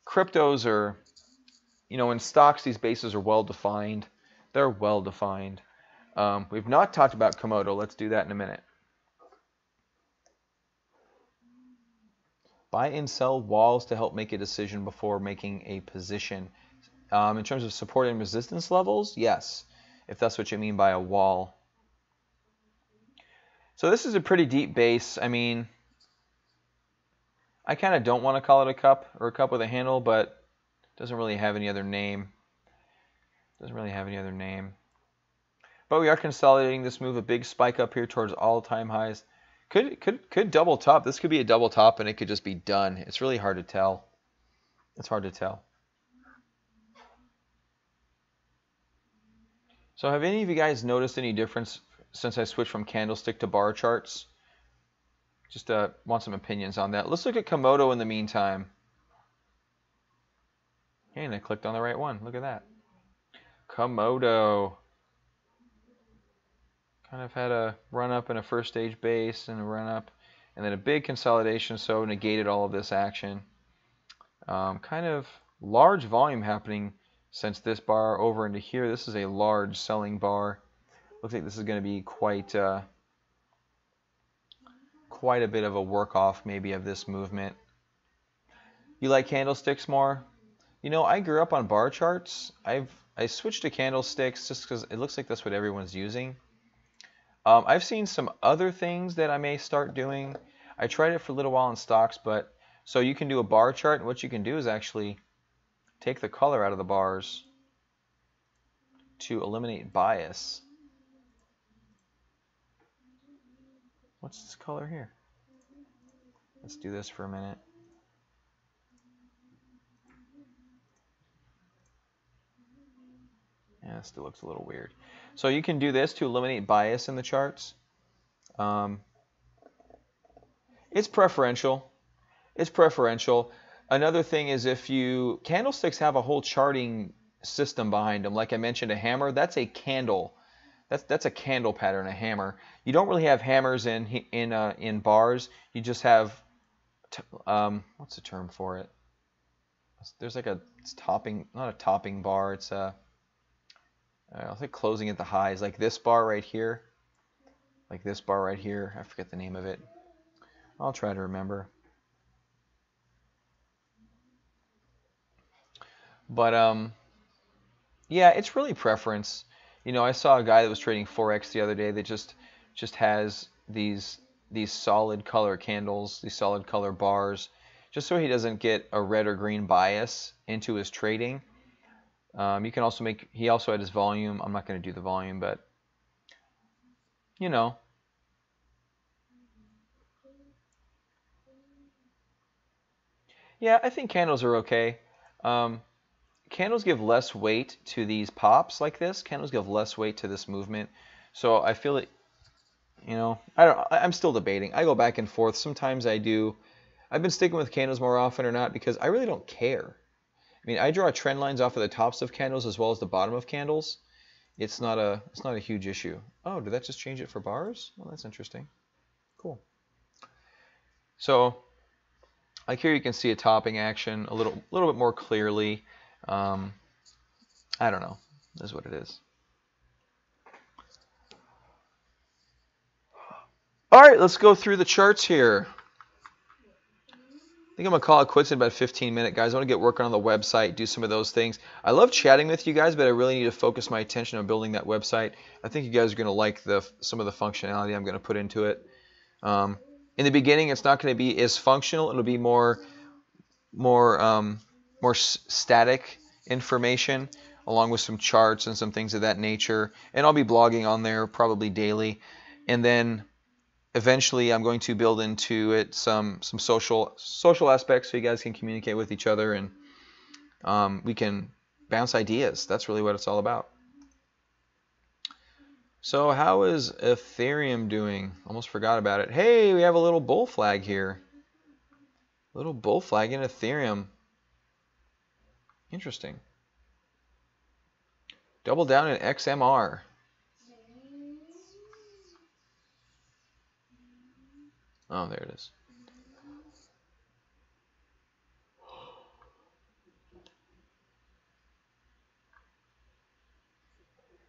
Cryptos are, you know, in stocks, these bases are well defined. They're well defined. We've not talked about Komodo. Let's do that in a minute. Buy and sell walls to help make a decision before making a position. In terms of support and resistance levels, yes, if that's what you mean by a wall. So this is a pretty deep base. I mean, I kind of don't want to call it a cup or a cup with a handle, but it doesn't really have any other name. Doesn't really have any other name. But we are consolidating this move, a big spike up here towards all-time highs. Could double top. This could be a double top and it could just be done. It's really hard to tell. It's hard to tell. So have any of you guys noticed any difference since I switched from candlestick to bar charts? Just want some opinions on that. Let's look at Komodo in the meantime. Hey, and I clicked on the right one. Look at that. Komodo. Kind of had a run up and a first stage base and a run up and then a big consolidation, so negated all of this action. Kind of large volume happening since this bar over into here. This is a large selling bar. Looks like this is going to be quite a bit of a work off maybe of this movement. You like candlesticks more? You know, I grew up on bar charts. I switched to candlesticks just because it looks like that's what everyone's using. I've seen some other things that I may start doing. I tried it for a little while in stocks, but so you can do a bar chart, and what you can do is actually take the color out of the bars to eliminate bias. What's this color here? Let's do this for a minute. Yeah, it still looks a little weird. So you can do this to eliminate bias in the charts. It's preferential. It's preferential. Another thing is if you candlesticks have a whole charting system behind them. Like I mentioned, a hammer, that's a candle. That's a candle pattern, a hammer. You don't really have hammers in bars. You just have what's the term for it? There's like it's topping, not a topping bar. It's a I'll say closing at the highs, like this bar right here. Like this bar right here. I forget the name of it. I'll try to remember. But yeah, it's really preference. You know, I saw a guy that was trading Forex the other day that just has these solid color candles, these solid color bars, just so he doesn't get a red or green bias into his trading. You can also he also had his volume. I'm not going to do the volume, but you know. Yeah, I think candles are okay. Candles give less weight to these pops like this. Candles give less weight to this movement. So I feel it, you know, I'm still debating. I go back and forth. Sometimes I do. I've been sticking with candles more often or not because I really don't care. I mean, I draw trend lines off of the tops of candles as well as the bottom of candles. It's not a huge issue. Oh, did that just change it for bars? Well, that's interesting. Cool. So, like here you can see a topping action a little bit more clearly. I don't know. That's what it is. All right, let's go through the charts here. I think I'm going to call it quits in about 15 minutes, guys. I want to get working on the website, do some of those things. I love chatting with you guys, but I really need to focus my attention on building that website. I think you guys are going to like some of the functionality I'm going to put into it. In the beginning, it's not going to be as functional. It'll be more static information, along with some charts and some things of that nature. And I'll be blogging on there probably daily. And then eventually, I'm going to build into it some social aspects so you guys can communicate with each other and we can bounce ideas. That's really what it's all about. So how is Ethereum doing? Almost forgot about it. Hey, we have a little bull flag here. Little bull flag in Ethereum. Interesting. Double down in XMR. Oh, there it is.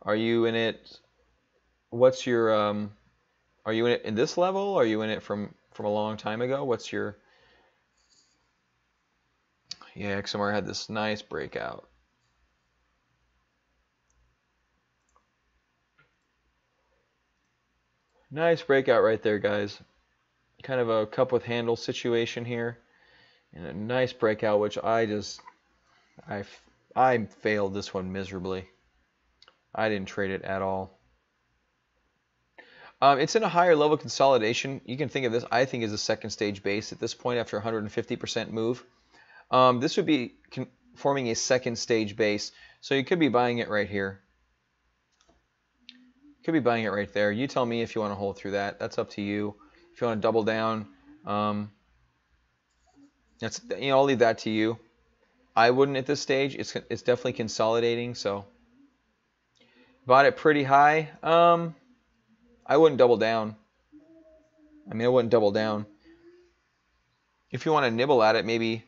Are you in it? What's your are you in it in this level? Are you in it from a long time ago? What's your Yeah, XMR had this nice breakout. Nice breakout right there, guys. Kind of a cup with handle situation here. And a nice breakout, which I failed this one miserably. I didn't trade it at all. It's in a higher level consolidation. You can think of this, I think, as a second stage base at this point after 150% move. This would be forming a second stage base. So you could be buying it right here. Could be buying it right there. You tell me if you want to hold through that. That's up to you. If you want to double down, I'll leave that to you. I wouldn't at this stage. It's definitely consolidating. So bought it pretty high. I wouldn't double down. I wouldn't double down. If you want to nibble at it, maybe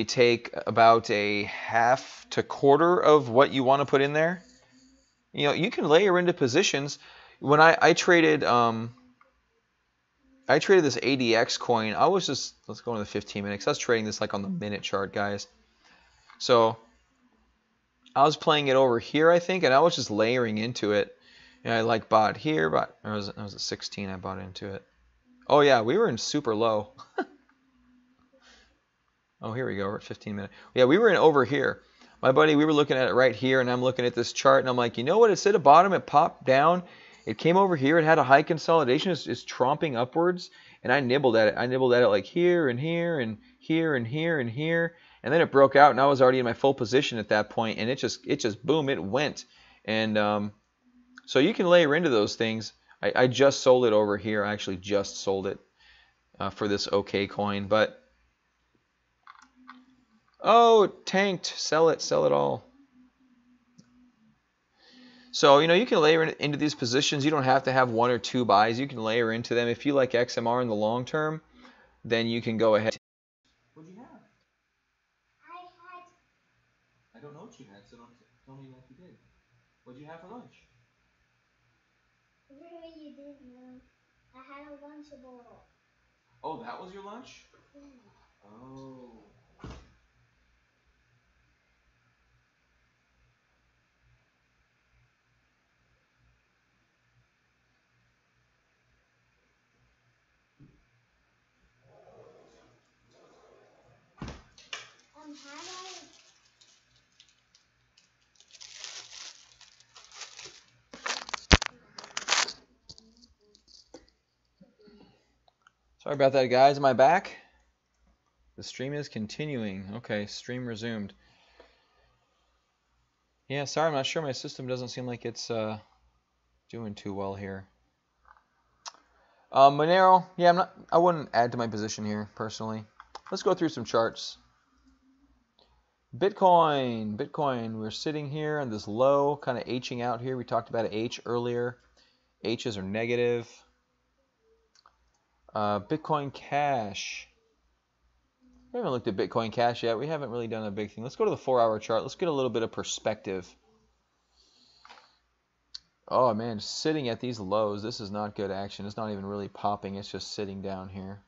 take about a half to quarter of what you want to put in there. You can layer into positions. When I traded this ADX coin, I was just, let's go into the 15 minutes. I was trading this like on the minute chart, guys. So I was playing it over here, I think, and I was just layering into it. I like bought here, but it was at 16 I bought into it. Oh yeah, we were in super low. Oh, here we go. We're at 15 minutes. Yeah, we were in over here. My buddy, we were looking at it right here, and I'm looking at this chart, and I'm like, you know what? It's at the bottom. It popped down. It came over here. It had a high consolidation. It's tromping upwards, and I nibbled at it. I nibbled at it like here and here and here and here and here, and then it broke out, and I was already in my full position at that point, and it just boom, it went. And so you can layer into those things. I just sold it over here. I actually just sold it for this OK coin, but. Oh, it tanked. Sell it all. So, you can layer into these positions. You don't have to have one or two buys. You can layer into them. If you like XMR in the long term, then you can go ahead. What'd you have? I don't know what you had, so don't tell me what you did. What'd you have for lunch? Really, you didn't know. I had a Lunchable. Oh, that was your lunch? Yeah. Oh. Sorry about that, guys. Am I back? The stream is continuing. Okay, stream resumed. Yeah, sorry, I'm not sure. My system doesn't seem like it's doing too well here. Monero, yeah, I wouldn't add to my position here personally. Let's go through some charts. Bitcoin, we're sitting here on this low, kind of Hing out here. We talked about H earlier. H's are negative. Bitcoin Cash. We haven't looked at Bitcoin Cash yet. We haven't really done a big thing. Let's go to the 4-hour chart. Let's get a little bit of perspective. Oh man, sitting at these lows, this is not good action. It's not even really popping. It's just sitting down here.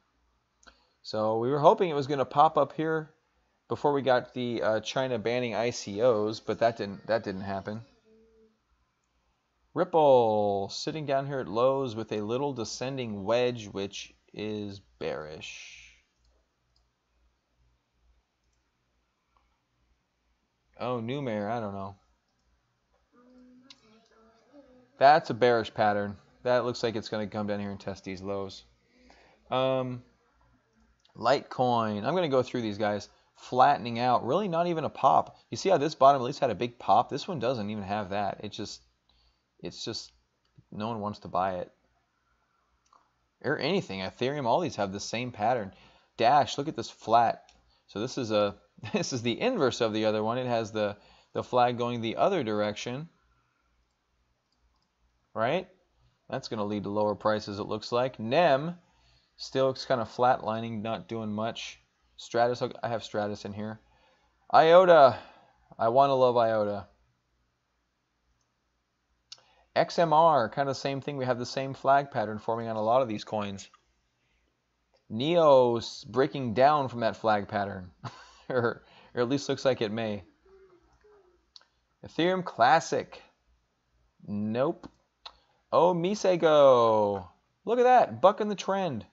So we were hoping it was going to pop up here before we got the China banning ICOs, but that didn't happen. Ripple sitting down here at lows with a little descending wedge, which is bearish. Oh, Numer, I don't know. That's a bearish pattern. That looks like it's going to come down here and test these lows. Litecoin. I'm going to go through these guys. Flattening out. Really not even a pop. You see how this bottom at least had a big pop? This one doesn't even have that. It's just no one wants to buy it. Or anything. Ethereum, all these have the same pattern. Dash, look at this flat. So this is the inverse of the other one. It has the flag going the other direction. Right? That's going to lead to lower prices, it looks like. NEM still looks kind of flatlining, not doing much. Stratus, I have Stratus in here. IOTA, I want to love IOTA. XMR, kind of the same thing. We have the same flag pattern forming on a lot of these coins. NEO's breaking down from that flag pattern. or at least looks like it may. Ethereum Classic. Nope. Omisego. Look at that, bucking the trend.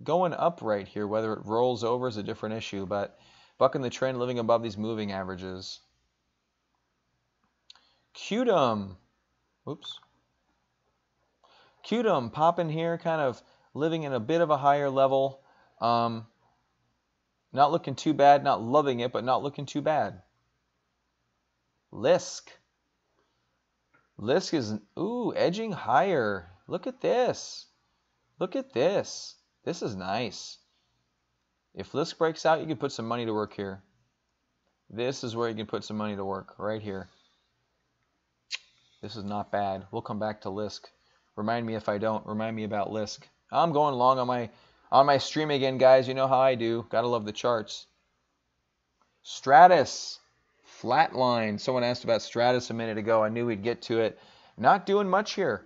Going up right here. Whether it rolls over is a different issue, but bucking the trend, living above these moving averages. Qtum. Oops. Qtum popping here, kind of living in a bit of a higher level. Not looking too bad, not loving it, but not looking too bad. Lisk. Lisk is, ooh, edging higher. Look at this. Look at this. This is nice. If Lisk breaks out, you can put some money to work here. This is where you can put some money to work, right here. This is not bad. We'll come back to Lisk. Remind me if I don't. Remind me about Lisk. I'm going long on my stream again, guys. You know how I do. Gotta love the charts. Stratus. Flatline. Someone asked about Stratus a minute ago. I knew we'd get to it. Not doing much here.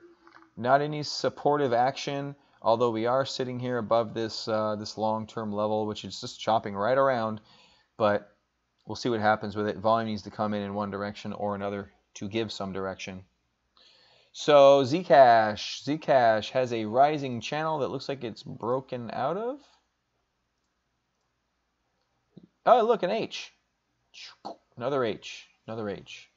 Not any supportive action. Although we are sitting here above this this long-term level, which is just chopping right around. But we'll see what happens with it. Volume needs to come in one direction or another to give some direction. So Zcash. Zcash has a rising channel that looks like it's broken out of. Oh, look, an H. Another H. Another H.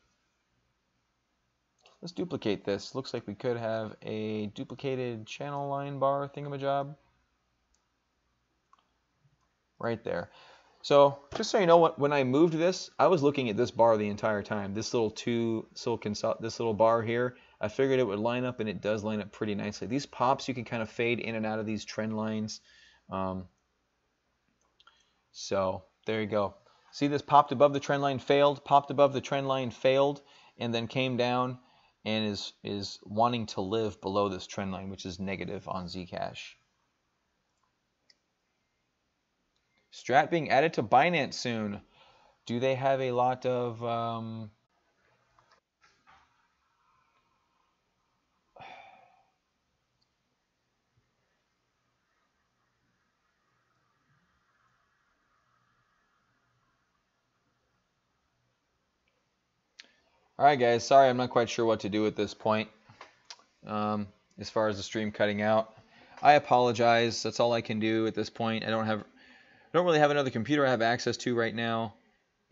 Let's duplicate this. Looks like we could have a duplicated channel line bar thingamajob. Right there. So just so you know, when I moved this, I was looking at this bar the entire time. This little this little bar here, I figured it would line up, and it does line up pretty nicely. These pops, you can kind of fade in and out of these trend lines. So there you go. See, this popped above the trend line, failed, popped above the trend line, failed, and then came down and is wanting to live below this trend line, which is negative on Zcash. Strat being added to Binance soon. Do they have a lot of All right, guys. Sorry, I'm not quite sure what to do at this point. As far as the stream cutting out, I apologize. That's all I can do at this point. I don't really have another computer I have access to right now.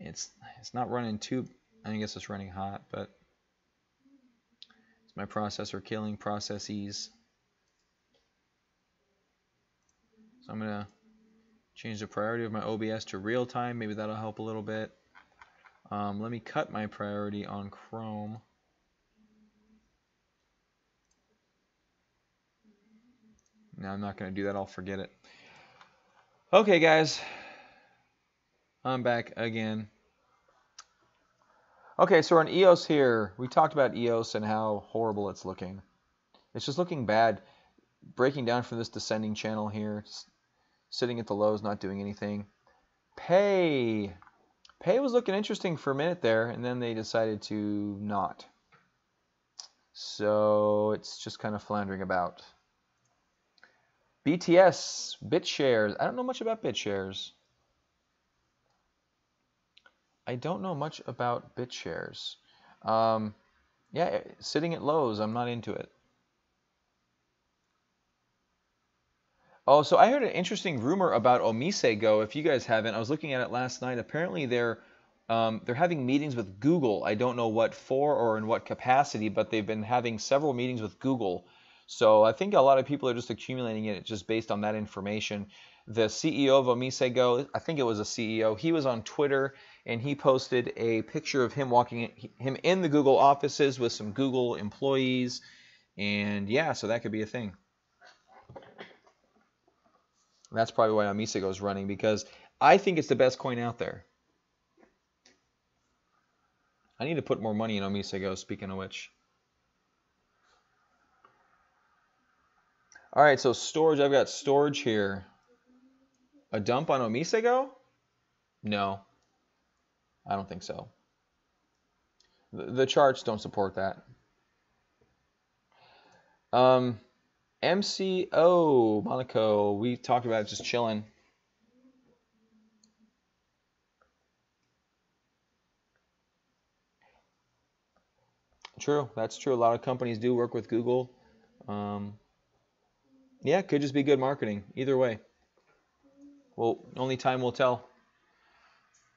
It's not running too. I guess it's running hot, but it's my processor killing processes. So I'm gonna change the priority of my OBS to real time. Maybe that'll help a little bit. Let me cut my priority on Chrome. No, I'm not going to do that. I'll forget it. Okay, guys. I'm back again. Okay, so we're on EOS here. We talked about EOS and how horrible it's looking. It's just looking bad. Breaking down from this descending channel here. Sitting at the lows, not doing anything. Pay was looking interesting for a minute there, and then they decided to not. So it's just kind of floundering about. BTS, BitShares. I don't know much about BitShares. I don't know much about BitShares. Yeah, sitting at lows, I'm not into it. Oh, so I heard an interesting rumor about Omisego. If you guys haven't, I was looking at it last night. Apparently, they're having meetings with Google. I don't know what for or in what capacity, but they've been having several meetings with Google. So I think a lot of people are just accumulating it just based on that information. The CEO of Omisego, I think it was a CEO, he was on Twitter and he posted a picture of him him in the Google offices with some Google employees. And yeah, so that could be a thing. That's probably why Omisego is running, because I think it's the best coin out there. I need to put more money in Omisego, speaking of which. All right, so storage. I've got storage here. A dump on Omisego? No, I don't think so. The charts don't support that. MCO, Monaco, we talked about it, just chilling. True. That's true. A lot of companies do work with Google. Yeah, it could just be good marketing. Either way. Well, only time will tell.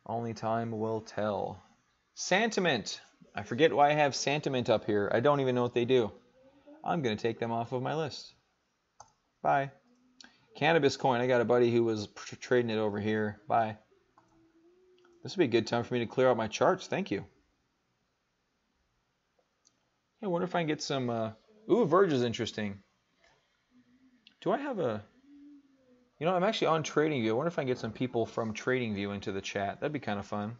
Only time will tell. Santiment. I forget why I have Santiment up here. I don't even know what they do. I'm going to take them off of my list. Bye. Cannabis coin. I got a buddy who was trading it over here. Bye. This would be a good time for me to clear out my charts. Thank you. I wonder if I can get some... Ooh, Verge is interesting. Do I have a... You know, I'm actually on TradingView. I wonder if I can get some people from TradingView into the chat. That'd be kind of fun.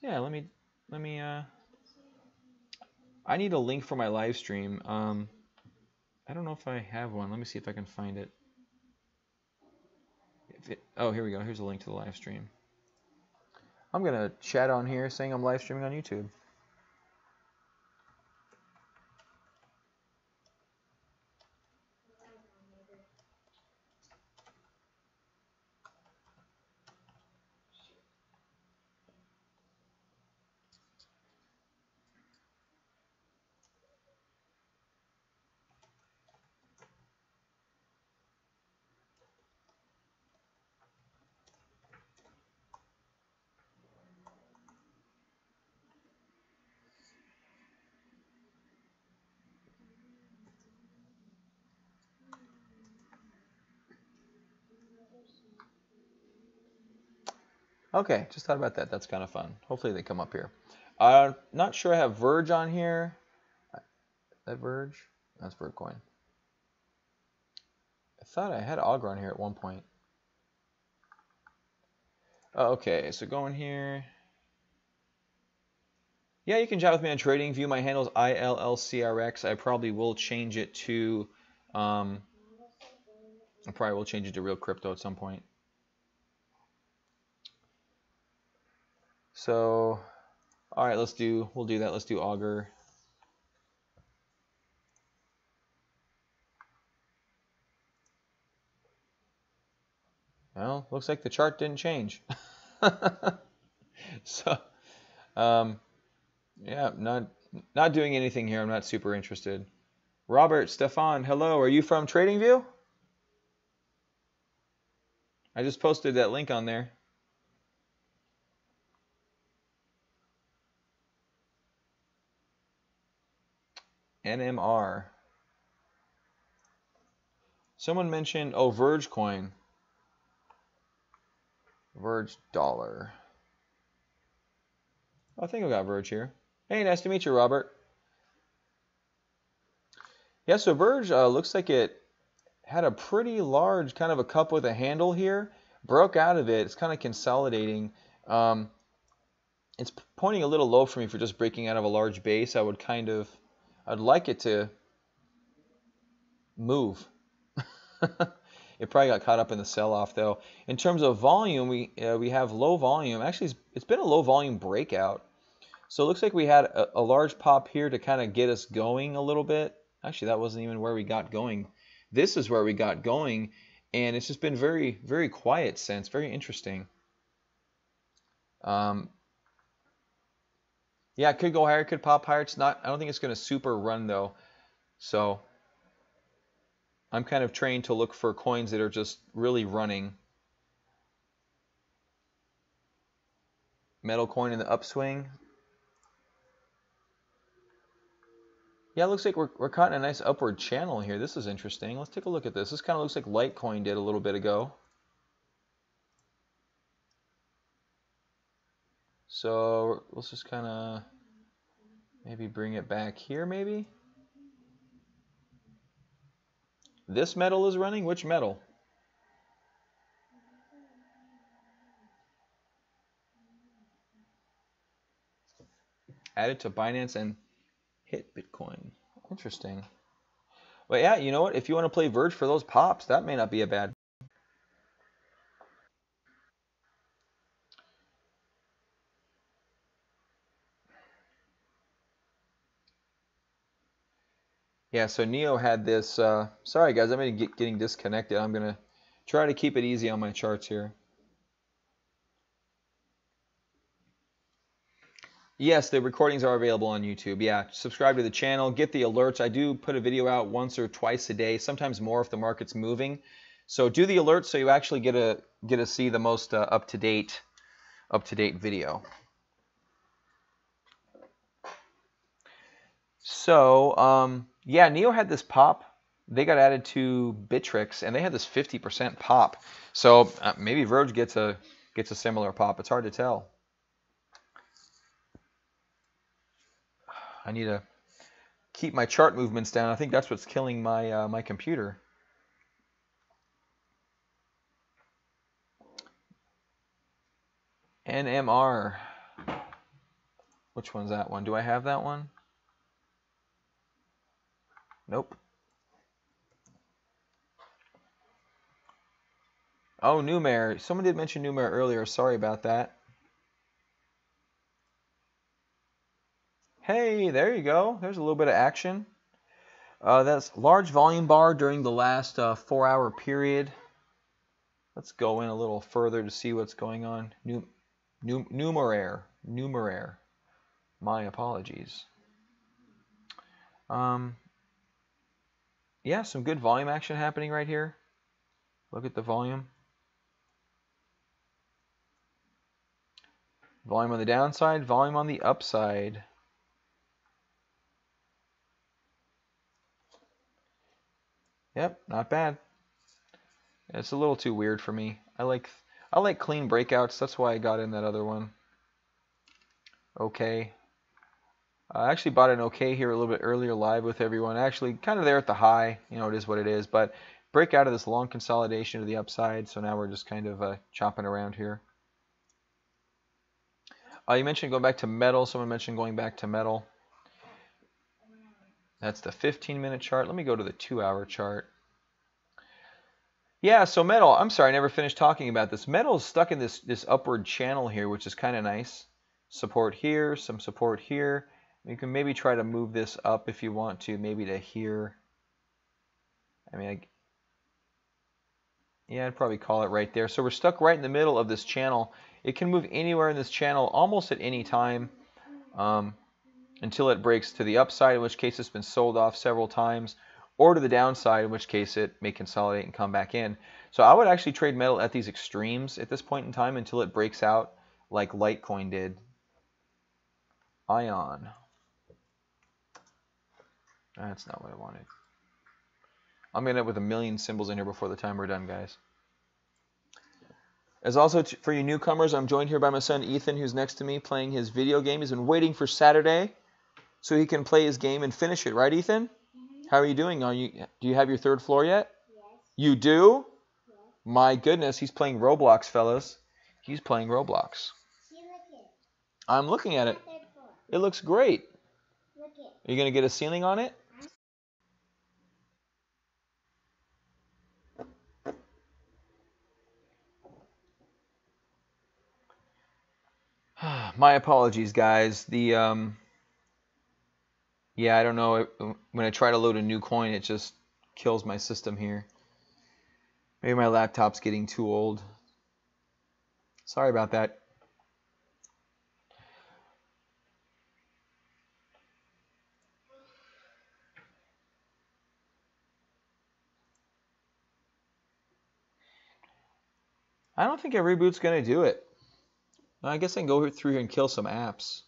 Yeah, let me I need a link for my live stream. I don't know if I have one. Let me see if I can find it. Oh, here we go. Here's a link to the live stream. I'm going to chat on here saying I'm live streaming on YouTube. Okay, just thought about that. That's kind of fun. Hopefully they come up here. Not sure I have Verge on here. That Verge? That's Vergecoin. I thought I had Augur on here at one point. Oh, okay, so going here. Yeah, you can chat with me on TradingView. My handle is ILLCRX. I probably will change it to I probably will change it to Real Crypto at some point. So, all right, we'll do that. Let's do Augur. Well, looks like the chart didn't change. So, yeah, not doing anything here. I'm not super interested. Robert, Stefan, hello. Are you from TradingView? I just posted that link on there. NMR. Someone mentioned, oh, Verge coin. Verge dollar. I think I got Verge here. Hey, nice to meet you, Robert. Yeah, so Verge looks like it had a pretty large kind of a cup with a handle here. Broke out of it. It's kind of consolidating. It's pointing a little low for me for just breaking out of a large base. I'd like it to move. It probably got caught up in the sell-off though. In terms of volume, we have low volume. Actually, it's been a low volume breakout. So it looks like we had a large pop here to kind of get us going a little bit. Actually, that wasn't even where we got going. This is where we got going, and it's just been very, very quiet since. Very interesting. Yeah, it could go higher, it could pop higher. I don't think it's going to super run though. So I'm kind of trained to look for coins that are just really running. Metal coin in the upswing. Yeah, it looks like we're caught in a nice upward channel here. This is interesting. Let's take a look at this. This kind of looks like Litecoin did a little bit ago. So let's just kind of maybe bring it back here, maybe. This metal is running? Which metal? Added to Binance and hit Bitcoin. Interesting. But yeah, you know what? If you want to play Verge for those pops, that may not be a bad. Yeah, so Neo had this. Sorry guys, I'm getting disconnected. I'm gonna try to keep it easy on my charts here. Yes, the recordings are available on YouTube. Yeah, subscribe to the channel, get the alerts. I do put a video out once or twice a day, sometimes more if the market's moving. So do the alerts so you actually get to see the most up-to-date video. So yeah, Neo had this pop. They got added to Bittrex, and they had this 50% pop. So maybe Verge gets a similar pop. It's hard to tell. I need to keep my chart movements down. I think that's what's killing my my computer. NMR. Which one's that one? Do I have that one? Nope. Oh, Numere. Someone did mention Numere earlier. Sorry about that. Hey, there you go. There's a little bit of action. That's large volume bar during the last 4-hour period. Let's go in a little further to see what's going on. Numeraire. My apologies. Yeah, some good volume action happening right here. Look at the volume. Volume on the downside, volume on the upside. Yep, not bad. It's a little too weird for me. I like clean breakouts. That's why I got in that other one. Okay. I actually bought an okay here a little bit earlier live with everyone. Actually, kind of there at the high. You know, it is what it is. But break out of this long consolidation to the upside. So now we're just kind of chopping around here. You mentioned going back to metal. Someone mentioned going back to metal. That's the 15-minute chart. Let me go to the 2-hour chart. Yeah, so metal. I'm sorry, I never finished talking about this. Metal is stuck in this upward channel here, which is kind of nice. Support here, some support here. You can maybe try to move this up if you want to, maybe to here. I mean, yeah, I'd probably call it right there. So we're stuck right in the middle of this channel. It can move anywhere in this channel almost at any time until it breaks to the upside, in which case it's been sold off several times, or to the downside, in which case it may consolidate and come back in. So I would actually trade metal at these extremes at this point in time until it breaks out like Litecoin did. Ion. That's not what I wanted. I'm going to end up with a million symbols in here before the time we're done, guys. As also for you newcomers, I'm joined here by my son Ethan, who's next to me playing his video game. He's been waiting for Saturday so he can play his game and finish it. Right, Ethan? Mm-hmm. How are you doing? Do you have your 3rd floor yet? Yes. You do? Yes. My goodness, he's playing Roblox, fellas. He's playing Roblox. I'm looking at it. It looks great. Look it. Are you going to get a ceiling on it? My apologies, guys. Yeah, I don't know. When I try to load a new coin, it just kills my system here. Maybe my laptop's getting too old. Sorry about that. I don't think a reboot's going to do it. I guess I can go through here and kill some apps,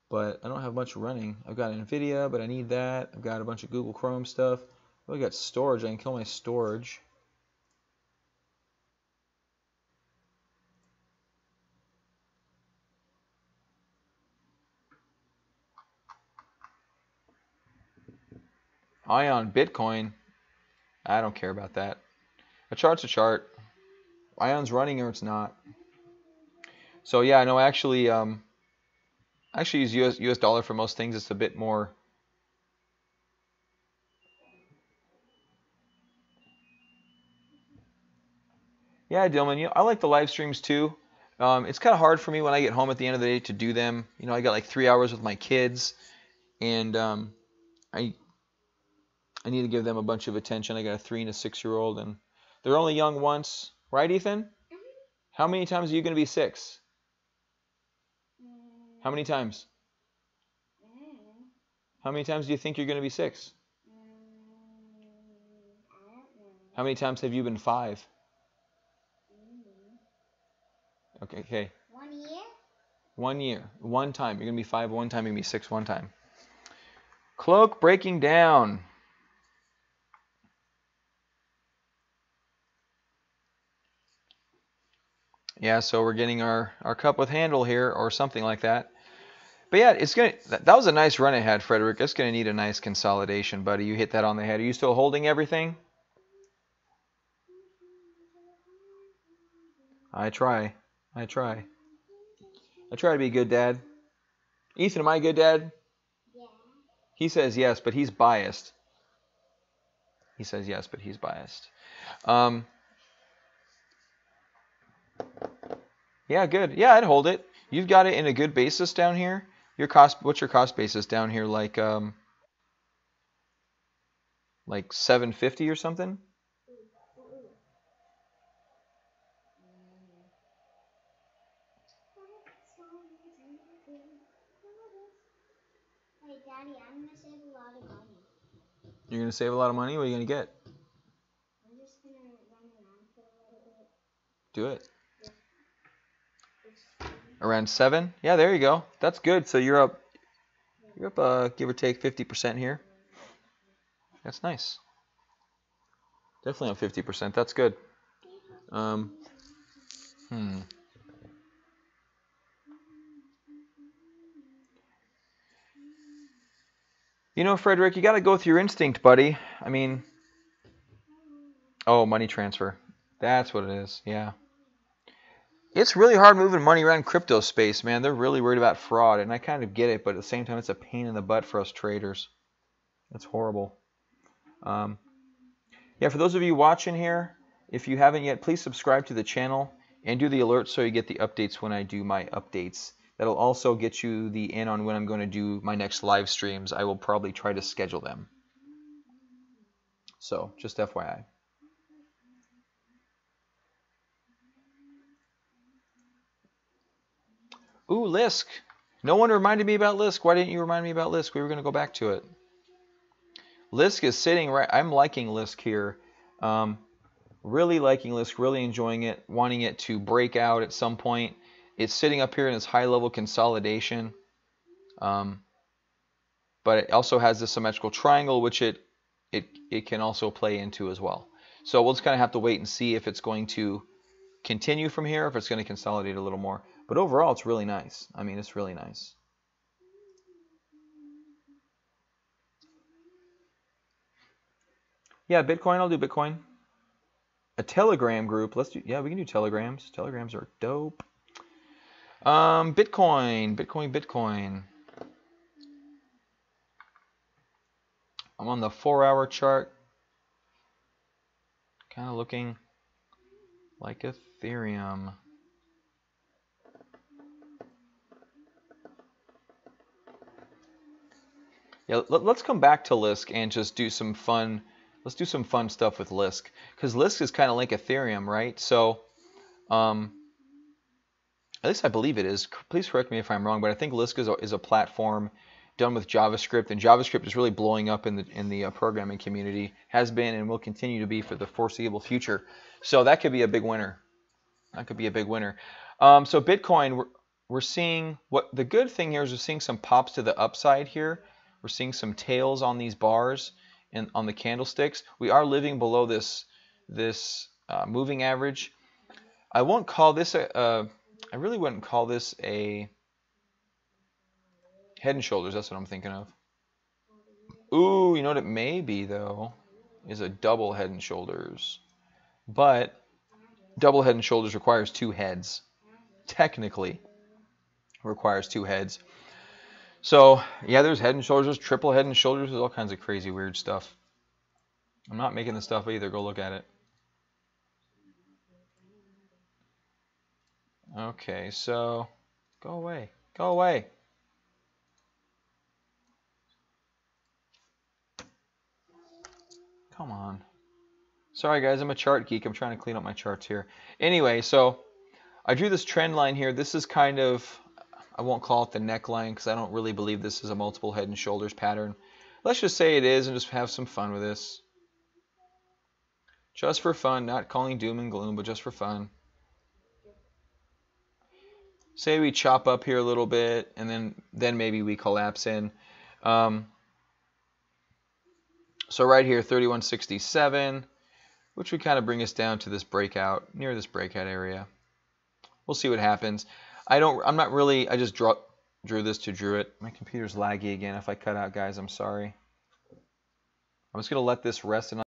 but I don't have much running. I've got NVIDIA, but I need that. I've got a bunch of Google Chrome stuff. Oh, I got storage. I can kill my storage. Ion Bitcoin. I don't care about that. A chart's a chart. Ion's running or it's not. So yeah, no, I actually use US dollar for most things. It's a bit more. Yeah, Dillman, I like the live streams too. It's kind of hard for me when I get home at the end of the day to do them. I got like 3 hours with my kids, and I need to give them a bunch of attention. I got a 3 and a 6-year-old, and they're only young once, right, Ethan? Mm-hmm. How many times are you going to be 6? How many times? How many times do you think you're going to be 6? I don't know. How many times have you been 5? Okay. 1 year? 1 year. 1 time. You're going to be 5 1 time. You're going to be 6 1 time. Cloak breaking down. Yeah, so we're getting our cup with handle here or something like that. But yeah, that was a nice run ahead, Frederick. It's going to need a nice consolidation, buddy. You hit that on the head. Are you still holding everything? I try. I try to be a good dad. Ethan, am I a good dad? Yeah. He says yes, but he's biased. He says yes, but he's biased. Yeah, good. Yeah, I'd hold it. You've got it in a good basis down here. What's your cost basis down here? Like 750 or something? Hey, Daddy, I'm gonna save a lot of money. You're gonna save a lot of money? What are you gonna get? I'm just gonna run around for a little bit. Do it. Yeah. Around 7? Yeah, there you go. That's good. So you're up give or take 50% here. That's nice. Definitely on 50%. That's good. You know, Frederick, you got to go with your instinct, buddy. I mean, oh, money transfer. That's what it is. Yeah. It's really hard moving money around crypto space, man. They're really worried about fraud, and I kind of get it, but at the same time, it's a pain in the butt for us traders. It's horrible. Yeah, for those of you watching here, if you haven't yet, please subscribe to the channel and do the alerts so you get the updates when I do my updates. That'll also get you the in on when I'm going to do my next live streams. I will probably try to schedule them. So, just FYI. Ooh, Lisk. No one reminded me about Lisk. Why didn't you remind me about Lisk? We were going to go back to it. Lisk is sitting right. I'm liking Lisk here. Really liking Lisk, really enjoying it, wanting it to break out at some point. It's sitting up here in its high-level consolidation. But it also has the symmetrical triangle, which it can also play into as well. So we'll just kind of have to wait and see if it's going to continue from here, if it's going to consolidate a little more. But overall, it's really nice. I mean, it's really nice. Yeah, Bitcoin, I'll do Bitcoin. A Telegram group, yeah, we can do Telegrams. Telegrams are dope. Bitcoin. I'm on the 4-hour chart. Kind of looking like Ethereum. Yeah, let's come back to Lisk and just do some fun. Let's do some fun stuff with Lisk, because Lisk is kind of like Ethereum, right? So, at least I believe it is. Please correct me if I'm wrong, but I think Lisk is a platform done with JavaScript, and JavaScript is really blowing up in the programming community. Has been and will continue to be for the foreseeable future. So that could be a big winner. That could be a big winner. So Bitcoin, we're seeing the good thing here is we're seeing some pops to the upside here. We're seeing some tails on these bars and on the candlesticks. We are living below this moving average. I won't call this I really wouldn't call this a head and shoulders. That's what I'm thinking of. Ooh, you know what it may be though is a double head and shoulders. But double head and shoulders requires 2 heads. Technically requires 2 heads. So, yeah, there's head and shoulders, there's triple head and shoulders, there's all kinds of crazy weird stuff. I'm not making this stuff either. Go look at it. Okay, so go away. Go away. Come on. Sorry, guys, I'm a chart geek. I'm trying to clean up my charts here. Anyway, so I drew this trend line here. This is kind of, I won't call it the neckline because I don't really believe this is a multiple head and shoulders pattern. Let's just say it is and just have some fun with this. Just for fun, not calling doom and gloom, but just for fun. Say we chop up here a little bit, and then maybe we collapse in. So right here, 3167, which would kind of bring us down to this breakout, near this breakout area. We'll see what happens. I just drew this to drew it. My computer's laggy again. If I cut out, guys, I'm sorry. I'm just going to let this rest. Yeah.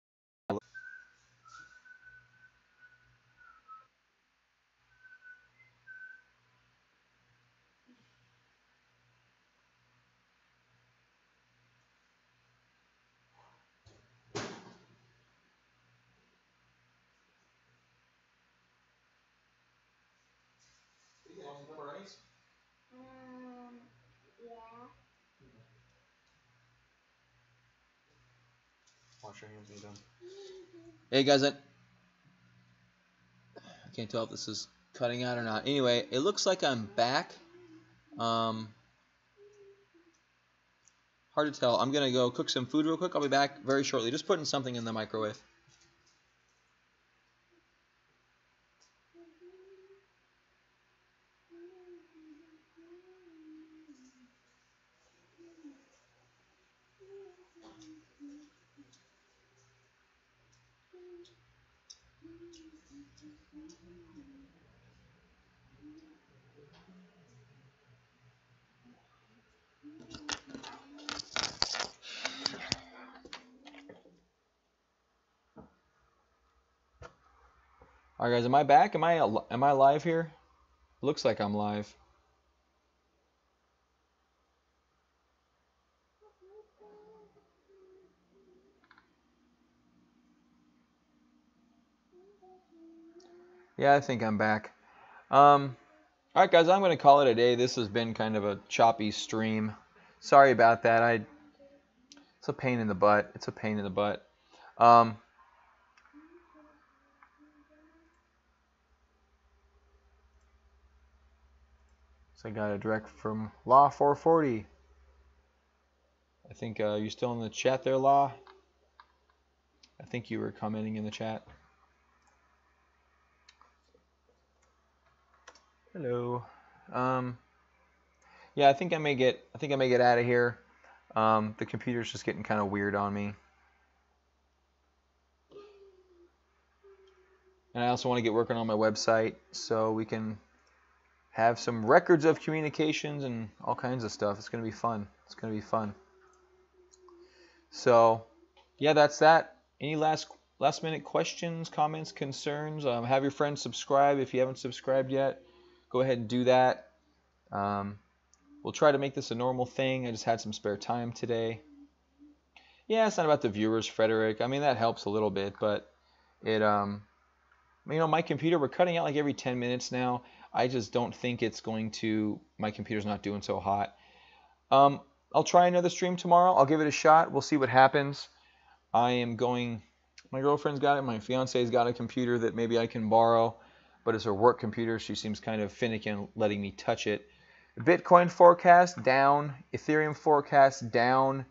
Hey guys, I can't tell if this is cutting out or not. Anyway, it looks like I'm back. Hard to tell. I'm gonna go cook some food real quick. I'll be back very shortly. Just putting something in the microwave. All right, guys, am I back? Am I live here? Looks like I'm live. Yeah, I think I'm back. All right, guys, I'm going to call it a day. This has been kind of a choppy stream. Sorry about that. It's a pain in the butt. It's a pain in the butt. So I got a direct from Law 440. I think you're still in the chat there, Law. I think you were commenting in the chat. Hello. Yeah, I think I may get out of here. The computer's just getting kind of weird on me. And I also want to get working on my website so we can have some records of communications and all kinds of stuff. It's going to be fun. It's going to be fun. So, yeah, that's that. Any last minute questions, comments, concerns? Have your friends subscribe if you haven't subscribed yet. Go ahead and do that. We'll try to make this a normal thing. I just had some spare time today. Yeah, it's not about the viewers, Frederick. I mean, that helps a little bit, but it, my computer, we're cutting out like every 10 minutes now. I just don't think it's going to, my computer's not doing so hot. I'll try another stream tomorrow. I'll give it a shot. We'll see what happens. My girlfriend's got it. My fiance's got a computer that maybe I can borrow, but it's her work computer. She seems kind of finicky in letting me touch it. Bitcoin forecast down, Ethereum forecast down.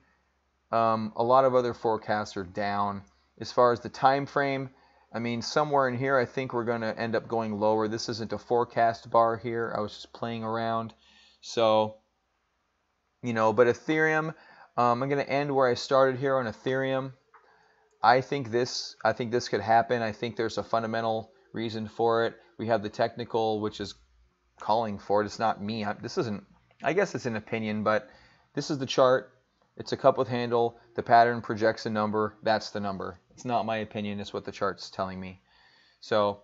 A lot of other forecasts are down. As far as the time frame, I mean, somewhere in here, I think we're going to end up going lower. This isn't a forecast bar here. I was just playing around. So, but Ethereum, I'm going to end where I started here on Ethereum. I think this could happen. I think there's a fundamental reason for it. We have the technical, which is calling for it. It's not me. I guess it's an opinion, but this is the chart. It's a cup with handle. The pattern projects a number. That's the number. It's not my opinion. It's what the chart's telling me. So,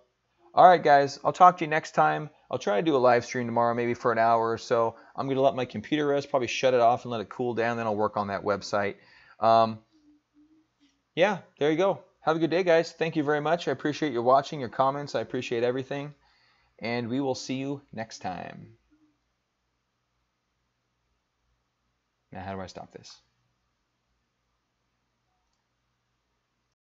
all right, guys. I'll talk to you next time. I'll try to do a live stream tomorrow, maybe for an hour or so. I'm going to let my computer rest, probably shut it off and let it cool down. Then I'll work on that website. Yeah, there you go. Have a good day, guys. Thank you very much. I appreciate your watching, your comments. I appreciate everything. And we will see you next time. Now, how do I stop this?